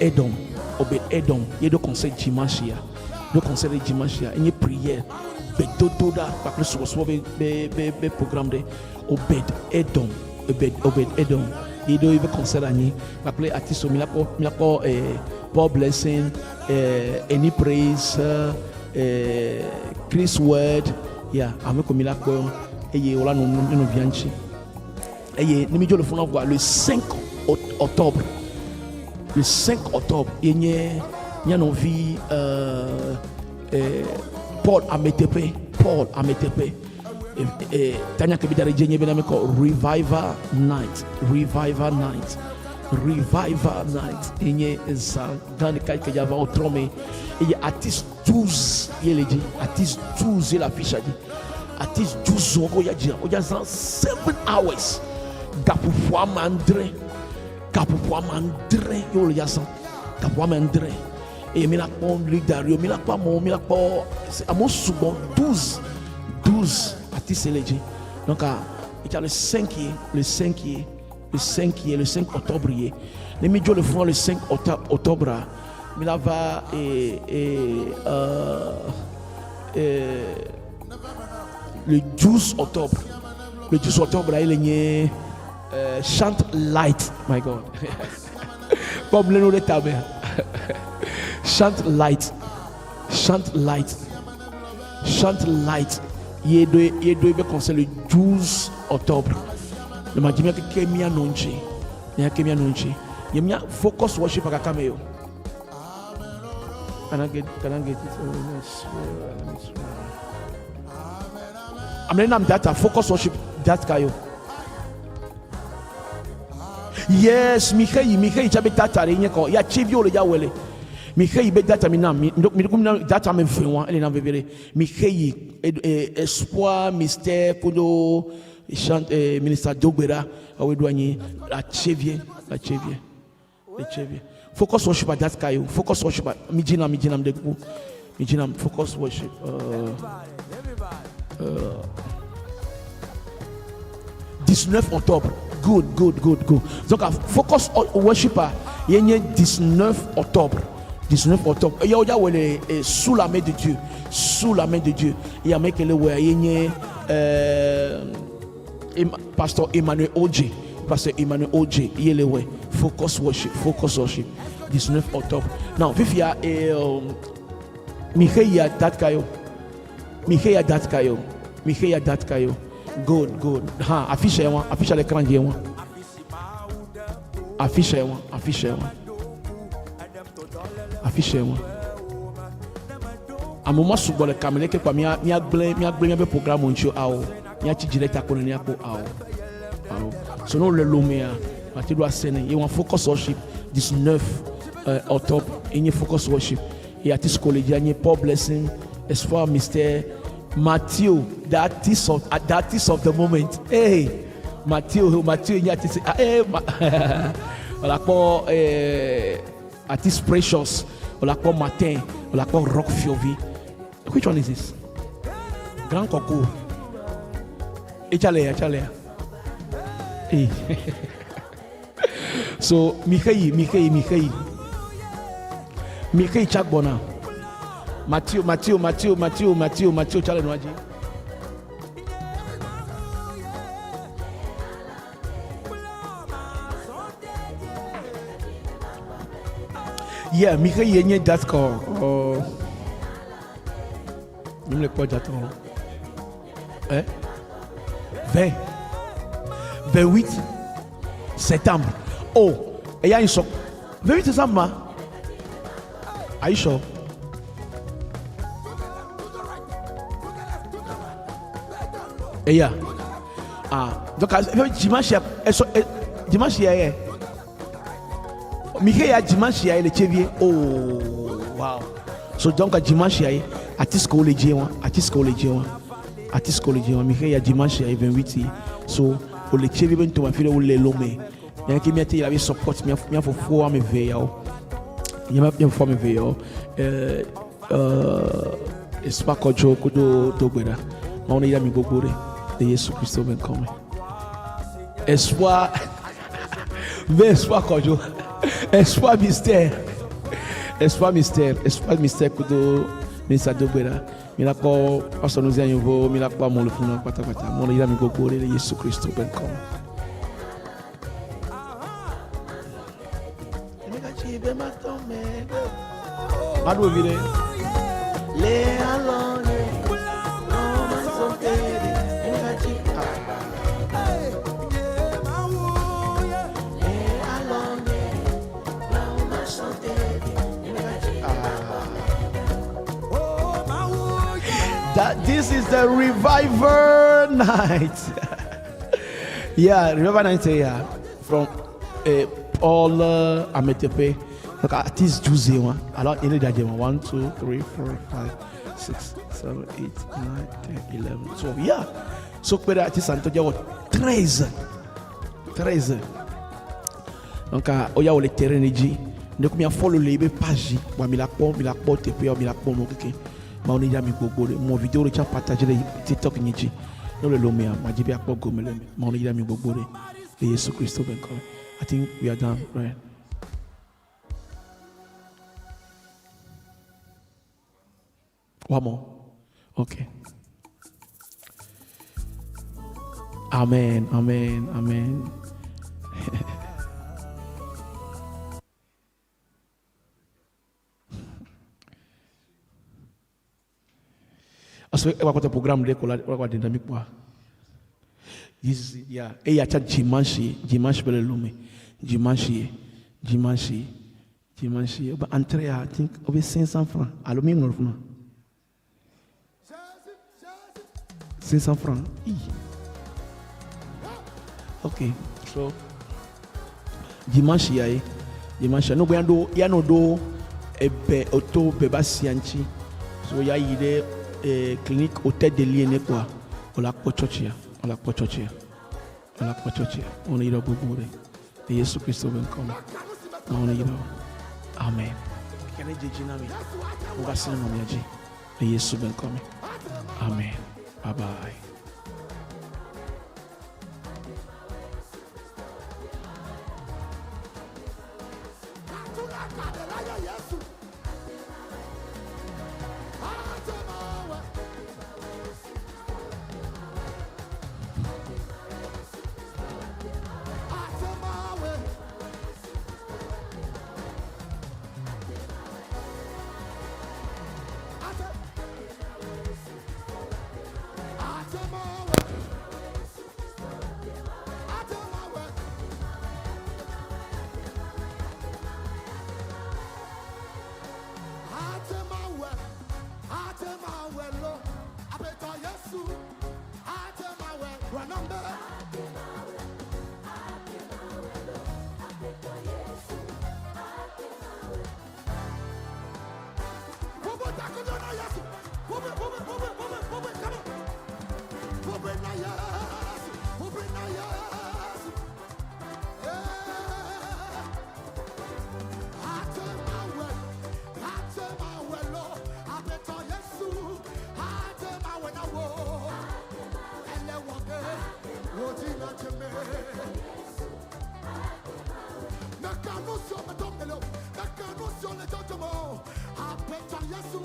Speaker 3: Edom il y a deux concerts dimanche il y a prière bedododa parce que sur be programme de Obed Edom il doit y avoir concert ani parce que artiste mi la Paul Blessing Any Praise Chris Word avec comme il a quoi et on a nous vianchi et nous mettons le fond le 5 octobre, il y a une vie Paul Ametepe et Tanya Kebida Revival Night Revival night. Inye zan dans kai que yava au tromé. Et y artiste 12 il dit artiste 12 il affiche dit. Artiste 12 on ya dit on ya 7 hours. Gapufwa mandre. Gapufwa mandre yo ya san. Gapufwa mandre. Et mi la pon Dario, mi la pas mon, mi la pas à mon souvent 12 artistes il dit. Donc il y a le 5 octobre. Les médias le font le 5 octobre. Mais là va le 12 octobre. Le 12 octobre, il y a chante light. My God. Comme le nom de ta mère. Chante light. Il doit commencer le 12 octobre. Le m'a dit que Kemia Nonche. Il y a Kemia Nonche. Il y a focus worship à Kameo. Can I get it? I'm letting data. Focus worship. That kayo. Yes, Michael, tu as data. Il y a Chivio le Yawele. Michael, il y a data. Data me fait moi. Elle est dans le bébé. Michael, espoir, mystère, Kodo. Chante ministre Dogbera awe douanier la chevier focus worship at that kayo focus worship midinam de coup midinam focus worship 19 octobre good donc focus worship yenye 19 octobre il y a wele sous la main de Dieu il y a mec le ouais yenye Pasteur Emmanuel Oje, il est le focus worship, 19 octobre. Now, if you are Michael Datkayo, good. Ha, affiche à l'écran d'hier. Affiche. À un moment sur le caméra que mi a blé programme on show il y a direct à connaître à so non le lomea tu dois scène il y a un focus worship 19 octobre il y a focus worship il y a this college il y a Paul Blessing Espoir Mystère Matthew the artist of the moment hey Matthew il y a voilà quoi artist Precious voilà quoi Matin voilà quoi Rock Fiovi which one is this Grand Concours Echalea. Hey. So Michael Chagbona. Matthew Chale Noaji. Yeah, Michael yenye that call. Nous le quoi j'attends. 28 septembre. Oh, et il y a une choc. 28 septembre. Are you sure? Et ya. Donc dimanche il y a Michael ya dimanche il y a le chevier. Oh, wow. So donc dimanche il y a artiste college Michael ya dimanche il y a 28. So pour le chevier ben to ma fille ou le lomé. Il y a qui m'était il avait support il faut voir mes veillants. Il m'a bien formé veillants. Espoir kojo kodo dogbera. On est ami gogore de Jésus Christ ben comme. Espoir kojo. Espoir mystère kodo ministre dogbera. Mila ko pastor nous y nouveau mila ko mon le funa pata mon il ami gogore de Jésus Christ ben comme. Madu vile le alone no man so tedi energy le alone no man so tedi energy that this is the revival night. Yeah, revival night here from Paul Ametepe. Donc artiste 12 ans. Alors il est déjà 1, 2, 3, 4, 5, 6, 7, 8, 9, 10, 11, 12. Yeah. So que artiste Antonio 13. 13. Donc oya o le terrain neji. Ne ko mi follow le page. Wa mi la po tepe o mi la po mo keke. Ma oni ja mi gbogbo re. Mo video re cha partager le TikTok neji. No le lo me ma jibi apo go me le. Ma oni ja mi gbogbo re. Jesus Christ ben come. I think we are done, right? One more. Okay. Amen. Amen. Amen. Aso e wa ko programme de ko la wa dynamique quoi. Yeah. Et il y a dimanche pour le lume. Dimanche. Entrée à, I think, 500 francs. Alors, même nous, 500 francs. Ok. So, dimanche, nous voyons, il y a nos dos, auto, bébé, sianchi. So, il y a une clinique, hôtel de liens, quoi. On l'a pas choché. On l'a pas choché. On est là pour vous. Et Jésus Christ ben comme. On est là. Amen. Can I judge nami? On va se nommer. Et Jésus ben comme. Amen. Bye bye.
Speaker 1: Yes,